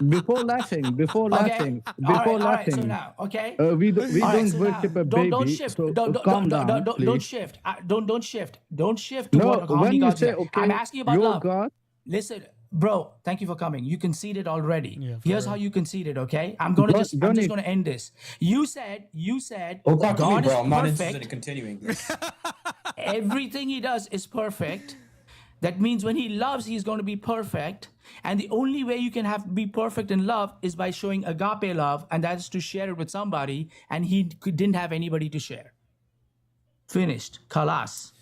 Before laughing. All right, so now, okay. We don't worship a baby. Don't shift. So Don't shift. Don't shift. Don't shift to how many gods you have. I'm asking you about love. God. Listen, bro. Thank you for coming. You conceded already. Here's how you conceded. Okay. I'm just gonna end this. You said God is I'm not perfect. interested in continuing this. Everything He does is perfect. That means when he loves, he's going to be perfect. And the only way you can be perfect in love is by showing agape love, and that is to share it with somebody, and he didn't have anybody to share. Finished. Kalas.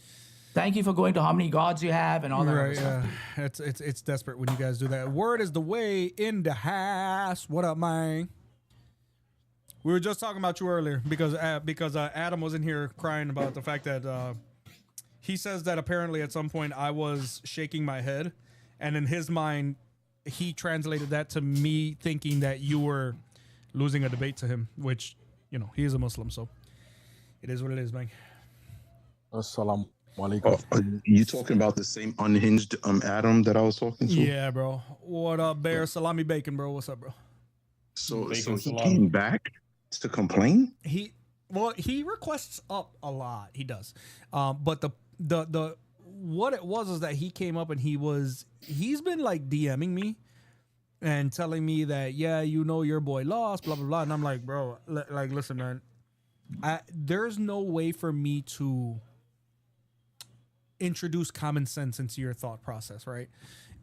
Thank you for going to how many gods you have and all that other stuff. It's desperate when you guys do that. Word is the way in the house. What up, man? We were just talking about you earlier because Adam was in here crying about the fact that he says that apparently at some point I was shaking my head, and in his mind he translated that to me thinking that you were losing a debate to him, which, you know, he is a Muslim, so it is what it is, man. Assalamu alaikum. Oh, are you talking about the same unhinged Adam that I was talking to? Yeah, bro. What up, Bear? Salami bacon, bro. What's up, bro? So he came back to complain? He requests up a lot. He does. But the what it was is that he came up and he's been like DMing me and telling me that, yeah, you know, your boy lost, blah, blah, blah. And I'm like, bro, like, listen, man, there's no way for me to introduce common sense into your thought process, right?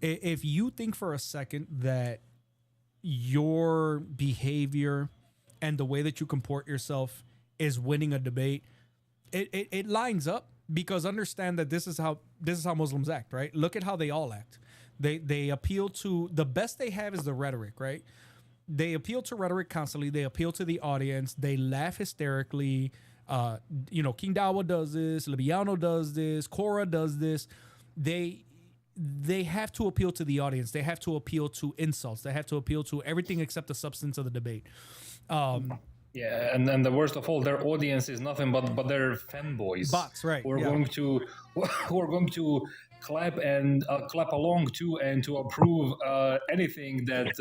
If you think for a second that your behavior and the way that you comport yourself is winning a debate, it lines up, because understand that this is how Muslims act, right? Look at how they all act. They appeal to, the best they have is the rhetoric, right? They appeal to rhetoric constantly. They appeal to the audience. They laugh hysterically. King Dawa does this. Libiano does this. Cora does this. They have to appeal to the audience. They have to appeal to insults. They have to appeal to everything except the substance of the debate. Yeah, and the worst of all, their audience is nothing but their fanboys. Bots, right? Who are going to clap and clap along to and to approve anything that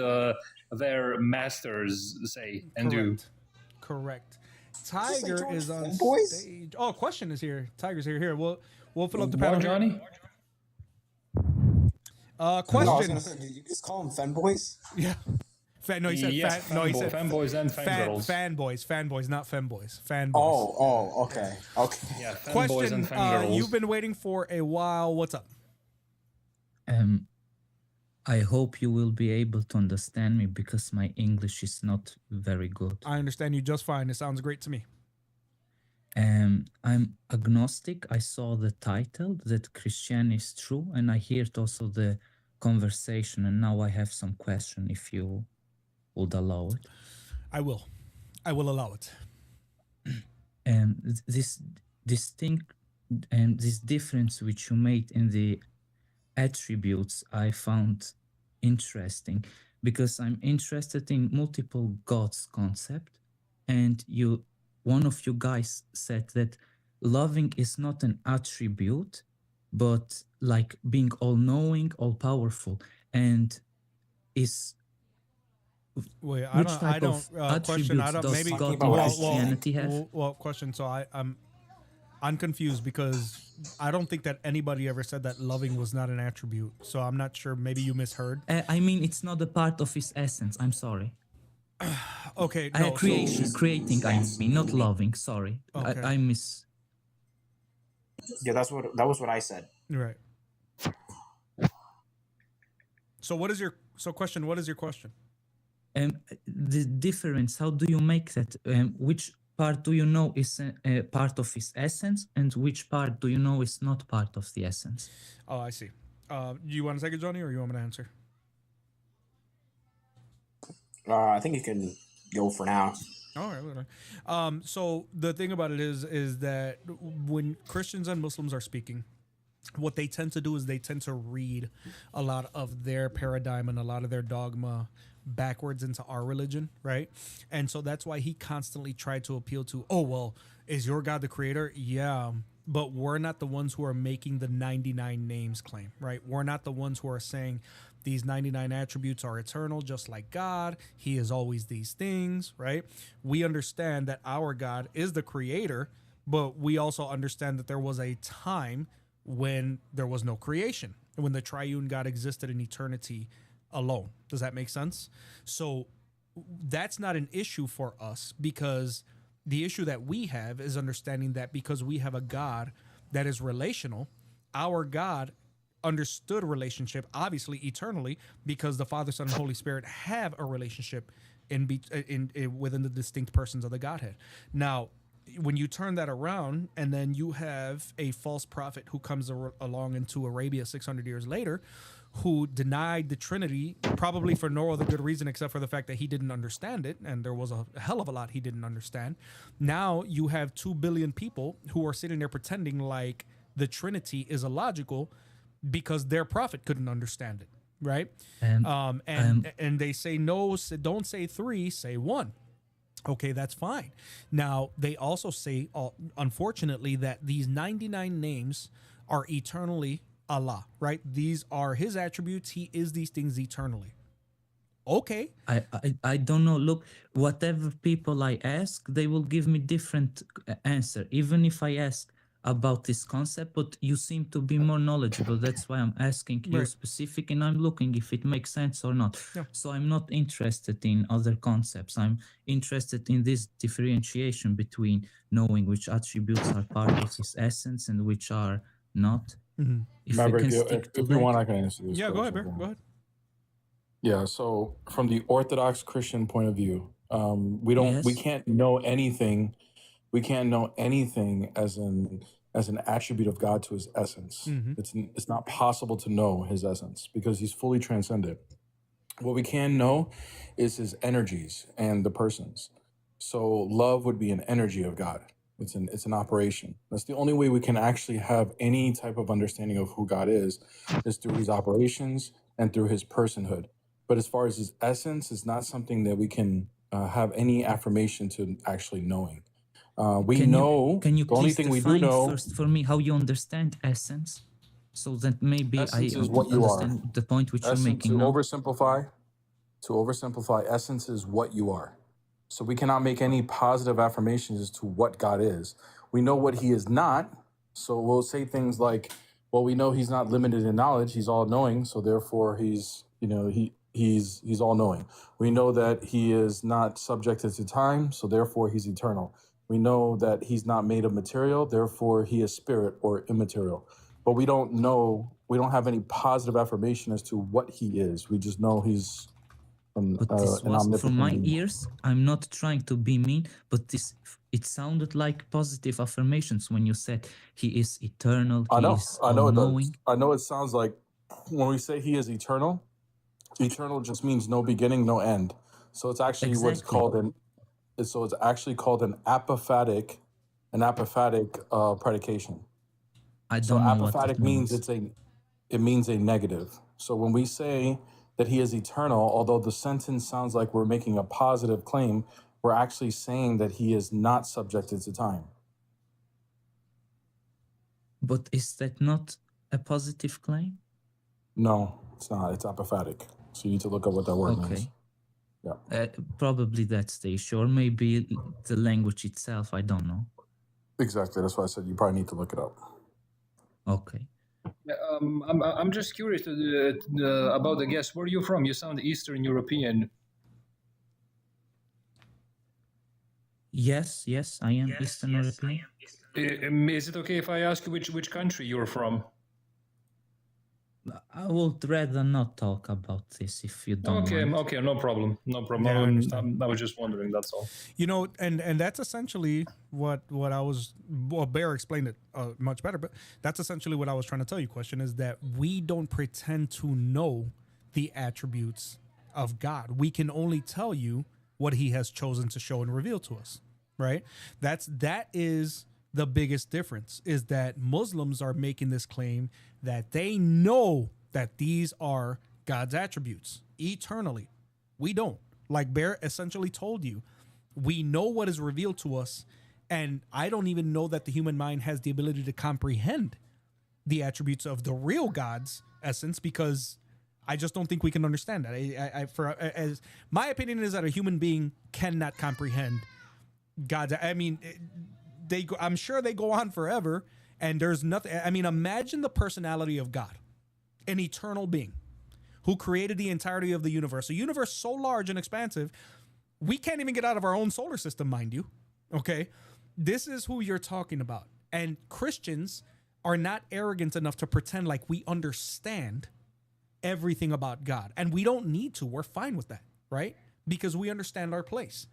their masters say and do. Correct. Tiger is on fanboys? stage. Oh, question is here. Tiger's here. Here, we'll fill up the What, panel. Johnny? Question. Did you just call them femboys? Yeah. He said Yes, fanboys and fangirls. Fanboys, not femboys. Fanboys. Oh, okay. Yeah, fanboys Question. and fangirls. You've been waiting for a while. What's up? I hope you will be able to understand me because my English is not very good. I understand you just fine. It sounds great to me. I'm agnostic. I saw the title that Christianity is true, and I heard also the conversation, and now I have some question if you would allow it. I will allow it. This thing and this difference which you made in the attributes I found interesting, because I'm interested in multiple gods concept, and one of you guys said that loving is not an attribute, but like being all-knowing, all-powerful, and is Wait, which type of attributes does God in Christianity have? Well, question. So I'm confused because I don't think that anybody ever said that loving was not an attribute. So I'm not sure. Maybe you misheard. I mean, it's not a part of his essence. I'm sorry. Okay. No, creating. I mean, not loving. Sorry, okay. I miss. Yeah, that was what I said. Right. So what is your question? What is your question? The difference. How do you make that? Which part do you know is a part of his essence, and which part do you know is not part of the essence? Oh, I see. Do you want to take it, Johnny, or you want me to answer? I think you can go for now. All right. So the thing about it is that when Christians and Muslims are speaking, what they tend to do is they tend to read a lot of their paradigm and a lot of their dogma backwards into our religion, right? And so that's why he constantly tried to appeal to, oh, well, is your God the creator? Yeah, but we're not the ones who are making the 99 names claim, right? We're not the ones who are saying these 99 attributes are eternal, just like God. He is always these things, right? We understand that our God is the creator, but we also understand that there was a time when there was no creation, when the triune God existed in eternity alone. Does that make sense? So that's not an issue for us, because the issue that we have is understanding that because we have a God that is relational, our God understood relationship, obviously eternally, because the Father, Son, and Holy Spirit have a relationship in within the distinct persons of the Godhead. Now, when you turn that around, and then you have a false prophet who comes along into Arabia 600 years later, who denied the Trinity, probably for no other good reason except for the fact that he didn't understand it, and there was a hell of a lot he didn't understand. Now you have 2 billion people who are sitting there pretending like the Trinity is illogical because their prophet couldn't understand it, right? And they say no, don't say 3, say 1. Okay, that's fine. Now, they also say, unfortunately, that these 99 names are eternally Allah, right? These are his attributes. He is these things eternally. Okay. I don't know. Look, whatever people I ask, they will give me different answer. Even if I ask about this concept, but you seem to be more knowledgeable. That's why I'm asking you specific, and I'm looking if it makes sense or not. Yeah. So I'm not interested in other concepts. I'm interested in this differentiation between knowing which attributes are part of his essence and which are not. Mm-hmm. If Maverick, we can stick to if you that. want, I can answer this. Yeah, go ahead, question. Bear. Go ahead. Yeah. So from the Orthodox Christian point of view, we can't know anything. We can't know anything as an attribute of God to his essence. Mhm. It's not possible to know his essence because he's fully transcendent. What we can know is his energies and the persons. So love would be an energy of God. It's an operation. That's the only way we can actually have any type of understanding of who God is through his operations and through his personhood. But as far as his essence, it's not something that we can have any affirmation to actually knowing. Can you the only please thing we do define know. first for me how you understand essence, so that maybe Essence I is what you are. understand the point which you're Essence, making now. to oversimplify, essence is what you are. So we cannot make any positive affirmations as to what God is. We know what he is not. So we'll say things like, well, we know he's not limited in knowledge. He's all knowing. So therefore he's all knowing. We know that he is not subjected to time. So therefore he's eternal. We know that he's not made of material. Therefore he is spirit or immaterial. But we don't have any positive affirmation as to what he is. We just know he's But this an was from my omnipotent being. ears. I'm not trying to be mean, but it sounded like positive affirmations when you said he is eternal, I he know is it all-knowing. does. I know it sounds like when we say he is eternal, eternal just means no beginning, no end. So it's actually what's Exactly. called it's actually called an apophatic predication. I So don't know what apophatic it means means. it means a negative. So when we say that he is eternal, although the sentence sounds like we're making a positive claim, we're actually saying that he is not subjected to time. But is that not a positive claim? No, it's not. It's apophatic. So you need to look up what that word means. Okay. Yeah. Probably that's the issue, or maybe the language itself. I don't know. Exactly. That's why I said you probably need to look it up. Okay. I'm just curious about the guest. Where are you from? You sound Eastern European. Yes, I am Eastern European. Is it okay if I ask you which country you're from? I would rather not talk about this if you don't mind. Okay, no problem. Yeah, I understand. I was just wondering, that's all. And that's essentially what I was. Well, Bear explained it much better, but that's essentially what I was trying to tell you. Question is that we don't pretend to know the attributes of God. We can only tell you what He has chosen to show and reveal to us. Right? That is the biggest difference. Is that Muslims are making this claim that they know that these are God's attributes eternally. We don't. Like Bear essentially told you, we know what is revealed to us, and I don't even know that the human mind has the ability to comprehend the attributes of the real God's essence, because I just don't think we can understand that. As my opinion is that a human being cannot comprehend God's. I mean, I'm sure they go on forever, and there's nothing. I mean, imagine the personality of God, an eternal being who created the entirety of the universe. A universe so large and expansive, we can't even get out of our own solar system, mind you. Okay, this is who you're talking about. And Christians are not arrogant enough to pretend like we understand everything about God. And we don't need to. We're fine with that, right? Because we understand our place.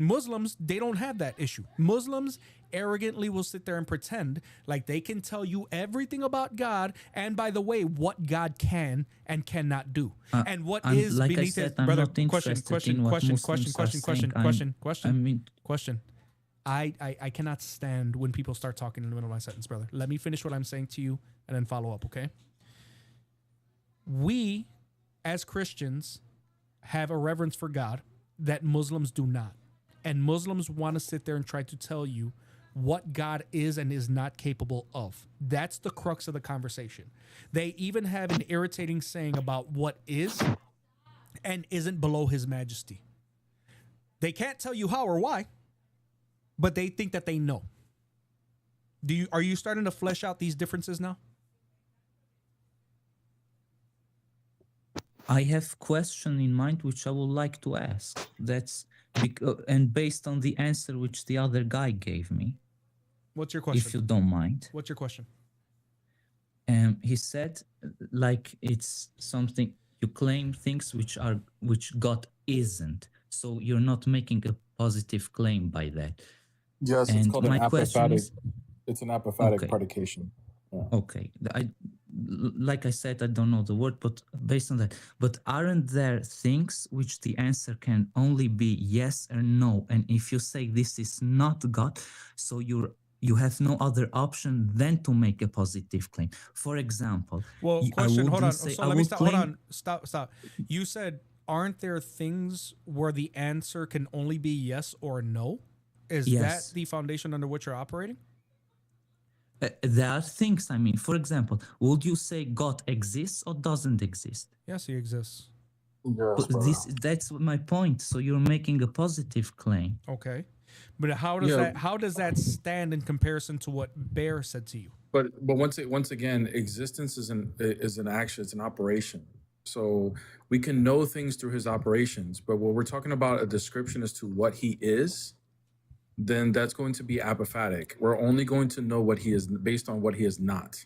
Muslims, they don't have that issue. Muslims arrogantly will sit there and pretend like they can tell you everything about God, and by the way, what God can and cannot do, and what is like beneath I it. said, I'm Brother, not interested in what Muslims are saying. Question. I cannot stand when people start talking in the middle of my sentence, brother. Let me finish what I'm saying to you and then follow up, okay? We, as Christians, have a reverence for God that Muslims do not. And Muslims want to sit there and try to tell you what God is and is not capable of. That's the crux of the conversation. They even have an irritating saying about what is and isn't below his majesty. They can't tell you how or why, but they think that they know. Are you starting to flesh out these differences now? I have question in mind which I would like to ask. And based on the answer which the other guy gave me. What's your question? If you don't mind. What's your question? He said like it's something you claim things which God isn't. So you're not making a positive claim by that. Yes, it's called an apophatic. It's an apophatic Okay. predication. Yeah. Okay. Like I said, I don't know the word, but based on that. But aren't there things which the answer can only be yes or no? And if you say this is not God, so you have no other option than to make a positive claim. For example, well, question. Hold on. Say, so let me stop. Hold on. Stop. You said, aren't there things where the answer can only be yes or no? Is that the foundation under which you're operating? There are things, I mean, for example, would you say God exists or doesn't exist? Yes, he exists. Yes, but that's my point. So you're making a positive claim. Okay. But how does that stand in comparison to what Bear said to you? But once again, existence is an action, it's an operation. So we can know things through his operations, but when we're talking about a description as to what he is, then that's going to be apophatic. We're only going to know what he is based on what he is not.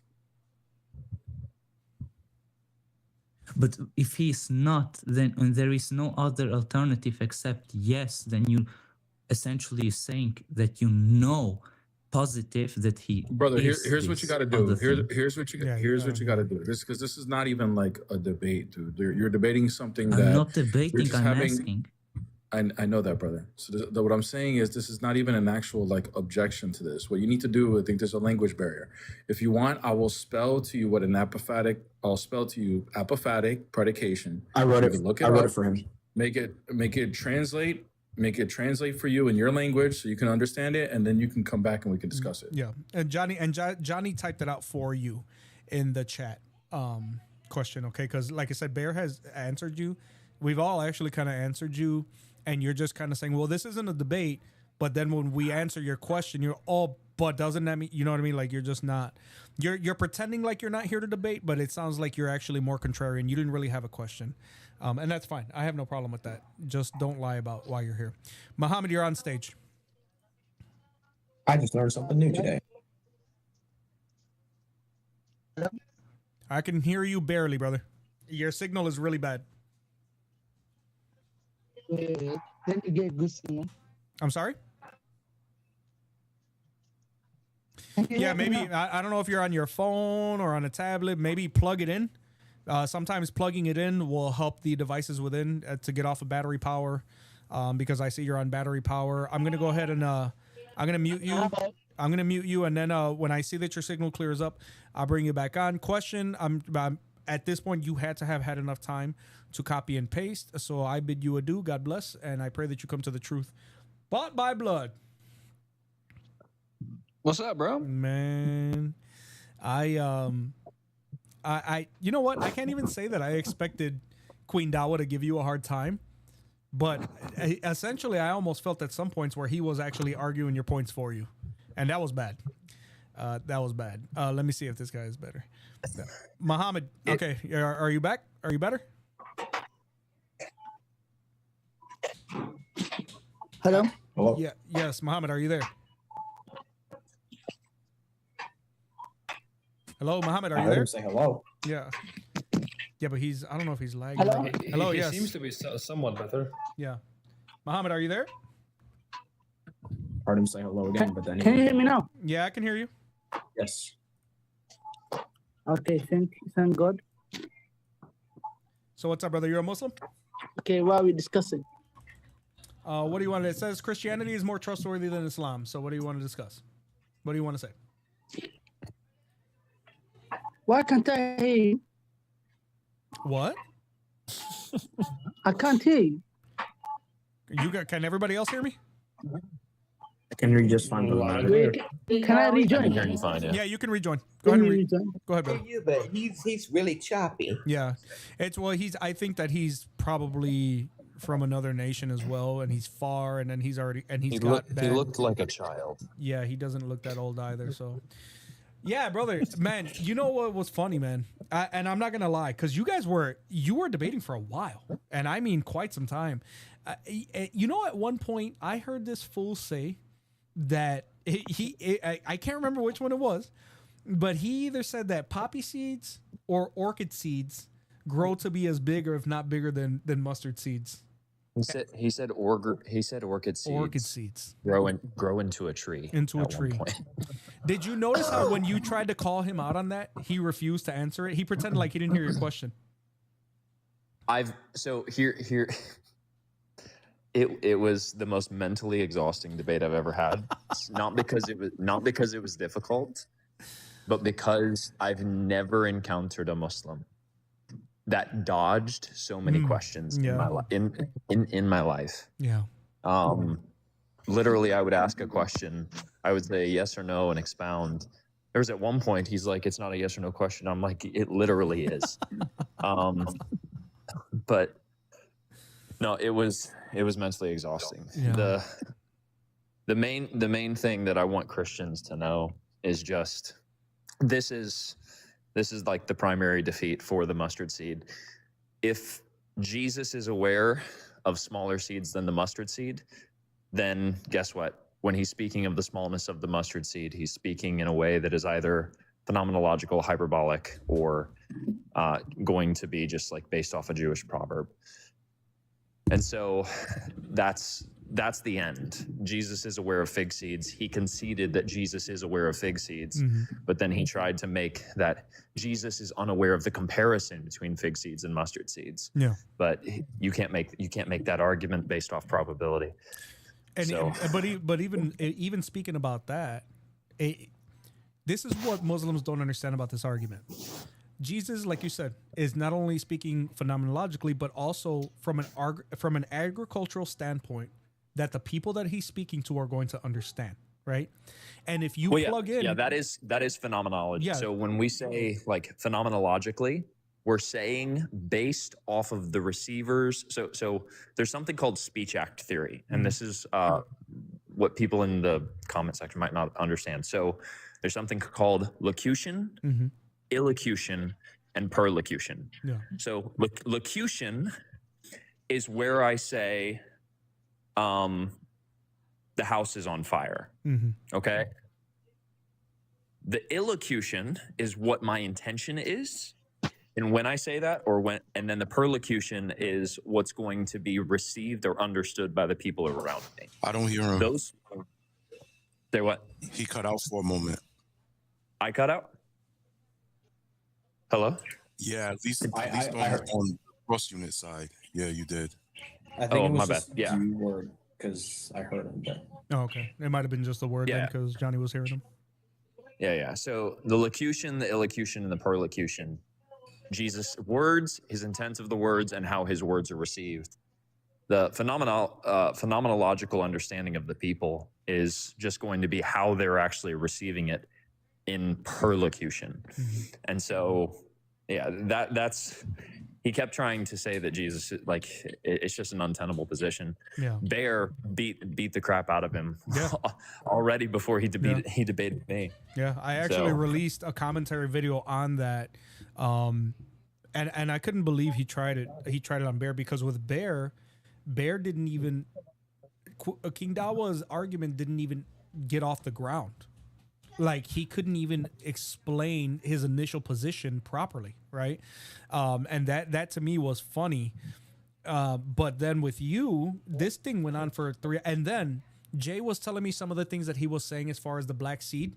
But if he is not, then and there is no other alternative except yes, then you essentially saying that you know positive that he Brother, is here's what you got to do. Here's what you got to do. Because this is not even like a debate, dude. You're debating something I'm not debating, I'm asking. I know that, brother. So what I'm saying is this is not even an actual like objection to this. What you need to do, I think there's a language barrier. If you want, I will spell to you what an apophatic. I'll spell to you apophatic predication. I wrote it. Look it I wrote up, it for him. Make it translate. Make it translate for you in your language so you can understand it, and then you can come back and we can discuss it. Yeah, and Johnny typed it out for you in the chat question. Okay, because like I said, Bear has answered you. We've all actually kind of answered you. And you're just kind of saying, well, this isn't a debate. But then when we answer your question, you're all, but doesn't that mean, you know what I mean? Like you're just not, you're pretending like you're not here to debate, but it sounds like you're actually more contrarian. You didn't really have a question. And that's fine. I have no problem with that. Just don't lie about why you're here. Muhammad, you're on stage. I just learned something new today. I can hear you barely, brother. Your signal is really bad. Let me get good signal. I'm sorry? Yeah, maybe, I don't know if you're on your phone or on a tablet, maybe plug it in. Sometimes plugging it in will help the devices within to get off of battery power because I see you're on battery power. I'm going to go ahead and I'm going to mute you. I'm going to mute you. And then when I see that your signal clears up, I'll bring you back on. Question, I'm at this point, you had to have had enough time to copy and paste. So I bid you adieu. God bless. And I pray that you come to the truth. Bought by blood. What's up, bro? Man, I you know what? I can't even say that I expected Queen Dawa to give you a hard time. But essentially, I almost felt at some points where he was actually arguing your points for you. And that was bad. Let me see if this guy is better. Muhammad, okay, are you back? Are you better? Hello? Hello? Yeah, yes, Muhammad, are you there? Hello, Muhammad, are I you heard there? him say hello. Yeah. Yeah, but I don't know if he's lagging. Hello? Hello, He yes. seems to be somewhat better. Yeah. Muhammad, are you there? Heard him say hello again, but then Can you hear me now? Yeah, I can hear you. Yes. Okay, thank God. So what's up, brother? You're a Muslim? Okay, what are we discussing? What do you want to? It says Christianity is more trustworthy than Islam. So what do you want to discuss? What do you want to say? Why can't I hear you? What? I can't hear you. Can everybody else hear me? I can hear you just fine. Doesn't matter. Wait, can I rejoin? I can hear you fine. Yeah, you can rejoin. Go ahead and rejoin. Go ahead, brother. But he's really choppy. Yeah, I think that he's probably from another nation as well, and he's far, and then he's He got bad. looked like a child. Yeah, he doesn't look that old either. So, yeah, brother, man, you know what was funny, man? And I'm not gonna lie, because you were debating for a while, and I mean quite some time. You know, at one point I heard this fool say that I can't remember which one it was, but he either said that poppy seeds or orchid seeds grow to be as big or if not bigger than mustard seeds. He said orchid seeds. Orchid seeds grow into a tree. Into a at one tree. point. Did you notice how when you tried to call him out on that, he refused to answer it? He pretended like he didn't hear your question. Here it was the most mentally exhausting debate I've ever had. Not because it was difficult, but because I've never encountered a Muslim that dodged so many questions in my life. Yeah. Literally, I would ask a question, I would say yes or no and expound. There was at one point he's like, "It's not a yes or no question." I'm like, "It literally is." But no, it was mentally exhausting. Yeah. The main thing that I want Christians to know is just this is like the primary defeat for the mustard seed. If Jesus is aware of smaller seeds than the mustard seed, then guess what? When he's speaking of the smallness of the mustard seed, he's speaking in a way that is either phenomenological, hyperbolic, or going to be just like based off a Jewish proverb. And so that's the end. Jesus is aware of fig seeds. He conceded that Jesus is aware of fig seeds, but then he tried to make that Jesus is unaware of the comparison between fig seeds and mustard seeds. Yeah. But you can't make that argument based off probability. And So- but even speaking about that, this is what Muslims don't understand about this argument. Jesus, like you said, is not only speaking phenomenologically, but also from an agricultural standpoint that the people that he's speaking to are going to understand, right? And if you plug in, that is phenomenology. Yeah. So when we say like phenomenologically, we're saying based off of the receivers. So there's something called speech act theory, and this is what people in the comment section might not understand. So there's something called locution, illocution, and perlocution. Yeah. So locution is where I say the house is on fire. Okay. The illocution is what my intention is. And when I say that, and then the perlocution is what's going to be received or understood by the people around me. I don't hear him. They what? He cut out for a moment. I cut out? Hello? Yeah, at least I on the cross unit side. Yeah, you did. I think it was my just bad. Yeah. the word because I heard him. But oh, okay, it might have been just the word then Yeah. because Johnny was hearing him. Yeah. So the locution, the illocution, and the perlocution. Jesus' words, his intent of the words, and how his words are received. The phenomenological understanding of the people is just going to be how they're actually receiving it in perlocution. And so, yeah, that's he kept trying to say that Jesus, like, it's just an untenable position. Yeah. Bear beat the crap out of him Yeah. already before he debated me. Yeah, I actually So- released a commentary video on that, and I couldn't believe he tried it. He tried it on Bear because with Bear didn't even King Dawa's argument didn't even get off the ground. Like he couldn't even explain his initial position properly, right? And that to me was funny. But then with you, this thing went on for 3, and then Jay was telling me some of the things that he was saying as far as the black seed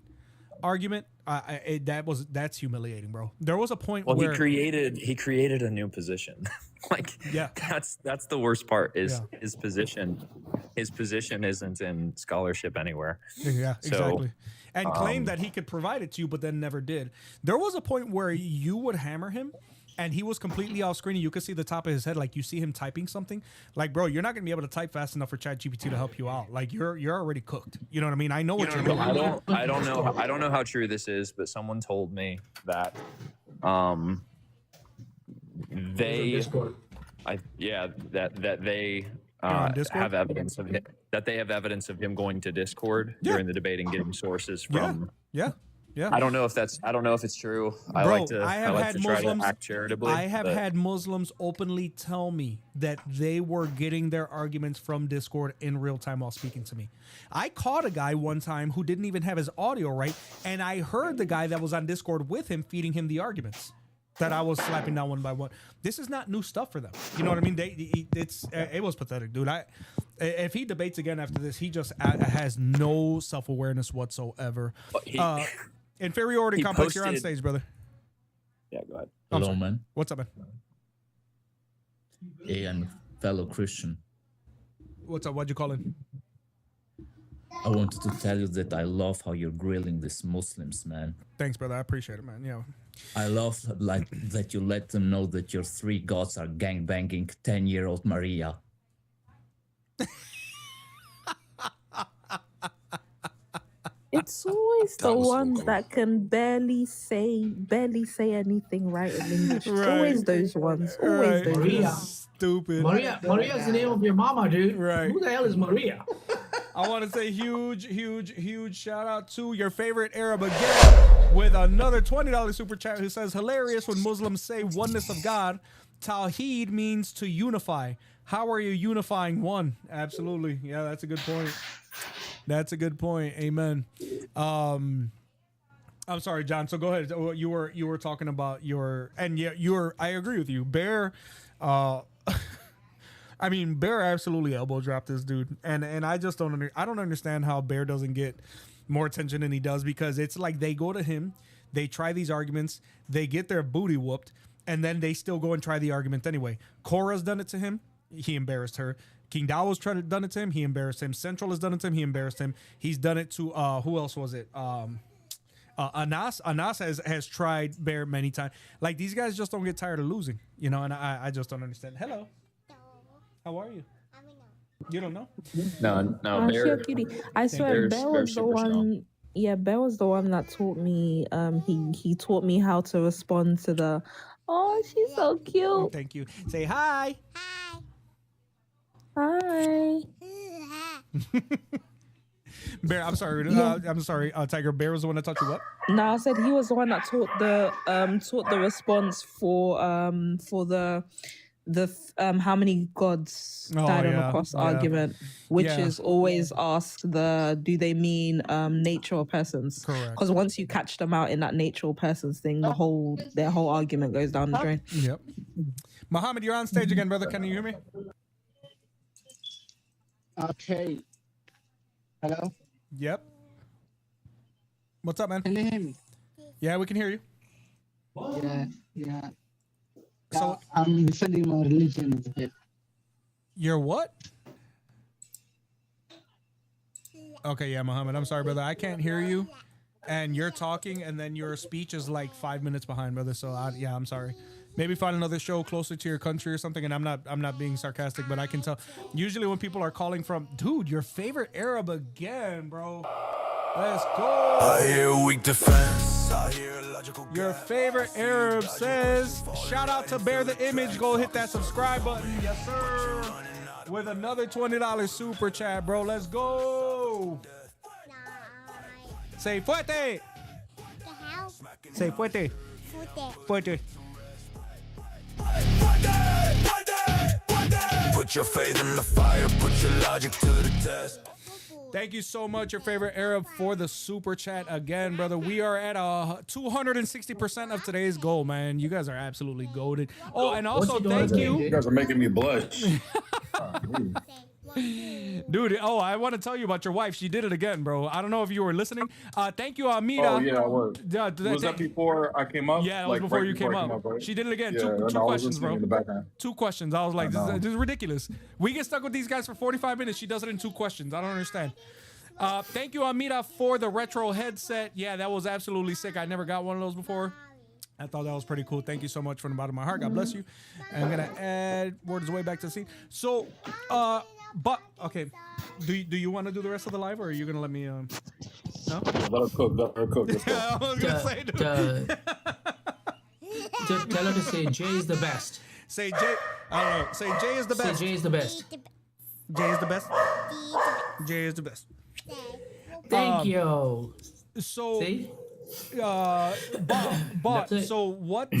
argument. That's humiliating, bro. There was a point Well, where he created a new position. Like, yeah, that's the worst part is his position. His position isn't in scholarship anywhere. Yeah, So, exactly. And claimed that he could provide it to you, but then never did. There was a point where you would hammer him, and he was completely off screen. And you could see the top of his head, like you see him typing something. Like, bro, you're not gonna be able to type fast enough for ChatGPT to help you out. Like, you're already cooked. You know what I mean? I know what you're doing. I don't know how true this is, but someone told me that they have evidence of it, that they have evidence of him going to Discord during the debate and getting sources from. Yeah. I don't know if it's true. I Bro, like to try Muslims, to act charitably. I have had Muslims openly tell me that they were getting their arguments from Discord in real time while speaking to me. I caught a guy one time who didn't even have his audio right, and I heard the guy that was on Discord with him feeding him the arguments that I was slapping down one by one. This is not new stuff for them. You know what I mean? It was pathetic, dude. If he debates again after this, he just has no self-awareness whatsoever. Inferiority complex, you're on stage, brother. Yeah, go ahead. Hello, man. What's up, man? Hey, and fellow Christian. What's up? What'd you call in? I wanted to tell you that I love how you're grilling these Muslims, man. Thanks, brother. I appreciate it, man. Yeah. I love that you let them know that your 3 gods are gangbanging 10-year-old Maria. It's always the ones that can barely say anything right in English. It's always those ones. Always those Maria. ones. Stupid. Maria's the name of your mama, dude. Right. Who the hell is Maria? I want to say huge shout out to your favorite Arab again with another $20 super chat who says, hilarious when Muslims say oneness of God. Tawheed means to unify. How are you unifying one? Absolutely. Yeah, that's a good point. That's a good point. Amen. I'm sorry, John. So go ahead. You were talking about I agree with you. Bear, I mean, Bear absolutely elbow dropped this dude. And I just don't understand how Bear doesn't get more attention than he does, because it's like they go to him, they try these arguments, they get their booty whooped, and then they still go and try the argument anyway. Cora's done it to him. He embarrassed her. King Dawo's done it to him. He embarrassed him. Central has done it to him. He embarrassed him. He's done it to who else was it? Anas. Anas has tried Bear many times. Like, these guys just don't get tired of losing, you know. And I just don't understand. Hello. How are you? You don't know? No. Oh, Bear, cutie. I swear, Bear was the one. Yeah, Bear was the one that taught me. He taught me how to respond to the. Oh, she's so cute. Thank you. Say hi. Hi. Bear, I'm sorry. I'm sorry. Tiger, Bear was the one that taught you what? No, I said he was the one that taught the response for the how many gods died on the cross argument, which is always asked do they mean nature or persons? Correct. Because once you catch them out in that nature or persons thing, their whole argument goes down the drain. Yep. Muhammad, you're on stage again, brother. Can you hear me? Okay. Hello? Yep. What's up, man? Can you hear me? Yeah, we can hear you. Yeah. So I'm defending my religion a bit. You're what? Okay, yeah, Muhammad. I'm sorry, brother. I can't hear you. And you're talking, and then your speech is like 5 minutes behind, brother. So I'm sorry. Maybe find another show closer to your country or something. And I'm not being sarcastic, but I can tell. Usually when people are calling from, dude, your favorite Arab again, bro. Let's go. I hear weak defense. I hear logical. Your favorite Arab says, shout out to Bear the Image. Go hit that subscribe button. Yes, sir. With another $20 super chat, bro. Let's go. Say fuerte. Say fuerte. Fuerte. Put your faith in the fire, put your logic to the test. Thank you so much, your favorite Arab, for the super chat again, brother. We are at 260% of today's goal, man. You guys are absolutely goated. Oh, and also thank you. You guys are making me blush. Dude, oh, I want to tell you about your wife. She did it again, bro. I don't know if you were listening. Thank you, Amira. Oh, yeah, I was. Was that before I came up? Yeah, that was before you came up. right? She did it again. Yeah, Two I was questions, listening bro. in the background. 2 questions. I was like, this is ridiculous. We get stuck with these guys for 45 minutes. She does it in 2 questions. I don't understand. Thank you, Amira, for the retro headset. Yeah, that was absolutely sick. I never got one of those before. I thought that was pretty cool. Thank you so much from the bottom of my heart. God bless you. And I'm going to add Word way back to the scene. So, but, okay. Do you want to do the rest of the live, or are you going to let me, no? Let her cook. Let's go. I was going to say, dude. Tell her to say Jay is the best. Say Jay. I don't know. Say Jay is the best. Say Jay is the best. Jay is the best. Jay is the best. Thank you. So, see? but so what?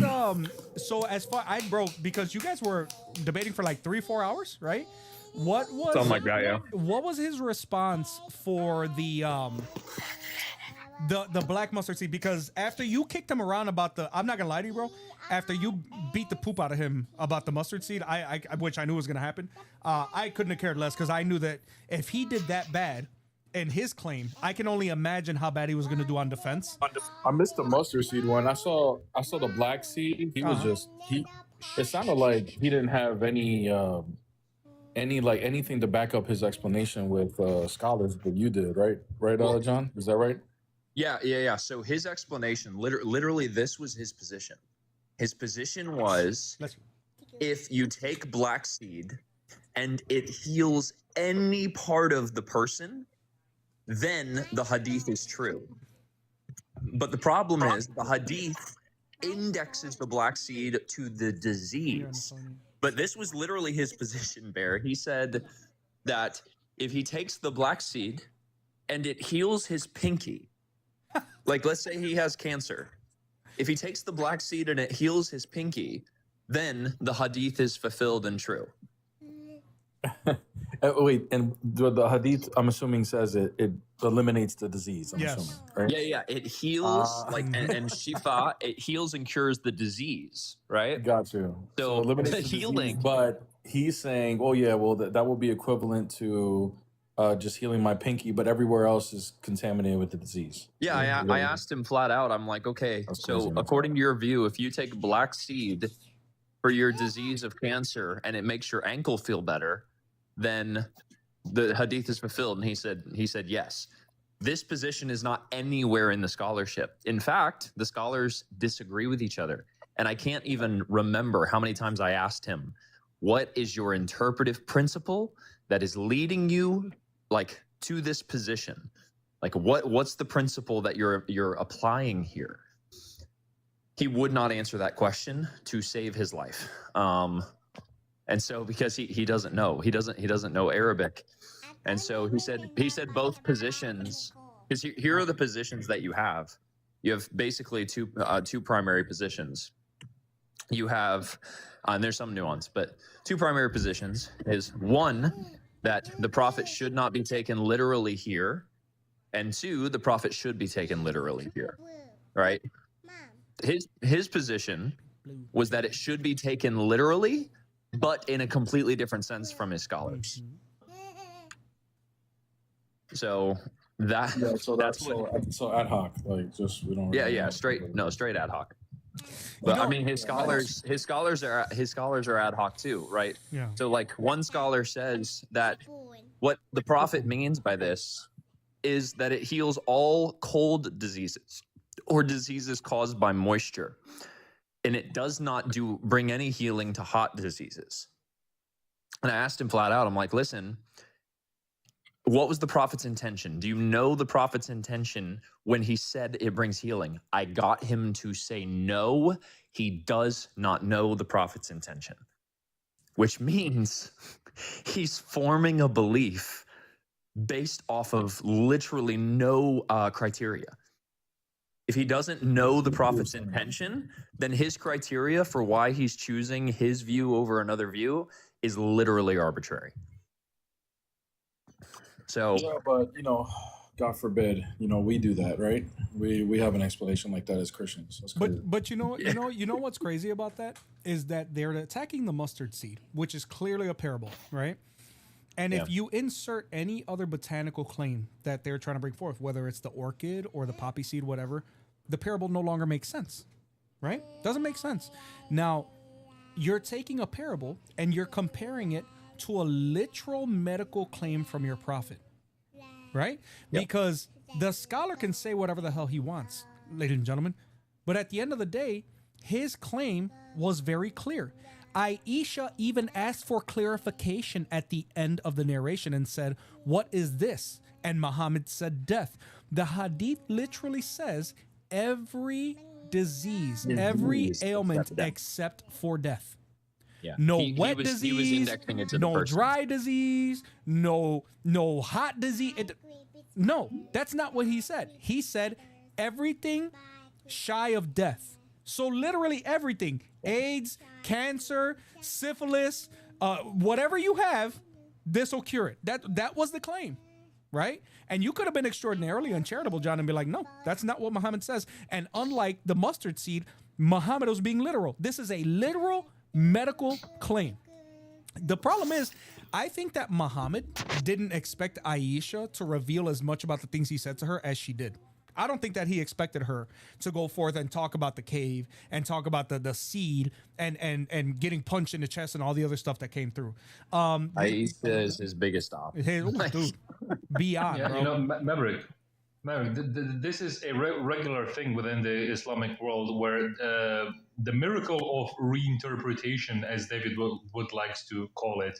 So as far I broke because you guys were debating for like 3-4 hours, right? What was something like that? Yeah. What was his response for the black mustard seed? Because after you kicked him around about I'm not gonna lie to you, bro. After you beat the poop out of him about the mustard seed, I which I knew was gonna happen. I couldn't have cared less because I knew that if he did that bad in his claim, I can only imagine how bad he was gonna do on defense. I missed the mustard seed one. I saw the black seed. He was just it sounded like he didn't have any anything to back up his explanation with scholars, but you did, right? Right, John? Is that right? Yeah. So his explanation, literally, this was his position. His position was, if you take black seed and it heals any part of the person, then the hadith is true. But the problem is the hadith indexes the black seed to the disease. But this was literally his position, Bear. He said that if he takes the black seed and it heals his pinky, like let's say he has cancer, if he takes the black seed and it heals his pinky, then the hadith is fulfilled and true. Wait, and the hadith, I'm assuming, says it eliminates the disease. I'm assuming, right? Yeah. It heals, and shifa, it heals and cures the disease, right? Got you. So eliminates the healing. Disease, but he's saying, oh, yeah, well, that will be equivalent to just healing my pinky, but everywhere else is contaminated with the disease. Yeah, I asked him flat out. I'm like, okay, so according to your view, if you take black seed for your disease of cancer and it makes your ankle feel better, then the hadith is fulfilled. And he said yes. This position is not anywhere in the scholarship. In fact, the scholars disagree with each other. And I can't even remember how many times I asked him, what is your interpretive principle that is leading you like to this position? Like what's the principle that you're applying here? He would not answer that question to save his life. And so because he doesn't know, he doesn't know Arabic. And so he said both positions, because here are the positions that you have. You have basically two primary positions. You have, and there's some nuance, but two primary positions is one, that the prophet should not be taken literally here, and two, the prophet should be taken literally here, right? His position was that it should be taken literally, but in a completely different sense from his scholars. So that's so ad hoc, like just we don't. Straight ad hoc. But I mean, his scholars are ad hoc too, right? Yeah. So like one scholar says that what the prophet means by this is that it heals all cold diseases or diseases caused by moisture, and it does not bring any healing to hot diseases. And I asked him flat out, I'm like, listen, what was the prophet's intention? Do you know the prophet's intention when he said it brings healing? I got him to say no, he does not know the prophet's intention, which means he's forming a belief based off of literally no criteria. If he doesn't know the prophet's intention, then his criteria for why he's choosing his view over another view is literally arbitrary. So yeah, but God forbid, we do that, right? We have an explanation like that as Christians. That's crazy. But you know what's crazy about that is that they're attacking the mustard seed, which is clearly a parable, right? And if you insert any other botanical claim that they're trying to bring forth, whether it's the orchid or the poppy seed, whatever, the parable no longer makes sense, right? Doesn't make sense. Now, you're taking a parable and you're comparing it to a literal medical claim from your prophet, right? Yep. Because the scholar can say whatever the hell he wants, ladies and gentlemen, but at the end of the day, his claim was very clear. Aisha even asked for clarification at the end of the narration and said, "What is this?" And Muhammad said, "Death." The hadith literally says every disease, every ailment except for death. Yeah. No He wet was disease, indexing it to the no person. dry disease, no hot disease. No, that's not what he said. He said everything shy of death. So literally everything, AIDS, cancer, syphilis, whatever you have, this will cure it. That was the claim, right? And you could have been extraordinarily uncharitable, John, and be like, no, that's not what Muhammad says. And unlike the mustard seed, Muhammad was being literal. This is a literal medical claim. The problem is, I think that Muhammad didn't expect Aisha to reveal as much about the things he said to her as she did. I don't think that he expected her to go forth and talk about the cave and talk about the seed and getting punched in the chest and all the other stuff that came through. Aisha is his biggest stop. Dude, beyond, Yeah, bro. Maverick, this is a regular thing within the Islamic world where the miracle of reinterpretation, as David would likes to call it,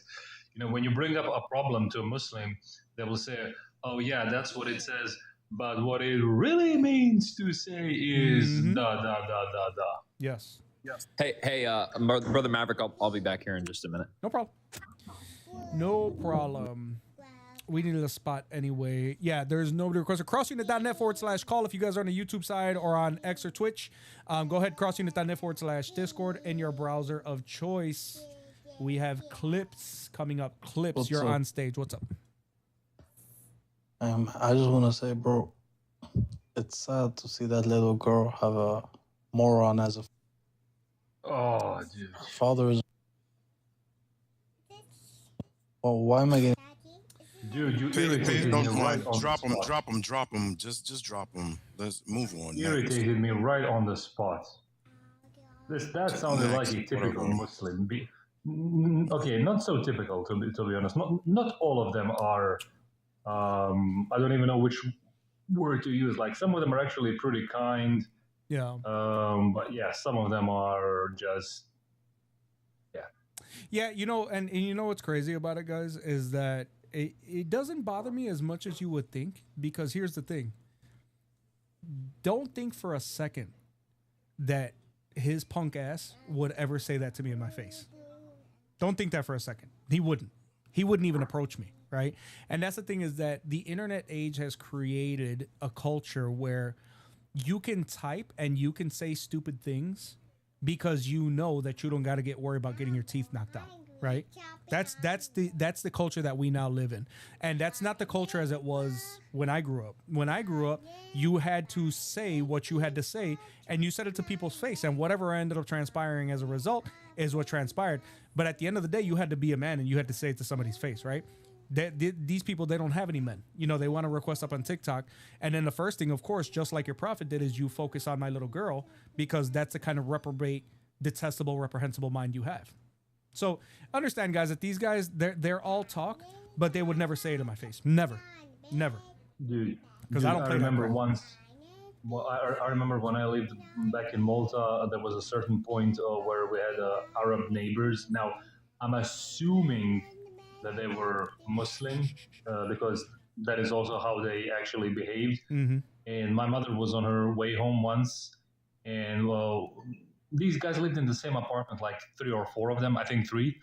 when you bring up a problem to a Muslim, they will say, "Oh yeah, that's what it says." But what it really means to say is da da da da da. Yes. Hey, brother Maverick, I'll be back here in just a minute. No problem. No problem. We needed a spot anyway. Yeah, there's nobody requested. Crossunit.net/call if you guys are on the YouTube side or on X or Twitch. Go ahead, crossunit.net/Discord in your browser of choice. We have clips coming up. Clips, What's you're up? on stage. What's up? I just want to say, bro, it's sad to see that little girl have a moron as a Oh, dude. father. Is well, why am I getting? Dude, you Pay, irritated don't me right on drop the him, spot. drop him. Just drop him. Let's move on. You irritated me right on the spot. That sounded like a typical whatever. Muslim. Okay, not so typical to be honest. Not all of them are. I don't even know which word to use. Like some of them are actually pretty kind. Yeah. But yeah, some of them are just. Yeah, and you know what's crazy about it, guys, is that it doesn't bother me as much as you would think, because here's the thing. Don't think for a second that his punk ass would ever say that to me in my face. Don't think that for a second. He wouldn't. He wouldn't even approach me, right? And that's the thing, is that the internet age has created a culture where you can type and you can say stupid things because you know that you don't got to get worried about getting your teeth knocked out, right? That's the culture that we now live in. And that's not the culture as it was when I grew up. When I grew up, you had to say what you had to say, and you said it to people's face, and whatever ended up transpiring as a result is what transpired. But at the end of the day, you had to be a man and you had to say it to somebody's face, right? These people, they don't have any men. They want to request up on TikTok. And then the first thing, of course, just like your prophet did, is you focus on my little girl, because that's the kind of reprobate, detestable, reprehensible mind you have. So understand, guys, that these guys, they're all talk, but they would never say it in my face. Never. Dude, because I don't play remember that once. Well, I remember when I lived back in Malta, there was a certain point where we had Arab neighbors. Now, I'm assuming that they were Muslim because that is also how they actually behaved. Mm-hmm. And my mother was on her way home once, and these guys lived in the same apartment, like 3 or 4 of them, I think 3.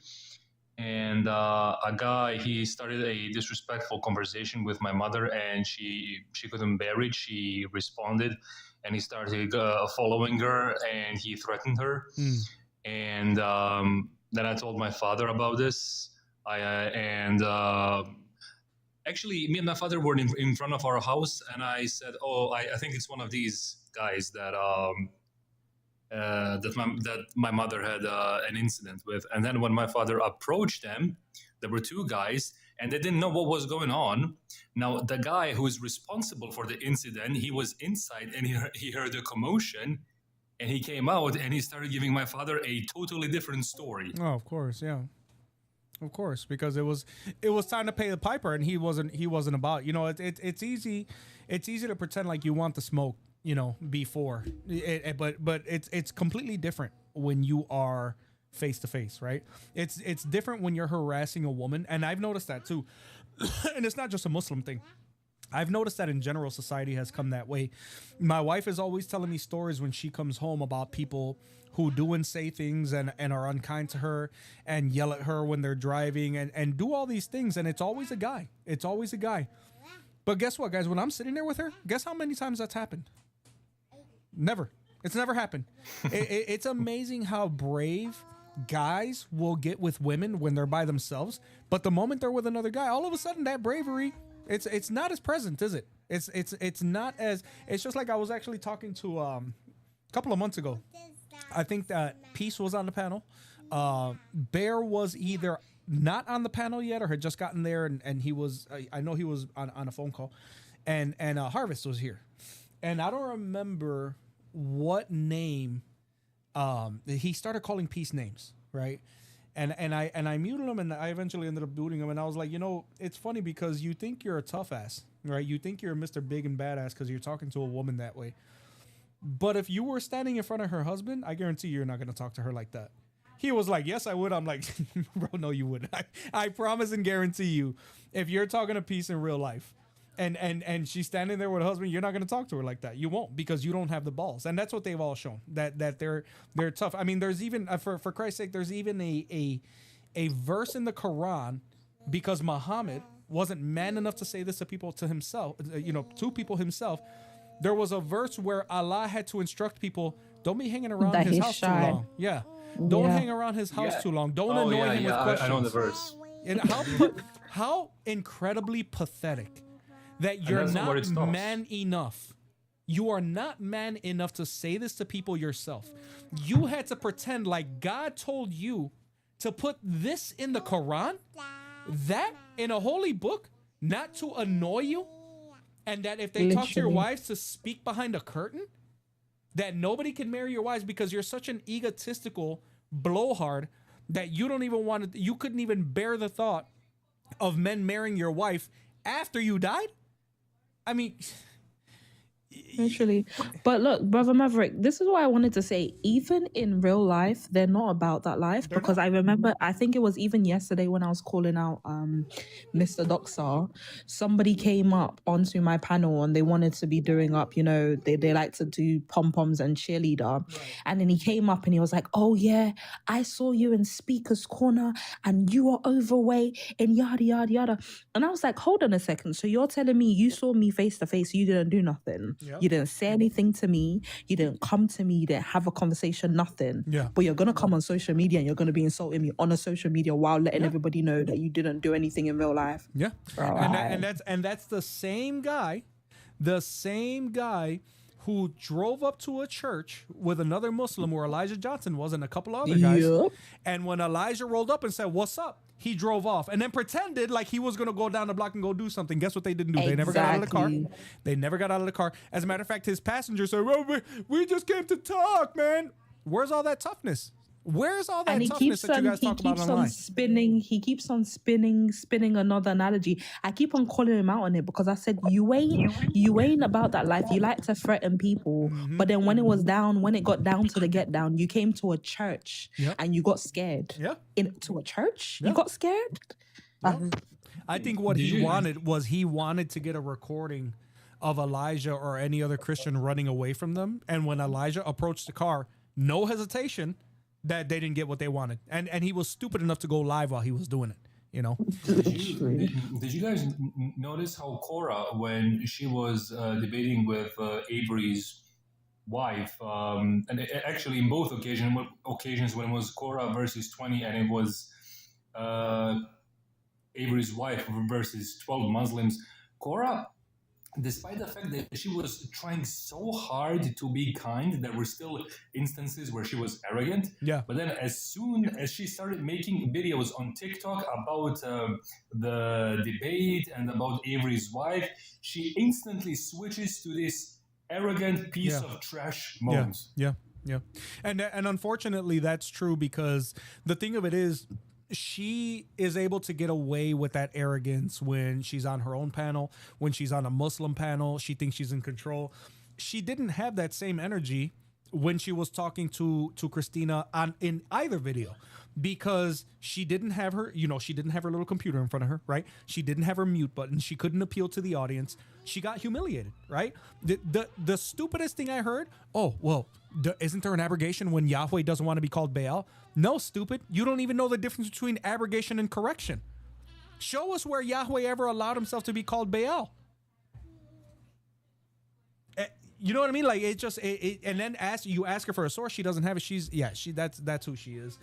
And a guy, he started a disrespectful conversation with my mother, and she couldn't bear it. She responded, and he started following her, and he threatened her. And then I told my father about this. Actually, me and my father were in front of our house, and I said, "Oh, I think it's one of these guys that that my mother had an incident with." And then when my father approached them, there were two guys, and they didn't know what was going on. Now, the guy who is responsible for the incident, he was inside, and he heard a commotion, and he came out, and he started giving my father a totally different story. Oh, of course, yeah. Of course, because it was time to pay the piper, and he wasn't about. You know, it's easy to pretend like you want the smoke, you know, before, but it's completely different when you are face to face, right? It's different when you're harassing a woman, and I've noticed that too, and it's not just a Muslim thing. I've noticed that in general, society has come that way. My wife is always telling me stories when she comes home about people who do and say things and are unkind to her and yell at her when they're driving and do all these things. And it's always a guy. It's always a guy. But guess what, guys? When I'm sitting there with her, guess how many times that's happened? Never. It's never happened. It's amazing how brave guys will get with women when they're by themselves. But the moment they're with another guy, all of a sudden that bravery, it's not as present, is it? It's not as. It's just like I was actually talking to a couple of months ago. I think that Peace was on the panel. Bear was either not on the panel yet or had just gotten there, and he was. I know he was on a phone call, and Harvest was here, and I don't remember what name. He started calling Peace names, right? And I muted him, and I eventually ended up booting him. And I was like, you know, it's funny because you think you're a tough ass, right? You think you're Mr. Big and Badass because you're talking to a woman that way. But if you were standing in front of her husband, I guarantee you're not going to talk to her like that. He was like, yes, I would. I'm like, bro, no, you wouldn't. I promise and guarantee you, if you're talking to Peace in real life and she's standing there with her husband, you're not going to talk to her like that. You won't, because you don't have the balls. And that's what they've all shown, that they're tough. I mean, there's even, for Christ's sake, there's even a verse in the Quran, because Muhammad wasn't man enough to say this to people, to himself, to people himself. There was a verse where Allah had to instruct people, don't be hanging around his house too long. Yeah. Don't hang around his house too long. Don't annoy him with questions. I know the verse. And how incredibly pathetic that you're not man enough. You are not man enough to say this to people yourself. You had to pretend like God told you to put this in the Quran, that in a holy book, not to annoy you. And that if they talk to your wives, to speak behind a curtain, that nobody can marry your wives because you're such an egotistical blowhard that you don't even want to, you couldn't even bear the thought of men marrying your wife after you died? I mean, Literally. But look, Brother Maverick, this is what I wanted to say. Even in real life, they're not about that life. Because I remember, I think it was even yesterday when I was calling out Mr. Doxar, somebody came up onto my panel and they wanted to be doing up, you know, they like to do pom-poms and cheerleader. Right. And then he came up and he was like, oh yeah, I saw you in Speaker's Corner and you are overweight and yada, yada, yada. And I was like, hold on a second. So you're telling me you saw me face to face, you didn't do nothing. Yep. You didn't say anything to me. You didn't come to me. You didn't have a conversation, nothing. Yeah. But you're going to come on social media and you're going to be insulting me on a social media while letting everybody know that you didn't do anything in real life. Yeah. And that's the same guy who drove up to a church with another Muslim where Elijah Johnson was and a couple other guys. Yep. And when Elijah rolled up and said, what's up? He drove off and then pretended like he was going to go down the block and go do something. Guess what they didn't do? Exactly. They never got out of the car. They never got out of the car. As a matter of fact, his passenger said, well, we just came to talk, man. Where's all that toughness? Where's all that toughness that you guys talk about online? He keeps on spinning another analogy. I keep on calling him out on it because I said, you ain't about that life. You like to threaten people. Mm-hmm. But then when it got down to the get down, you came to a church and you got scared. Yeah. To a church? Yeah. You got scared? Yeah. I think what he wanted to get a recording of Elijah or any other Christian running away from them. And when Elijah approached the car, no hesitation, that they didn't get what they wanted. And he was stupid enough to go live while he was doing it, you know? Did you guys notice how Cora, when she was debating with Avery's wife, and actually in both occasions when it was Cora versus 20 and it was Avery's wife versus 12 Muslims, Cora, despite the fact that she was trying so hard to be kind, there were still instances where she was arrogant. Yeah. But then as soon as she started making videos on TikTok about the debate and about Avery's wife, she instantly switches to this arrogant piece of trash mode. Yeah. And unfortunately, that's true, because the thing of it is, she is able to get away with that arrogance when she's on her own panel, when she's on a Muslim panel. She thinks she's in control. She didn't have that same energy when she was talking to Christina in either video, because she didn't have her, she didn't have her little computer in front of her, right? She didn't have her mute button. She couldn't appeal to the audience. She got humiliated, right? The stupidest thing I heard, isn't there an abrogation when Yahweh doesn't want to be called Baal? No, stupid. You don't even know the difference between abrogation and correction. Show us where Yahweh ever allowed himself to be called Baal. You know what I mean? Like, and then you ask her for a source, she doesn't have it. That's who she is.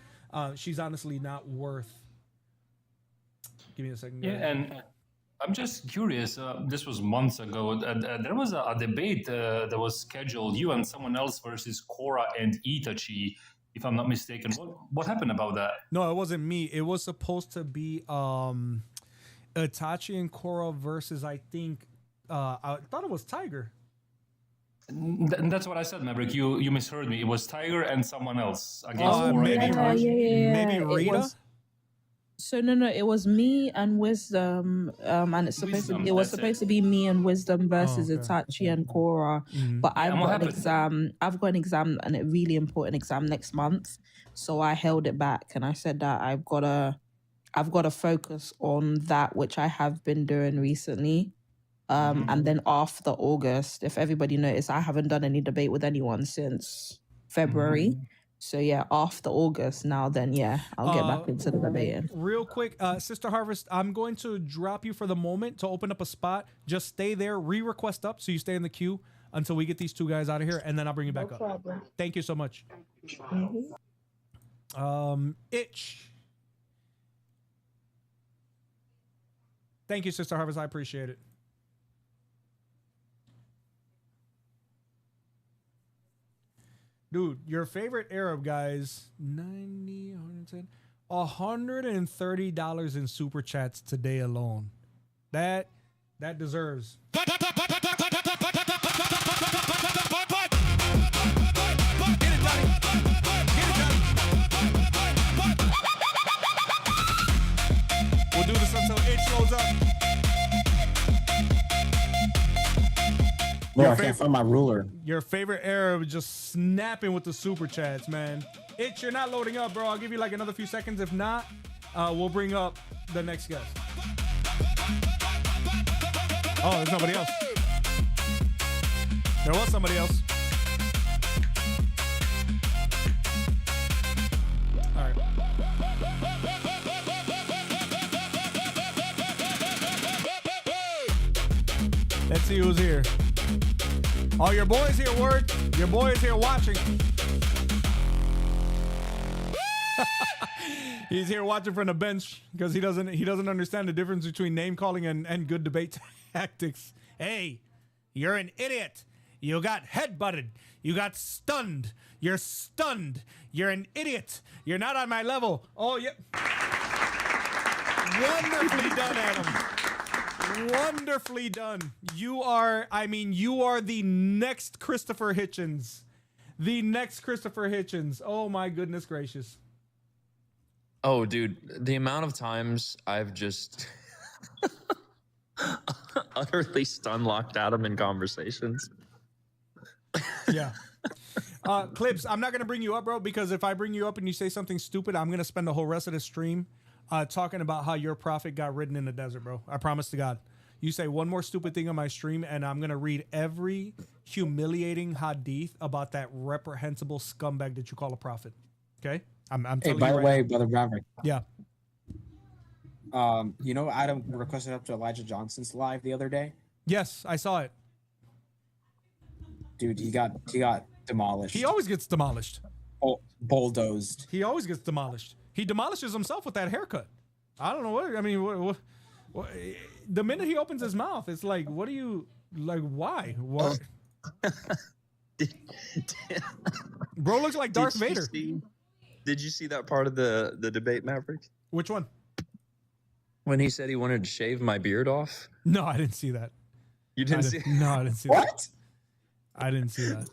She's honestly not worth. Give me a second. Yeah, and I'm just curious. This was months ago. There was a debate that was scheduled, you and someone else versus Cora and Itachi, if I'm not mistaken. What happened about that? No, it wasn't me. It was supposed to be Itachi and Cora versus, I think, I thought it was Tiger. And that's what I said, Maverick. You misheard me. It was Tiger and someone else against Cora. Maybe Rita. No, it was me and Wisdom, and it's supposed to be me and Wisdom versus Itachi and Cora. But I've got an exam and a really important exam next month, so I held it back, and I said that I've got to focus on that, which I have been doing recently. And then after August, if everybody noticed, I haven't done any debate with anyone since February. So yeah, after August now, then I'll get back into the debating. Real quick, Sister Harvest, I'm going to drop you for the moment to open up a spot. Just stay there, re-request up, so you stay in the queue until we get these two guys out of here, and then I'll bring you back up. Thank you so much. Itch. Thank you, Sister Harvest. I appreciate it. Dude, your favorite Arab guys, 90, 110, $130 in super chats today alone. That deserves. We'll do this until it shows up. I can't find my ruler. Your favorite Arab just snapping with the super chats, man. You're not loading up, bro. I'll give you like another few seconds. If not, we'll bring up the next guest. Oh, there's nobody else. There was somebody else. All right. Let's see who's here. Oh, your boy's here, word. Your boy is here watching. He's here watching from the bench because he doesn't understand the difference between name calling and good debate tactics. Hey, you're an idiot. You got headbutted. You got stunned. You're stunned. You're an idiot. You're not on my level. Oh, yeah. Wonderfully done, Adam. Wonderfully done. You are the next Christopher Hitchens. The next Christopher Hitchens. Oh my goodness gracious. Oh, dude, the amount of times I've just utterly stun-locked Adam in conversations. Yeah. Clips, I'm not going to bring you up, bro, because if I bring you up and you say something stupid, I'm going to spend the whole rest of the stream talking about how your prophet got ridden in the desert, bro. I promise to God. You say one more stupid thing on my stream, and I'm going to read every humiliating hadith about that reprehensible scumbag that you call a prophet. Okay? I'm telling you. Hey, by the right way, now. Brother Maverick. Yeah. Adam requested up to Elijah Johnson's live the other day? Yes, I saw it. Dude, he got demolished. He always gets demolished. Bulldozed. He always gets demolished. He demolishes himself with that haircut. I don't know what I mean. What, the minute he opens his mouth, it's like, what do you like? Why? What? Bro looks like Darth Vader. Did you see that part of the debate, Maverick? Which one? When he said he wanted to shave my beard off? No, I didn't see that. You didn't see? No, I didn't see that. I didn't see that.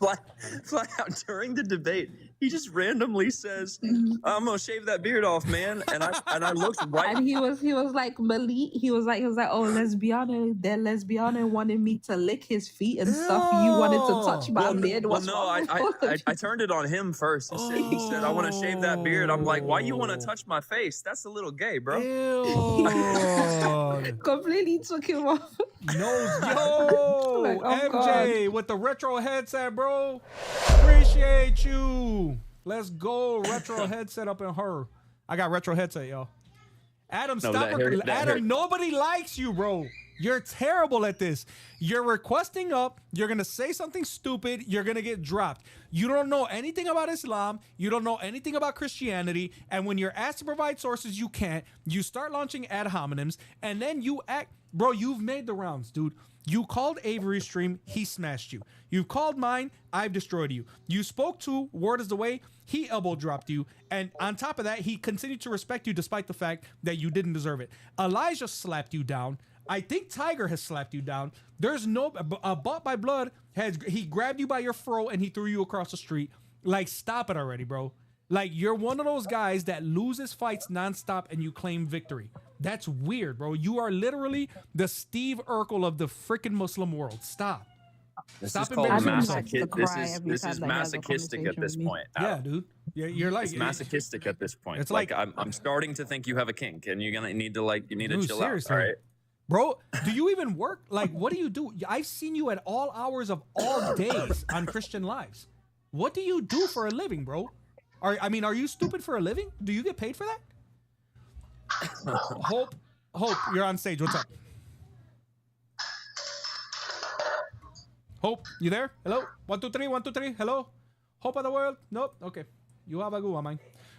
Flat out during the debate, he just randomly says, "I'm gonna shave that beard off, man." And I looked right. And he was like Malik. He was like, oh, lesbiana. That lesbiana wanted me to lick his feet and stuff. You wanted to touch my beard. Well, no, I turned it on him first. He said, "I want to shave that beard." I'm like, "Why you want to touch my face? That's a little gay, bro." Completely took him off. Yo, Like, oh, MJ God. with the retro headset, bro. Appreciate you. Let's go. Retro headset up in her. I got retro headset, y'all. Adam, No, stop. that hurt- that Adam, hurt. nobody likes you, bro. You're terrible at this. You're requesting up. You're going to say something stupid. You're going to get dropped. You don't know anything about Islam. You don't know anything about Christianity. And when you're asked to provide sources, you can't. You start launching ad hominems. And then you act. Bro, you've made the rounds, dude. You called Avery's stream. He smashed you. You've called mine. I've destroyed you. You spoke to Word is the Way. He elbow dropped you. And on top of that, he continued to respect you despite the fact that you didn't deserve it. Elijah slapped you down. I think Tiger has slapped you down. There's no Bought by Blood he grabbed you by your fro and he threw you across the street. Like, stop it already, bro. Like, you're one of those guys that loses fights nonstop and you claim victory. That's weird, bro. You are literally the Steve Urkel of the freaking Muslim world. Stop. This Stop is called embarrassing yourself. This is masochistic at this point. Yeah, dude. You're like It's masochistic at this point. It's It's like- I'm starting to think you have a kink, and you're gonna need to Dude, chill seriously. out. All right. Bro, do you even work? Like, what do you do? I've seen you at all hours of all days on Christian Lives. What do you do for a living, bro? Are you stupid for a living? Do you get paid for that? Hope, you're on stage. What's up? Hope, you there? Hello? 1, 2, 3, 1, 2, 3. Hello? Hope of the world? Nope. Okay. You have a good one, man.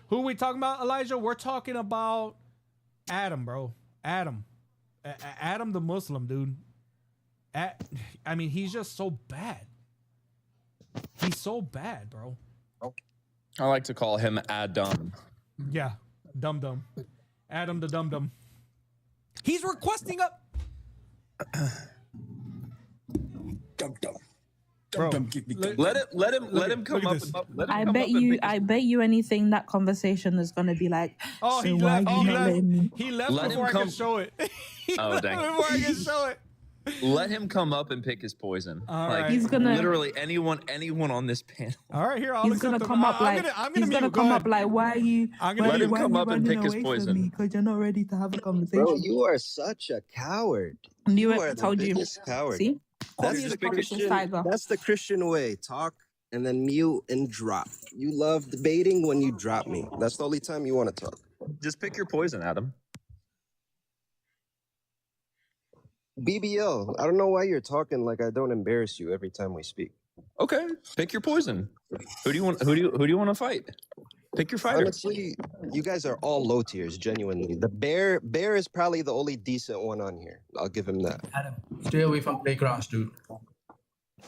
Who we talking about, Elijah? We're talking about Adam, bro. Adam. Adam the Muslim, dude. I mean, he's just so bad. He's so bad, bro. I like to call him Adam. Yeah. Dum-dum. Adam the dum-dum. He's requesting up. Dum-dum. Bro, let him come up. I bet you anything that conversation is gonna be like. Oh, so he why left. you not letting me? He left Let before I him could come- show it. Oh, dang. Before I could show it. Let him come up and pick his poison. All like right. He's gonna- literally anyone on this panel. All right, here. He's gonna come up like. He's gonna come up like, why are you? Let him come up and pick his poison. Because you're not ready to have a conversation. Bro, you are such a coward. Knew You it. are the Told you. biggest coward. See. Call That's me the, the Christian tiger. that's the Christian way. Talk and then mute and drop. You love debating when you drop me. That's the only time you want to talk. Just pick your poison, Adam. BBL, I don't know why you're talking like I don't embarrass you every time we speak. Okay, pick your poison. Who do you want? Who do you want to fight? Pick your fighter. Honestly, you guys are all low tiers, genuinely. The bear is probably the only decent one on here. I'll give him that. Adam, stay away from playgrounds, dude.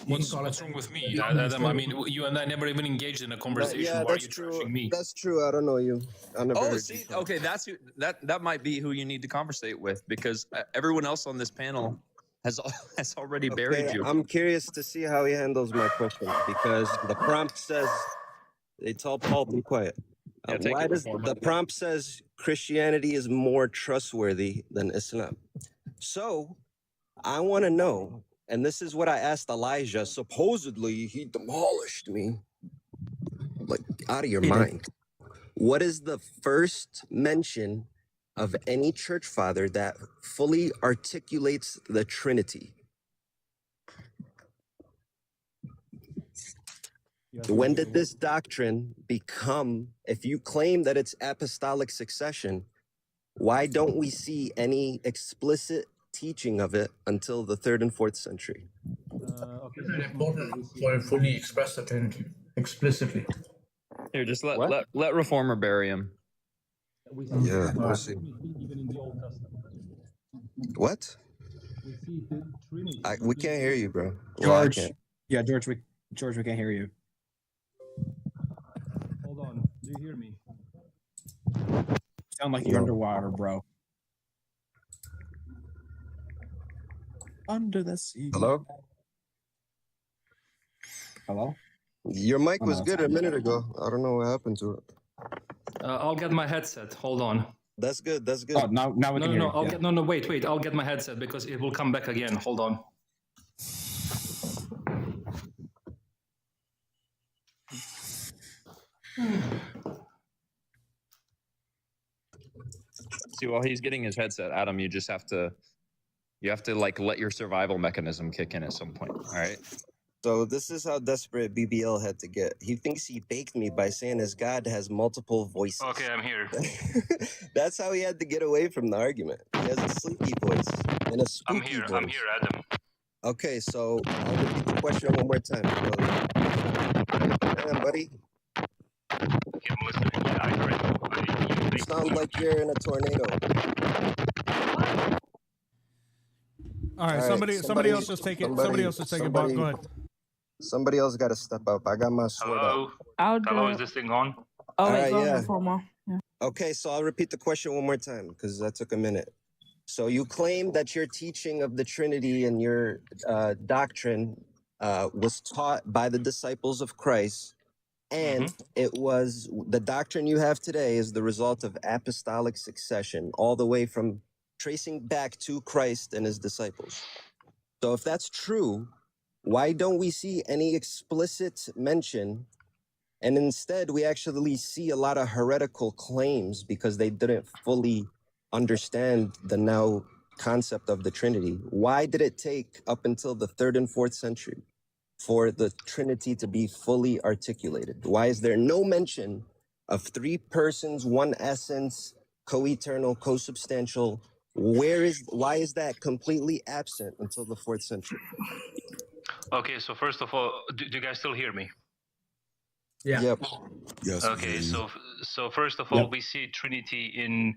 What's wrong with me? Adam, I mean, you and I never even engaged in a conversation. Yeah, Why are that's you true. trashing me? That's true. I don't know you. I never Oh, heard see, you talk. okay, that's who. That might be who you need to conversate with because everyone else on this panel has already buried Okay, you. I'm curious to see how he handles my question because the prompt says they tell Paul be quiet. Yeah, take Why it does before the prompt says Christianity is more trustworthy than Islam? So I want to know, and this is what I asked Elijah. Supposedly he demolished me, like out of your mind. What is the first mention of any church father that fully articulates the Trinity? When did this doctrine become, if you claim that it's apostolic succession, why don't we see any explicit teaching of it until the 3rd and 4th century? It's important for fully express the Trinity explicitly. Here, just let Reformer bury him. Yeah, we'll see. What? We see the Trinity. We can't hear you, bro. Well, I George. can't. Yeah, George, we can't hear you. Hold on. Do you hear me? Sound like you're underwater, bro. Under the sea. Hello? Hello? Your mic Oh, was no, good a minute ago. I don't know what happened to it. I'll get my headset. Hold on. That's good. That's good. Oh, now we can hear you. No, wait. I'll get my headset because it will come back again. Hold on. See, while he's getting his headset, Adam, you have to like let your survival mechanism kick in at some point. All right. So this is how desperate BBL had to get. He thinks he baked me by saying his God has multiple voices. Okay, I'm here. That's how he had to get away from the argument. He has a sleepy voice and a spooky voice. I'm here, Adam. Okay, so I'll repeat the question one more time. Damn, buddy. Okay, I'm listening. Yeah, I heard. You sound like you're in a tornado. All right, somebody else just take it. Somebody else just take it. Go ahead. Somebody else got to step up. I got my sword up. Hello, is this thing on? Oh, wait, All go right, ahead, Former. Yeah. Okay, so I'll repeat the question one more time because that took a minute. So you claim that your teaching of the Trinity and your doctrine was taught by the disciples of Christ, and it was the doctrine you have today is the result of apostolic succession, all the way from tracing back to Christ and his disciples. So if that's true, why don't we see any explicit mention? And instead, we actually see a lot of heretical claims because they didn't fully understand the now concept of the Trinity. Why did it take up until the 3rd and 4th century for the Trinity to be fully articulated? Why is there no mention of 3 persons, 1 essence, co-eternal, co-substantial? Why is that completely absent until the 4th century? Okay, so first of all, do you guys still hear me? Yeah. Yep. Yes. Okay, so first of all, we see Trinity in.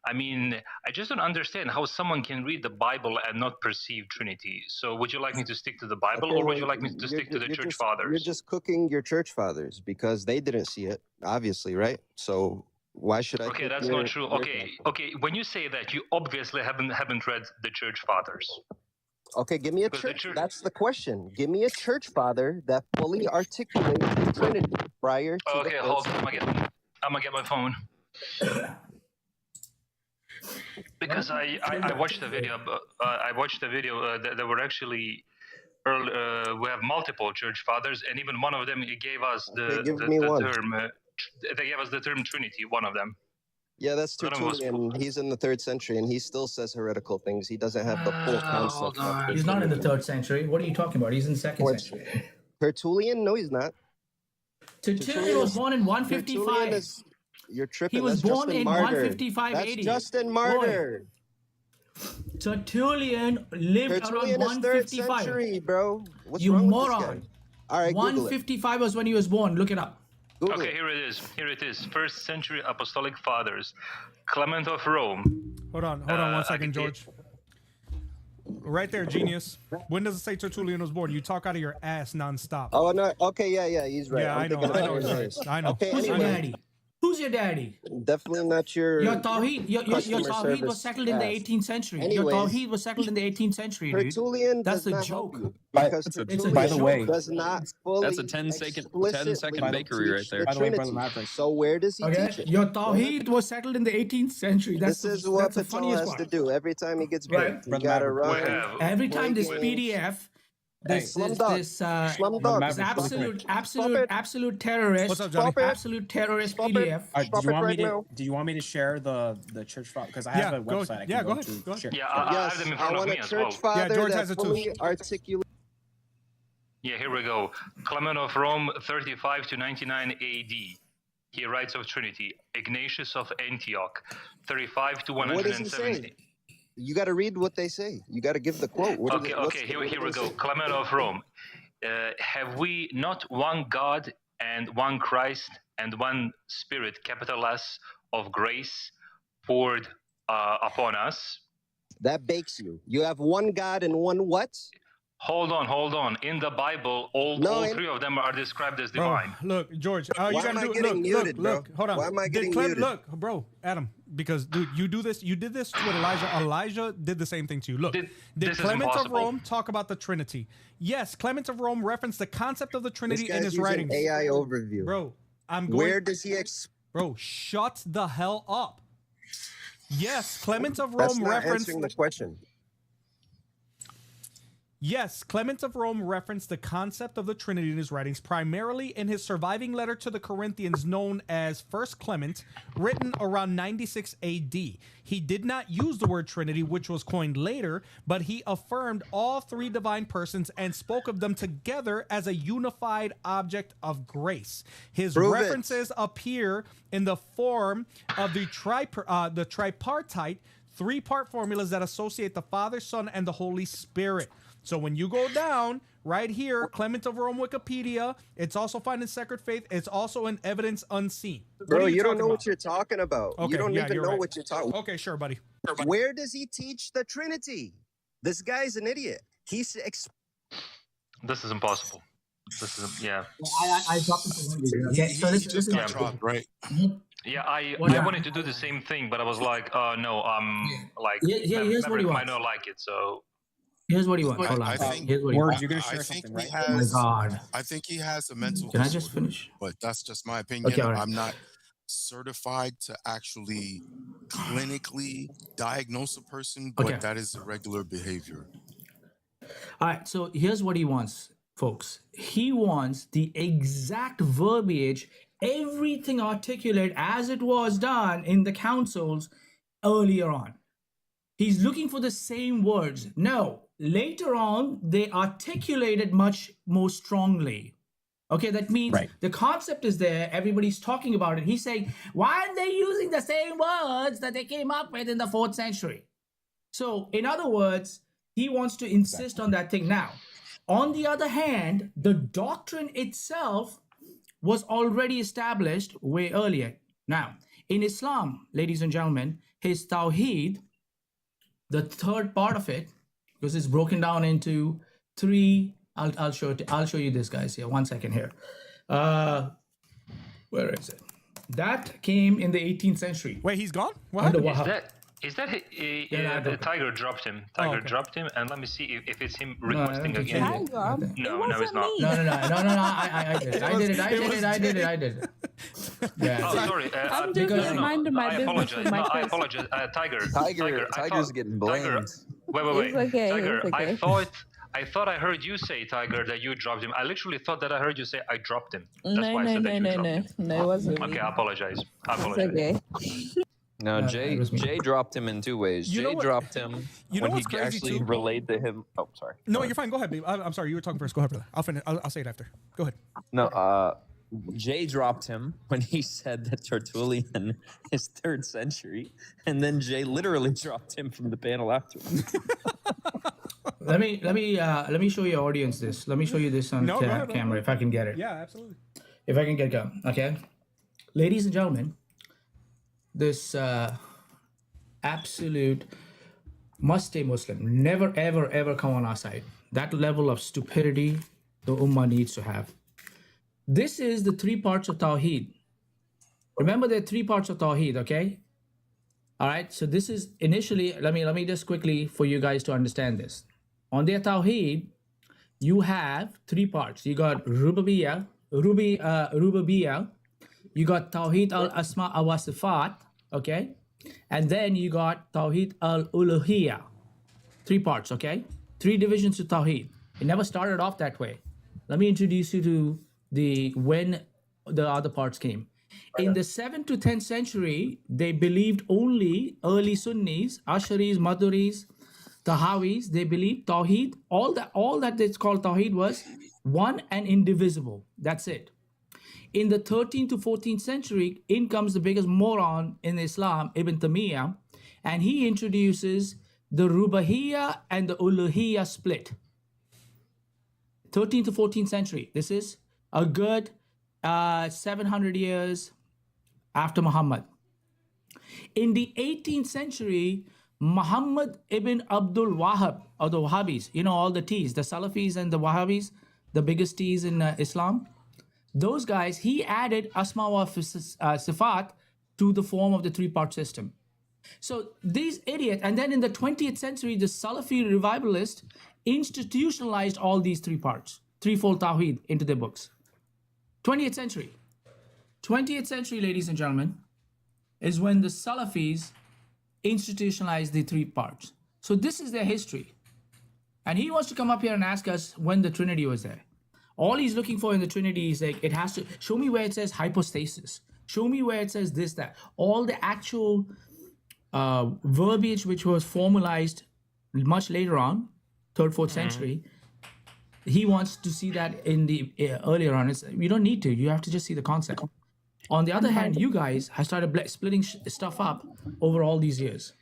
I mean, I just don't understand how someone can read the Bible and not perceive Trinity. So, would you like me to stick to the Bible, or would you like me to stick to the church fathers? You're just cooking your church fathers because they didn't see it, obviously, right? So why should I? Okay, that's not true. Okay. When you say that, you obviously haven't read the church fathers. Okay, give me a church. That's the question. Give me a church father that fully articulates the Trinity prior to. Okay, hold on. I'm gonna get my phone. Because I watched the video. I watched the video. There were actually we have multiple church fathers, and even one of them gave us the term. They gave us the term Trinity. One of them. Yeah, that's Tertullian. He's in the 3rd century, and he still says heretical things. He doesn't have the full concept. He's not in the 3rd century. What are you talking about? He's in the 2nd century. Tertullian? No, he's not. Tertullian was born in 155. You're tripping. He was born in 155 That's AD. Justin Martyr. Tertullian lived around 155. 3rd century, bro. What's you wrong moron. with this guy? All right, 155 was when he was born. Look it up. Google okay, here it is. 1st century apostolic fathers. Clement of Rome. Hold on 1 second, George. Right there, genius. When does it say Tertullian was born? You talk out of your ass nonstop. Oh no. Okay, yeah, he's right. Yeah, I know. I know. Okay, Who's your daddy? Who's your daddy? Definitely not your. Your Tawheed was settled in the 18th century. Your Tawheed was settled in the 18th century, dude. Tertullian That's a joke. Because By the way, does not fully. That's a 10-second bakery right there. By the way, Brother Maverick. So where does he teach it? Your Tawheed was settled in the 18th century. This is what Patel has to do every time he gets baked. You gotta run. Every time this PDF. This absolute terrorist. Absolute terrorist PDF. Do you want me to share the church file? Because I have a website. Go ahead. Yeah, I have them in front of me as well. Yeah, George has it too. Yeah, here we go. Clement of Rome, 35 to 99 AD. He writes of Trinity. Ignatius of Antioch, 35 to 170. You got to read what they say. You got to give the quote. Here we go. Clement of Rome. Have we not one God and one Christ and one Spirit, capital S, of grace, poured upon us. That bakes you. You have one God and one what? Hold on. In the Bible, all three of them are described as divine. Look, George, Why you am I gotta do getting muted, bro? look, hold on. Why am I getting Clem, muted? look, bro, Adam, because dude, you did this with Elijah. Elijah did the same thing to you. Look, did Clement of Rome talk about the Trinity? Yes, Clement of Rome referenced the concept of the Trinity in his writings. AI overview. Bro, Where does he Bro, shut the hell up. Yes, Clement of Rome That's not referenced answering the question. Yes, Clement of Rome referenced the concept of the Trinity in his writings, primarily in his surviving letter to the Corinthians known as First Clement, written around 96 AD. He did not use the word Trinity, which was coined later, but he affirmed all three divine persons and spoke of them together as a unified object of grace. His references appear in the form of the tripartite three-part formulas that associate the Father, Son, and the Holy Spirit. So when you go down right here, Clement of Rome Wikipedia, it's also found in Sacred Faith. It's also in Evidence Unseen. Bro, you don't know what you're talking about. Okay, you don't yeah, even you're know right. what you're talking about. Okay, sure, buddy. Where does he teach the Trinity? This guy's an idiot. This is impossible. This is, yeah. I dropped it for one reason. Okay, so this is dropped, right? Yeah, I wanted to do the same thing, but I was like, no, like, here's what he Maverick wants. might not like it, so. Here's what he wants. Hold on. I think, Here's what he wants. You're gonna share I think something, he right? has. Oh my God. I think he has a mental. Can I just disorder, finish? But that's just my opinion. Okay, all right. I'm not certified to actually clinically diagnose a person, but Okay. that is irregular behavior. All right, so here's what he wants, folks. He wants the exact verbiage, everything articulate as it was done in the councils earlier on. He's looking for the same words. No, later on, they articulated much more strongly. Okay, that means the concept is there. Everybody's talking about it. He's saying, why aren't they using the same words that they came up with in the 4th century? So, in other words, he wants to insist on that thing now. On the other hand, the doctrine itself was already established way earlier. Now, in Islam, ladies and gentlemen, his Tawheed, the third part of it, because it's broken down into 3. I'll show you this, guys. Here, 1 second here. Where is it? That came in the 18th century. Wait, he's gone? What happened? Is that the Tiger dropped him? Tiger dropped him, and let me see if it's him No, requesting again. Tiger? No, it's not. No. I did it. I did it. Yeah. Oh, sorry. I'm just minding my I business apologize. with my No, I kids. apologize. Tiger. Tiger's getting blamed. Wait. It's okay, Tiger, it's okay. I thought I heard you say, Tiger, that you dropped him. I literally thought that I heard you say I dropped him. That's why I said that you dropped him. No, it wasn't me. Okay, I apologize. It's okay. No, Jay dropped him in 2 ways. Jay dropped him when he actually relayed to him. Oh, sorry. No, you're fine. Go ahead, babe. I'm sorry. You were talking first. Go ahead, brother. I'll finish. I'll say it after. Go ahead. No, Jay dropped him when he said that Tertullian is 3rd century, and then Jay literally dropped him from the panel afterwards. Let me show your audience this. Let me show you this on camera if I can get it. Yeah, absolutely. If I can get it. Okay, ladies and gentlemen, this absolute must-stay Muslim, never ever come on our side. That level of stupidity the Ummah needs to have. This is the 3 parts of Tawheed. Remember, there are 3 parts of Tawheed, okay? All right, so this is initially, let me just quickly for you guys to understand this. On their Tawheed, you have 3 parts. You got Rububiyyah, you got Tawheed al-Asma wa Sifat, okay? And then you got Tawheed al-Uluhiyyah. 3 parts, okay? 3 divisions to Tawheed. It never started off that way. Let me introduce you to when the other parts came. In the 7th to 10th century, they believed only early Sunnis, Asharis, Maturis, Tahawis. They believed Tawheed. All that it's called Tawheed was one and indivisible. That's it. In the 13th to 14th century, in comes the biggest moron in Islam, Ibn Taymiyyah, and he introduces the Rububiyyah and the Uluhiyyah split. 13th to 14th century. This is a good 700 years after Muhammad. In the 18th century, Muhammad ibn Abdul Wahhab, or the Wahhabis, all the T's, the Salafis and the Wahhabis, the biggest T's in Islam, those guys, he added Asma wa Sifat to the form of the three-part system. So these idiots, and then in the 20th century, the Salafi revivalists institutionalized all these three parts, threefold Tawheed, into their books. 20th century. 20th century, ladies and gentlemen, is when the Salafis institutionalized the three parts. So this is their history. And he wants to come up here and ask us when the Trinity was there. All he's looking for in the Trinity is like, it has to show me where it says hypostasis. Show me where it says this, that. All the actual verbiage which was formalized much later on, 3rd, 4th century, he wants to see that in the earlier on. You don't need to. You have to just see the concept. On the other hand, you guys have started splitting stuff up over all these years.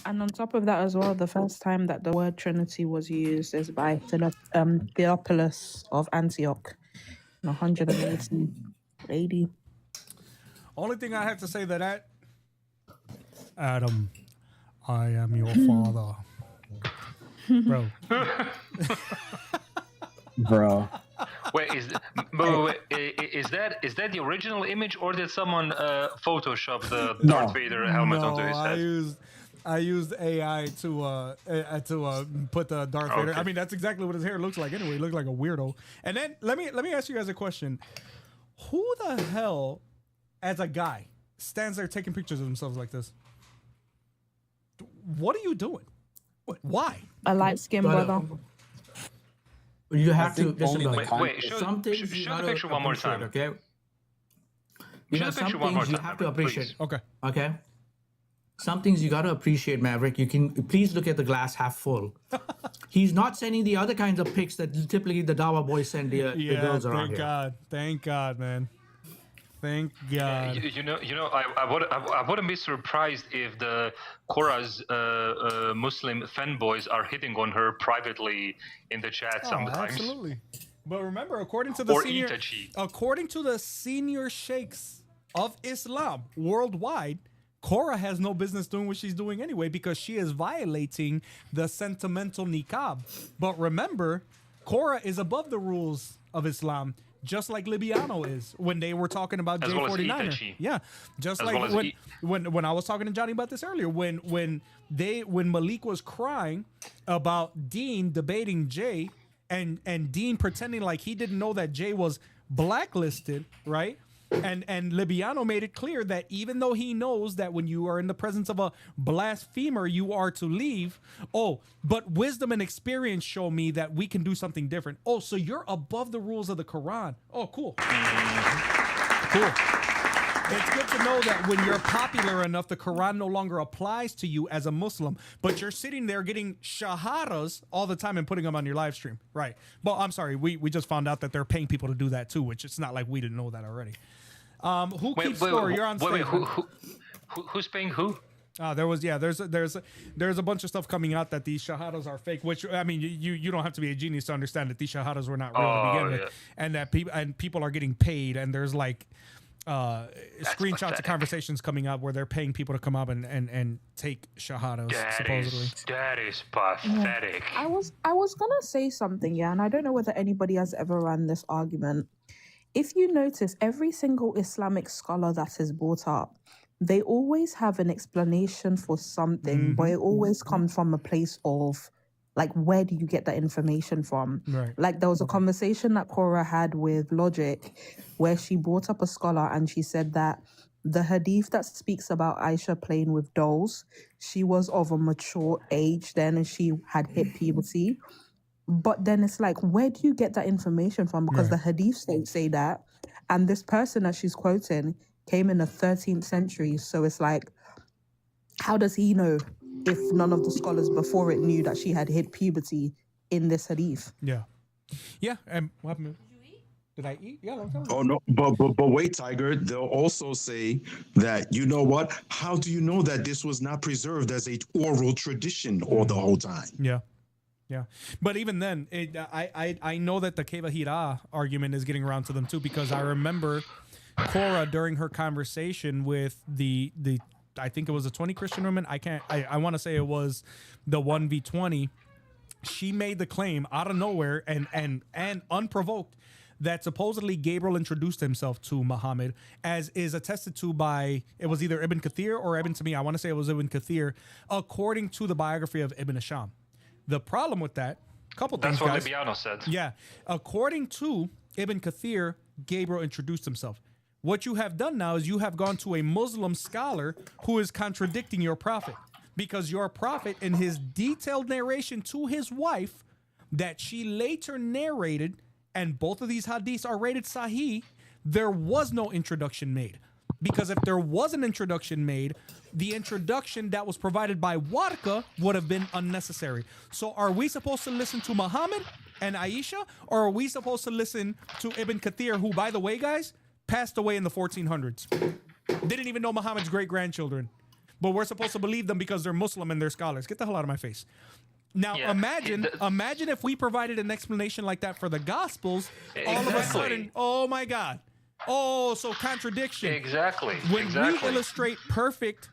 And on top of that as well, the first time that the word Trinity was used is by Theophilus of Antioch, 180 AD. Only thing I have to say to that, Adam, I am your father. Bro. Bro. Wait, is that the original image, or did someone Photoshop the Darth Vader helmet onto his head? I used AI to put the Darth Vader. I mean, that's exactly what his hair looks like. Anyway, he looks like a weirdo. And then let me ask you guys a question: who the hell, as a guy, stands there taking pictures of themselves like this? What are you doing? Why? A light-skinned brother. You have to listen. Wait, show the picture one more time. Okay. Some things you have to appreciate. Please. Okay. Okay. Some things you got to appreciate, Maverick. You can please look at the glass half full. He's not sending the other kinds of pics that typically the Dawa boys send the girls around here. Thank God, man. Thank God. I wouldn't be surprised if the Korah's Muslim fanboys are hitting on her privately in the chat sometimes. Absolutely. But remember, according to the senior sheikhs of Islam worldwide, Korah has no business doing what she's doing anyway, because she is violating the sentimental niqab. But remember, Korah is above the rules of Islam, just like Libiano is when they were talking about J49er. Yeah, just like when I was talking to Johnny about this earlier, when Malik was crying about Dean debating Jay and Dean pretending like he didn't know that Jay was blacklisted, right? And Libiano made it clear that even though he knows that when you are in the presence of a blasphemer, you are to leave. Oh, but wisdom and experience show me that we can do something different. Oh, so you're above the rules of the Quran. Oh, cool. Cool. It's good to know that when you're popular enough, the Quran no longer applies to you as a Muslim, but you're sitting there getting shahadas all the time and putting them on your live stream. Right. Well, I'm sorry. We just found out that they're paying people to do that too, which it's not like we didn't know that already. Who keeps score? You're on stage. Who's paying who? There's a bunch of stuff coming out that these shahadas are fake, which, I mean, you don't have to be a genius to understand that these shahadas were not real to begin with, and that people are getting paid, and there's like screenshots of conversations coming up where they're paying people to come up and take shahadas, supposedly. That is pathetic. I was gonna say something, and I don't know whether anybody has ever run this argument. If you notice, every single Islamic scholar that is brought up, they always have an explanation for something, but it always comes from a place of, like, where do you get that information from? Right. Like, there was a conversation that Cora had with Logic where she brought up a scholar and she said that the hadith that speaks about Aisha playing with dolls, she was of a mature age then and she had hit puberty. But then it's like, where do you get that information from? Because the hadiths don't say that. And this person that she's quoting came in the 13th century. So it's like, how does he know if none of the scholars before it knew that she had hit puberty in this hadith? Yeah. Yeah. And what happened? Did I eat? Yeah, long time ago. Oh no, but wait, Tiger. They'll also say that, you know what? How do you know that this was not preserved as a oral tradition all the whole time? Yeah. Yeah, but even then, I know that the Keva Hira argument is getting around to them too, because I remember Cora during her conversation with the I think it was the 20 Christian women. I want to say it was the 1v20. She made the claim out of nowhere and unprovoked that supposedly Gabriel introduced himself to Muhammad, as is attested to by, it was either Ibn Kathir or Ibn Taymiyyah. I want to say it was Ibn Kathir, according to the biography of Ibn Hisham. The problem with that, couple things, That's what guys. Libiano said. Yeah. According to Ibn Kathir, Gabriel introduced himself. What you have done now is you have gone to a Muslim scholar who is contradicting your prophet, because your prophet, in his detailed narration to his wife that she later narrated, and both of these hadiths are rated sahih, there was no introduction made. Because if there was an introduction made, the introduction that was provided by Warqa would have been unnecessary. So are we supposed to listen to Muhammad and Aisha, or are we supposed to listen to Ibn Kathir, who, by the way, guys, passed away in the 1400s? Didn't even know Muhammad's great-grandchildren. But we're supposed to believe them because they're Muslim and they're scholars. Get the hell out of my face. Now, imagine if we provided an explanation like that for the Gospels, all of a sudden, oh my God. Oh, so contradiction. Exactly. When we illustrate perfect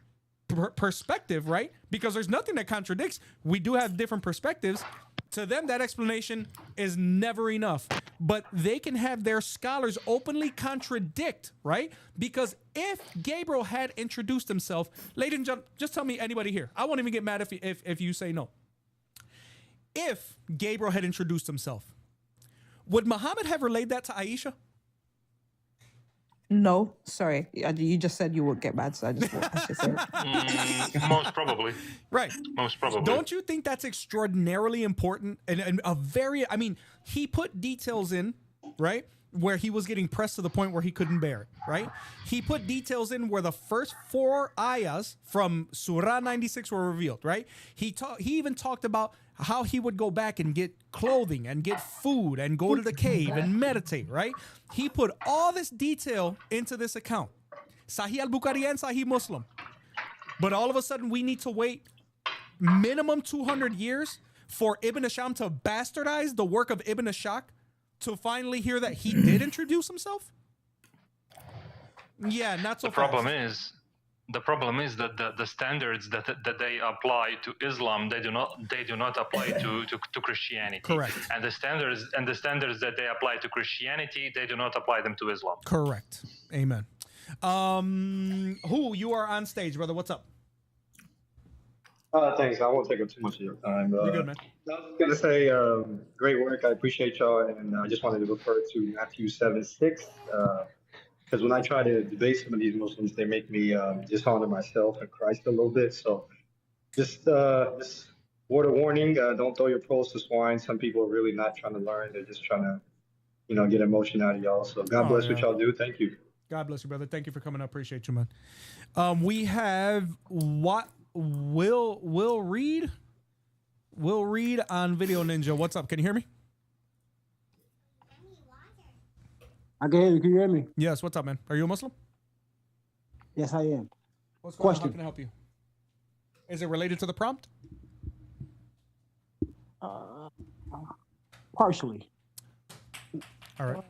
perspective, right? Because there's nothing that contradicts. We do have different perspectives. To them, that explanation is never enough. But they can have their scholars openly contradict, right? Because if Gabriel had introduced himself, ladies and gentlemen, just tell me, anybody here. I won't even get mad if you say no. If Gabriel had introduced himself, would Muhammad have relayed that to Aisha? No, sorry. You just said you would get mad, so I just want to say it. Most probably. Right. Most probably. Don't you think that's extraordinarily important? And a very, I mean, he put details in, right? Where he was getting pressed to the point where he couldn't bear it, right? He put details in where the first 4 ayahs from Surah 96 were revealed, right? He even talked about how he would go back and get clothing and get food and go to the cave and meditate, right? He put all this detail into this account. Sahih al-Bukhari and Sahih Muslim. But all of a sudden we need to wait minimum 200 years for Ibn Hisham to bastardize the work of Ibn Ishaq to finally hear that he did introduce himself? Yeah, not so The problem is that the standards that they apply to Islam, they do not apply to Christianity. Correct. And the standards that they apply to Christianity, they do not apply them to Islam. Correct. Amen. Who, you are on stage, brother? What's up? Thanks. I won't take up too much of your time. You're good, man. I was going to say, great work. I appreciate y'all. And I just wanted to refer to Matthew 7:6. Because when I try to debate some of these Muslims, they make me dishonor myself and Christ a little bit. So just word of warning, don't throw your pearls to swine. Some people are really not trying to learn. They're just trying to, get emotion out of y'all. So God bless what y'all do. Thank you. God bless you, brother. Thank you for coming. I appreciate you, man. We have what Will Reed on Video Ninja. What's up? Can you hear me? I can hear you. Can you hear me? Yes. What's up, man? Are you a Muslim? Yes, I am. What's going on? How can I help you? Is it related to the prompt? Partially. All right.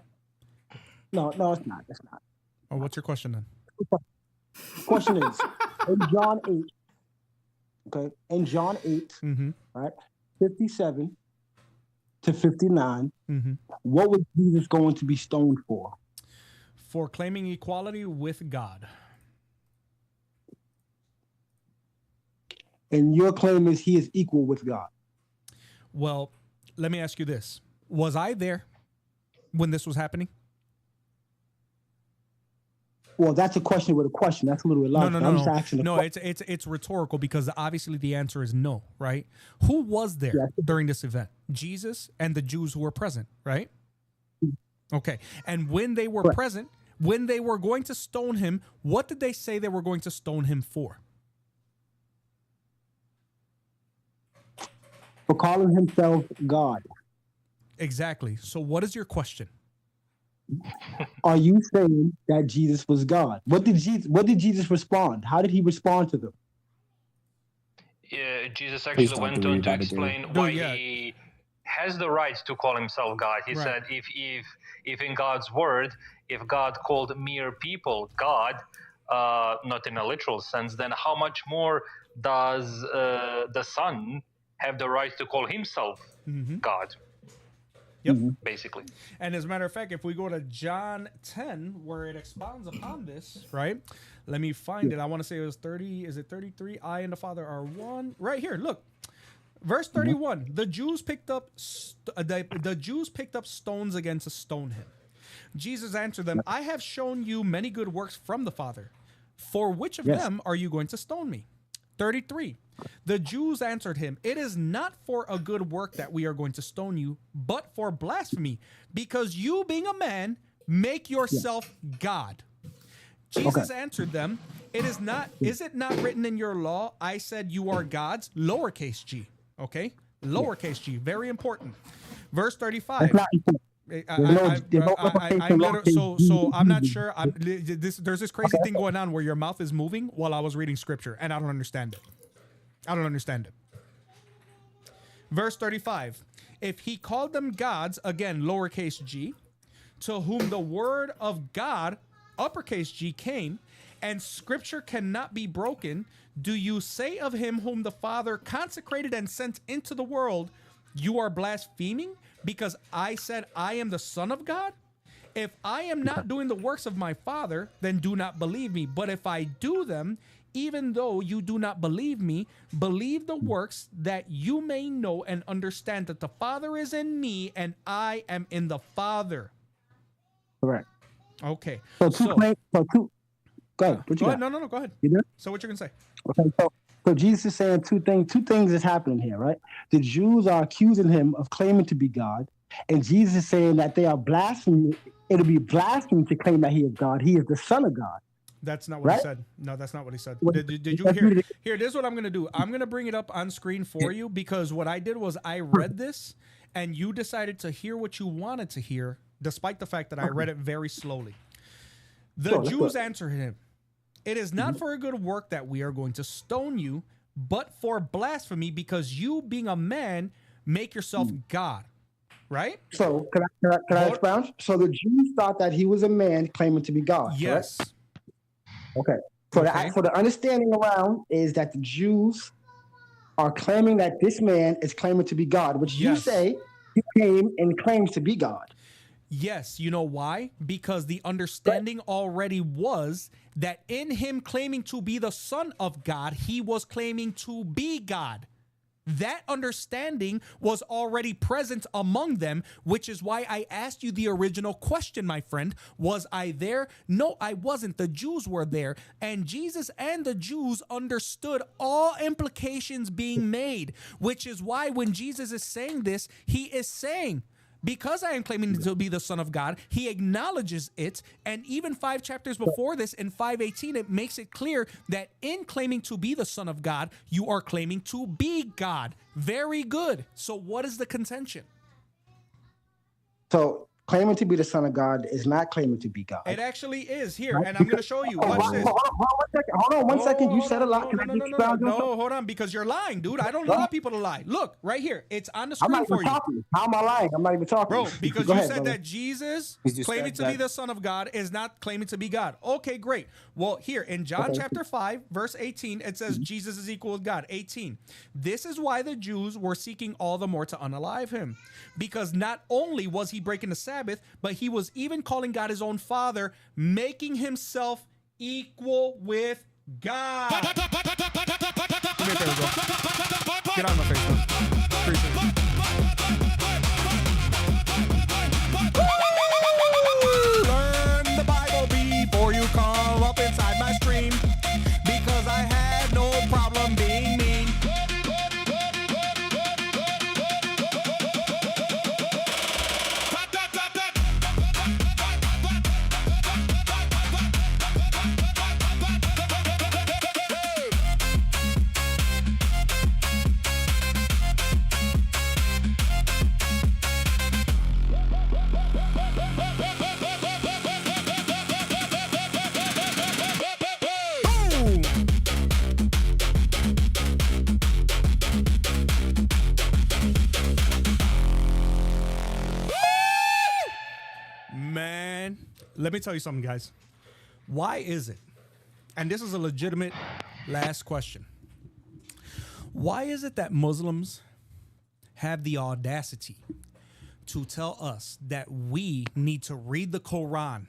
No, it's not. It's not. Oh, what's your question then? Question is, in John 8, okay, in John 8, right, 57 to 59, what was Jesus going to be stoned for? For claiming equality with God. And your claim is he is equal with God. Well, let me ask you this. Was I there when this was happening? Well, that's a question with a question. That's a little illogical. No. I'm just asking no, it's rhetorical because obviously the answer is no, right? Who was there during this event? Jesus and the Jews who were present, right? Okay. And when they were present, when they were going to stone him, what did they say they were going to stone him for? For calling himself God. Exactly. So what is your question? Are you saying that Jesus was God? What did Jesus respond? How did he respond to them? Jesus actually went on to explain why he has the right to call himself God. He said, if in God's word, if God called mere people God, not in a literal sense, then how much more does the Son have the right to call himself God? Yep. Basically. And as a matter of fact, if we go to John 10, where it expounds upon this, right? Let me find it. I want to say it was 30. Is it 33? I and the Father are one. Right here. Look. Verse 31. The Jews picked up the Jews picked up stones again to stone him. Jesus answered them, I have shown you many good works from the Father. For which of them are you going to stone me? 33. The Jews answered him, it is not for a good work that we are going to stone you, but for blasphemy, because you, being a man, make yourself God. Jesus answered them, is it not written in your law, I said you are gods, lowercase g. Okay? Lowercase g. Very important. Verse 35. I'm not sure. There's this crazy thing going on where your mouth is moving while I was reading scripture, and I don't understand it. Verse 35. If he called them gods, again, lowercase g, to whom the word of God, uppercase G, came, and scripture cannot be broken, do you say of him whom the Father consecrated and sent into the world, you are blaspheming because I said I am the Son of God? If I am not doing the works of my Father, then do not believe me. But if I do them, even though you do not believe me, believe the works, that you may know and understand that the Father is in me and I am in the Father. Correct. Okay. Go ahead. Go ahead. No, go ahead. You there? So what you're gonna say? Okay. So Jesus is saying two things. Two things is happening here, right? The Jews are accusing him of claiming to be God, and Jesus is saying that they are blaspheming. It'll be blasphemy to claim that he is God. He is the Son of God. That's not what he said. No, that's not what he said. Did you hear? Here, this is what I'm going to do. I'm going to bring it up on screen for you, because what I did was I read this and you decided to hear what you wanted to hear, despite the fact that I read it very slowly. The Jews answered him, it is not for a good work that we are going to stone you, but for blasphemy, because you, being a man, make yourself God. Right? So, can I expound? So the Jews thought that he was a man claiming to be God. Yes. Correct? Okay. So the understanding around is that the Jews are claiming that this man is claiming to be God, which you say he came and claims to be God. Yes. You know why? Because the understanding already was that in him claiming to be the Son of God, he was claiming to be God. That understanding was already present among them, which is why I asked you the original question, my friend. Was I there? No, I wasn't. The Jews were there, and Jesus and the Jews understood all implications being made, which is why when Jesus is saying this, he is saying, because I am claiming to be the Son of God, he acknowledges it. And even 5 chapters before this, in 5:18, it makes it clear that in claiming to be the Son of God, you are claiming to be God. Very good. So what is the contention? So claiming to be the Son of God is not claiming to be God. It actually is here, and I'm going to show you. Watch this. Hold on one second. You said a lot. No, hold on, because you're lying, dude. I don't allow people to lie. Look, right here. It's on the screen for you. How am I lying? I'm not even talking. Bro, because you said that Jesus claiming to be the Son of God is not claiming to be God. Okay, great. Well, here in John chapter 5, verse 18, it says Jesus is equal with God. 18. This is why the Jews were seeking all the more to unalive him, because not only was he breaking the Sabbath, but he was even calling God his own Father, making himself equal with God. Get out of my face, man. Learn the Bible before you come up inside my stream, because I had no problem being mean. Let me tell you something, guys. Why is it, and this is a legitimate last question, why is it that Muslims have the audacity to tell us that we need to read the Quran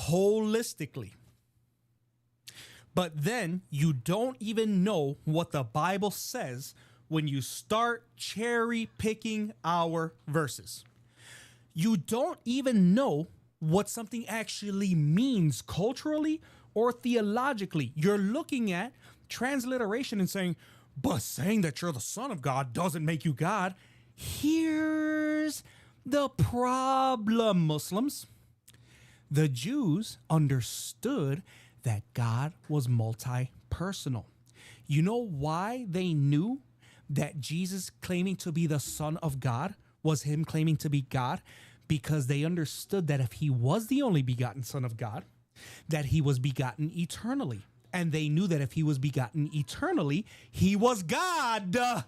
holistically, but then you don't even know what the Bible says when you start cherry picking our verses? You don't even know what something actually means culturally or theologically. You're looking at transliteration and saying, but saying that you're the son of God doesn't make you God. Here's the problem, Muslims. The Jews understood that God was multi-personal. You know why they knew that Jesus claiming to be the Son of God was him claiming to be God? Because they understood that if he was the only begotten Son of God, that he was begotten eternally. And they knew that if he was begotten eternally, he was God.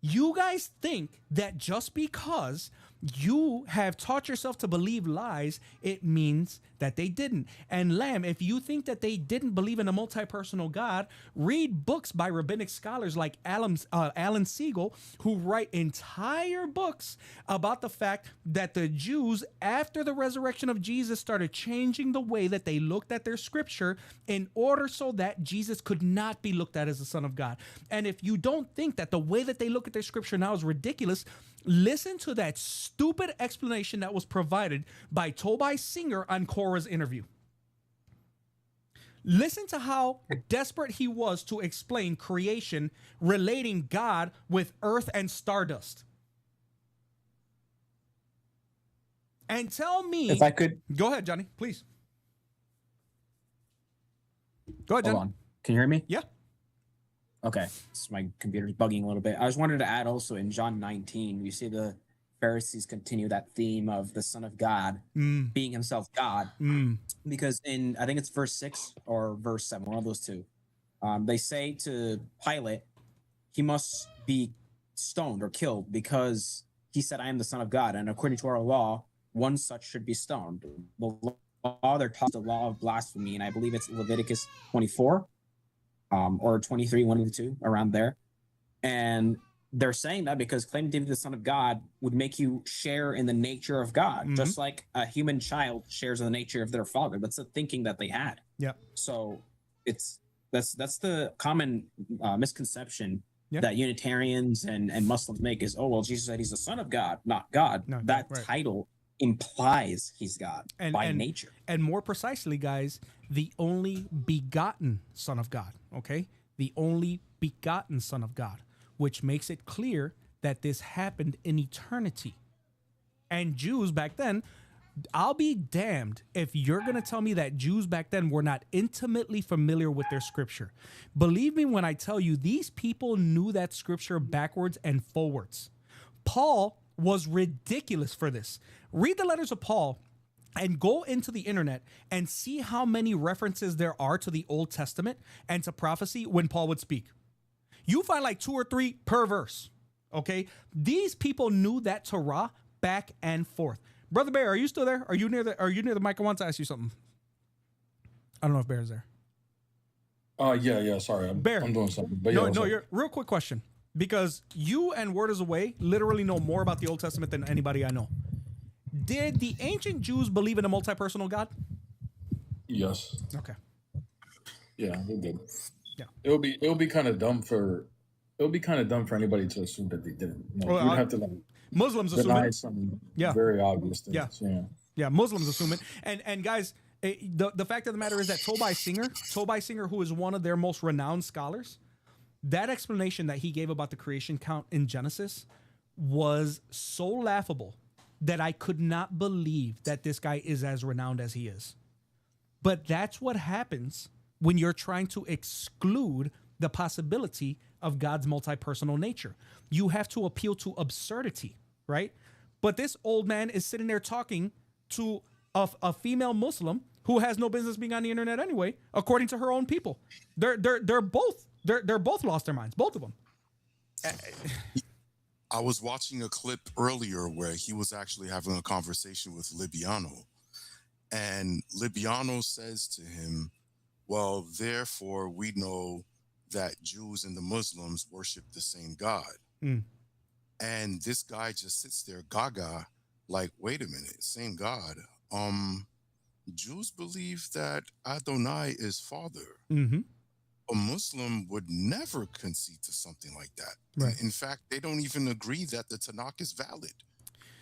You guys think that just because you have taught yourself to believe lies, it means that they didn't. And Lamb, if you think that they didn't believe in a multi-personal God, read books by rabbinic scholars like Alan Siegel, who write entire books about the fact that the Jews, after the resurrection of Jesus, started changing the way that they looked at their scripture in order so that Jesus could not be looked at as the Son of God. And if you don't think that the way that they look at their scripture now is ridiculous, listen to that stupid explanation that was provided by Toby Singer on Korah's interview. Listen to how desperate he was to explain creation, relating God with earth and stardust. And tell me... If I could... Go ahead, Johnny, please. Go ahead, Johnny. Hold on. Can you hear me? Yeah. Okay. My computer's bugging a little bit. I just wanted to add also in John 19, you see the Pharisees continue that theme of the Son of God being himself God. Because in, I think it's verse 6 or verse 7, one of those two, they say to Pilate, he must be stoned or killed because he said, I am the Son of God. And according to our law, one such should be stoned. The law, they're taught the law of blasphemy, and I believe it's Leviticus 24. Or 23, one of the two, around there. And they're saying that because claiming to be the Son of God would make you share in the nature of God, just like a human child shares in the nature of their father. That's the thinking that they had. Yeah. So that's the common misconception that Unitarians and Muslims make is, oh, well, Jesus said he's the Son of God, not God. No, that title implies he's God by nature. And more precisely, guys, the only begotten Son of God, okay? The only begotten Son of God, which makes it clear that this happened in eternity. And Jews back then, I'll be damned if you're going to tell me that Jews back then were not intimately familiar with their scripture. Believe me when I tell you, these people knew that scripture backwards and forwards. Paul was ridiculous for this. Read the letters of Paul and go into the internet and see how many references there are to the Old Testament and to prophecy when Paul would speak. You find like 2 or 3 per verse, okay? These people knew that Torah back and forth. Brother Bear, are you still there? Are you near the mic? I want to ask you something. I don't know if Bear's there. Yeah, sorry. I'm doing something. But you're real quick question. Because you and Word is Away literally know more about the Old Testament than anybody I know. Did the ancient Jews believe in a multi-personal God? Yes. Okay. Yeah, they did. Yeah. It'll be kind of dumb for anybody to assume that they didn't. You know, you'd have to like Muslims assume it. Some very obvious things. Yeah, Muslims assume it. And guys, the fact of the matter is that Toby Singer, who is one of their most renowned scholars, that explanation that he gave about the creation count in Genesis was so laughable that I could not believe that this guy is as renowned as he is. But that's what happens when you're trying to exclude the possibility of God's multi-personal nature. You have to appeal to absurdity, right? But this old man is sitting there talking to a female Muslim who has no business being on the internet anyway, according to her own people. They're both lost their minds, both of them. I was watching a clip earlier where he was actually having a conversation with Libiano. And Libiano says to him, well, therefore, we know that Jews and the Muslims worship the same God. Mm. And this guy just sits there gaga, like, wait a minute, same God. Jews believe that Adonai is Father. Mm-hmm. A Muslim would never concede to something like that. Right. In fact, they don't even agree that the Tanakh is valid.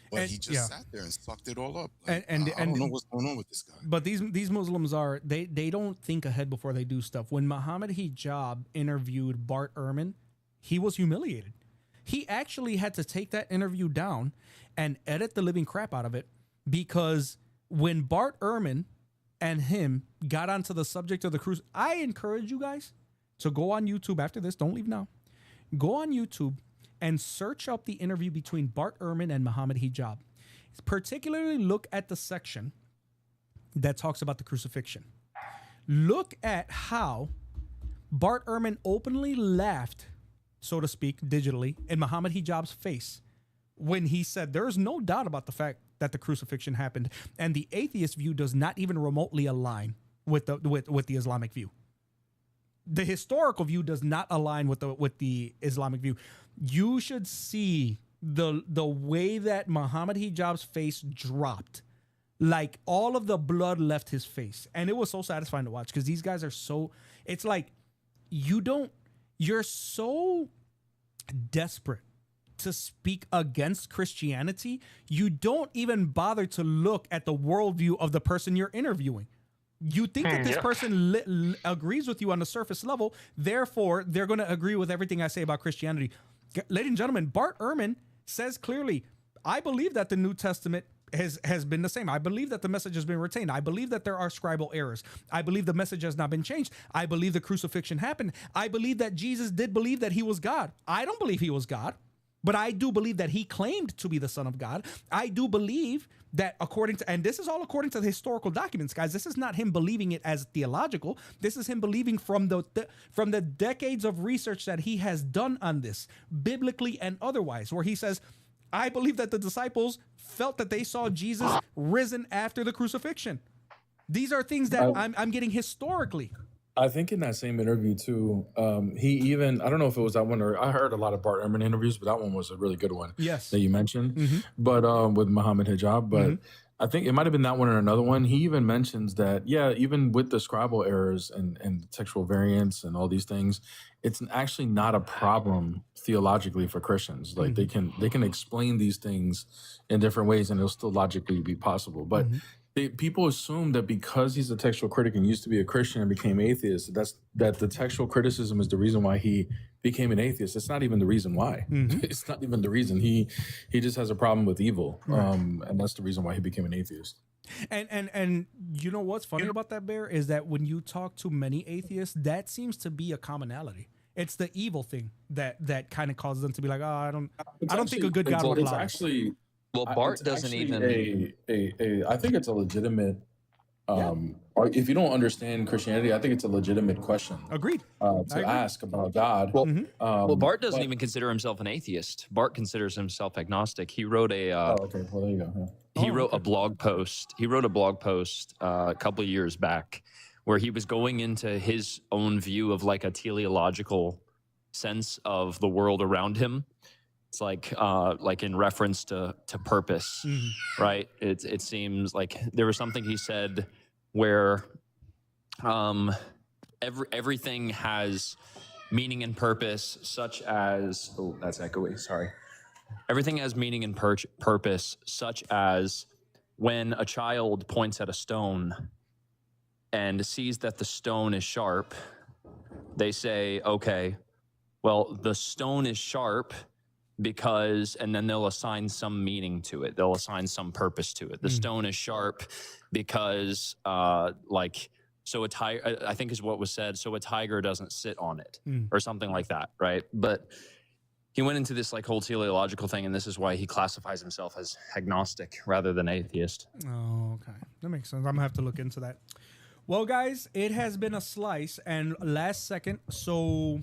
But he just sat there and sucked it all up. Like, I don't know what's going on with this guy. But these Muslims are they don't think ahead before they do stuff. When Muhammad Hijab interviewed Bart Ehrman, he was humiliated. He actually had to take that interview down and edit the living crap out of it, because when Bart Ehrman and him got onto the subject of the cruise, I encourage you guys to go on YouTube after this. Don't leave now. Go on YouTube and search up the interview between Bart Ehrman and Muhammad Hijab. Particularly look at the section that talks about the crucifixion. Look at how Bart Ehrman openly laughed, so to speak, digitally, in Muhammad Hijab's face when he said there's no doubt about the fact that the crucifixion happened, and the atheist view does not even remotely align with the Islamic view. The historical view does not align with the Islamic view. You should see the way that Muhammad Hijab's face dropped. Like, all of the blood left his face. And it was so satisfying to watch, because these guys are so, it's like, you're so desperate to speak against Christianity, you don't even bother to look at the worldview of the person you're interviewing. You think that this person agrees with you on the surface level, therefore they're going to agree with everything I say about Christianity. Ladies and gentlemen, Bart Ehrman says clearly, I believe that the New Testament has been the same. I believe that the message has been retained. I believe that there are scribal errors. I believe the message has not been changed. I believe the crucifixion happened. I believe that Jesus did believe that he was God. I don't believe he was God, but I do believe that he claimed to be the Son of God. I do believe that and this is all according to the historical documents, guys. This is not him believing it as theological. This is him believing from the decades of research that he has done on this, biblically and otherwise, where he says, I believe that the disciples felt that they saw Jesus risen after the crucifixion. These are things that I'm getting historically. I think in that same interview too, he even, I don't know if it was that one, or I heard a lot of Bart Ehrman interviews, but that one was a really good one. Yes. That you mentioned. Mm-hmm. But with Muhammad Hijab, but I think it might have been that one or another one. He even mentions that, even with the scribal errors and textual variants and all these things, it's actually not a problem theologically for Christians. Like they can explain these things in different ways and it'll still logically be possible. But people assume that because he's a textual critic and used to be a Christian and became atheist, that the textual criticism is the reason why he became an atheist. It's not even the reason why. It's not even the reason. He just has a problem with evil, and that's the reason why he became an atheist. And you know what's funny about that, Bear, is that when you talk to many atheists, that seems to be a commonality. It's the evil thing that kind of causes them to be like, I don't think a good God would allow. Actually, well, Bart doesn't even. I think it's a legitimate. Or if you don't understand Christianity, I think it's a legitimate question. Agreed. To ask about God. Well, Bart doesn't even consider himself an atheist. Bart considers himself agnostic. He wrote a. Okay. Well, there you go. Yeah. He wrote a blog post. He wrote a blog post a couple of years back, where he was going into his own view of like a teleological sense of the world around him. It's like in reference to purpose, right? It seems like there was something he said where everything has meaning and purpose, such as that's echoey. Sorry. Everything has meaning and purpose, such as when a child points at a stone and sees that the stone is sharp, they say, okay, well, the stone is sharp because, and then they'll assign some meaning to it. They'll assign some purpose to it. The stone is sharp because, so a tiger, I think is what was said, so a tiger doesn't sit on it or something like that, right? But he went into this like whole teleological thing, and this is why he classifies himself as agnostic rather than atheist. Oh, okay. That makes sense. I'm gonna have to look into that. Well, guys, it has been a slice, and last second, so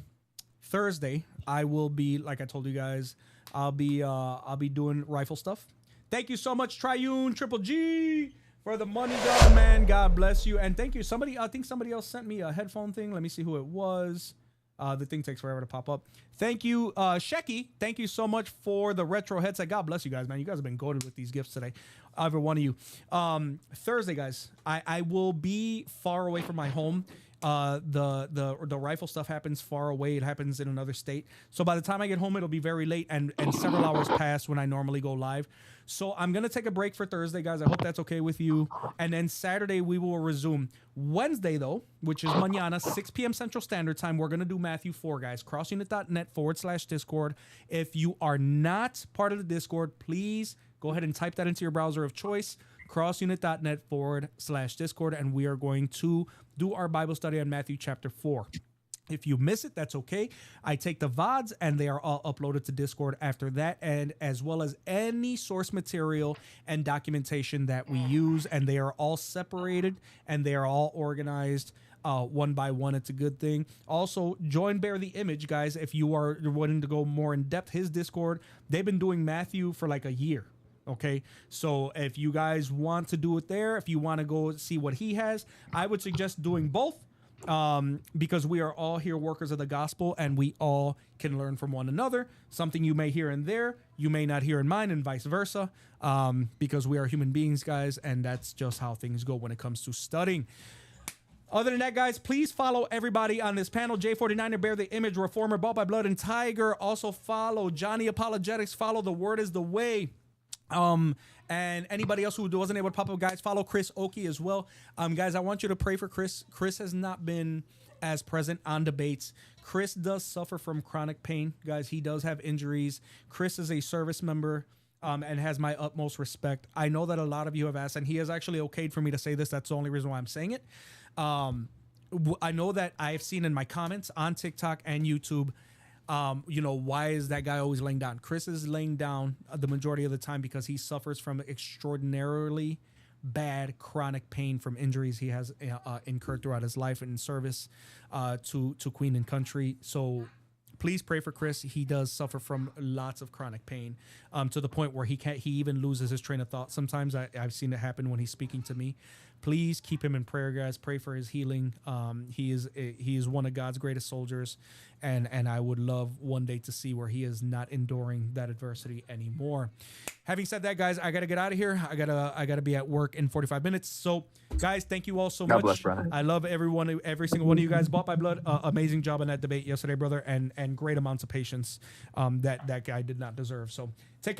Thursday, I will be, like I told you guys, I'll be doing rifle stuff. Thank you so much, Triune Triple G, for the money, God, man. God bless you, and thank you. I think somebody else sent me a headphone thing. Let me see who it was. The thing takes forever to pop up. Thank you, Shecky. Thank you so much for the retro headset. God bless you guys, man. You guys have been goated with these gifts today. Every one of you. Thursday, guys, I will be far away from my home. The rifle stuff happens far away. It happens in another state. So by the time I get home, it'll be very late and several hours past when I normally go live. So I'm going to take a break for Thursday, guys. I hope that's okay with you. And then Saturday, we will resume. Wednesday, though, which is mañana, 6 p.m. Central Standard Time, we're going to do Matthew 4, guys. crossunit.net/Discord. If you are not part of the Discord, please go ahead and type that into your browser of choice, crossunit.net/Discord, and we are going to do our Bible study on Matthew chapter 4. If you miss it, that's okay. I take the VODs and they are all uploaded to Discord after that, and as well as any source material and documentation that we use, and they are all separated and they are all organized one by one. It's a good thing. Also, join Bear the Image, guys, if you are wanting to go more in depth. His Discord, they've been doing Matthew for like a year. Okay, so if you guys want to do it there, if you want to go see what he has, I would suggest doing both, because we are all here workers of the gospel and we all can learn from one another. Something you may hear in there, you may not hear in mine, and vice versa, because we are human beings, guys, and that's just how things go when it comes to studying. Other than that, guys, please follow everybody on this panel. J49er, Bear the Image, Reformer, Bought by Blood, and Tiger. Also follow Johnny Apologetics. Follow The Word is the Way. And anybody else who wasn't able to pop up, guys, follow Chris Oki as well. Guys, I want you to pray for Chris. Chris has not been as present on debates. Chris does suffer from chronic pain, guys. He does have injuries. Chris is a service member, and has my utmost respect. I know that a lot of you have asked, and he has actually okayed for me to say this. That's the only reason why I'm saying it. I know that I have seen in my comments on TikTok and YouTube, why is that guy always laying down? Chris is laying down the majority of the time because he suffers from extraordinarily bad chronic pain from injuries he has incurred throughout his life in service to Queen and Country. So please pray for Chris. He does suffer from lots of chronic pain, to the point where he even loses his train of thought. Sometimes I've seen it happen when he's speaking to me. Please keep him in prayer, guys. Pray for his healing. He is one of God's greatest soldiers, and I would love one day to see where he is not enduring that adversity anymore. Having said that, guys, I gotta get out of here. I gotta be at work in 45 minutes. So, guys, thank you all so much. Bless, brother. I love every single one of you guys. Bought by Blood, amazing job in that debate yesterday, brother, and great amounts of patience that guy did not deserve. So take care.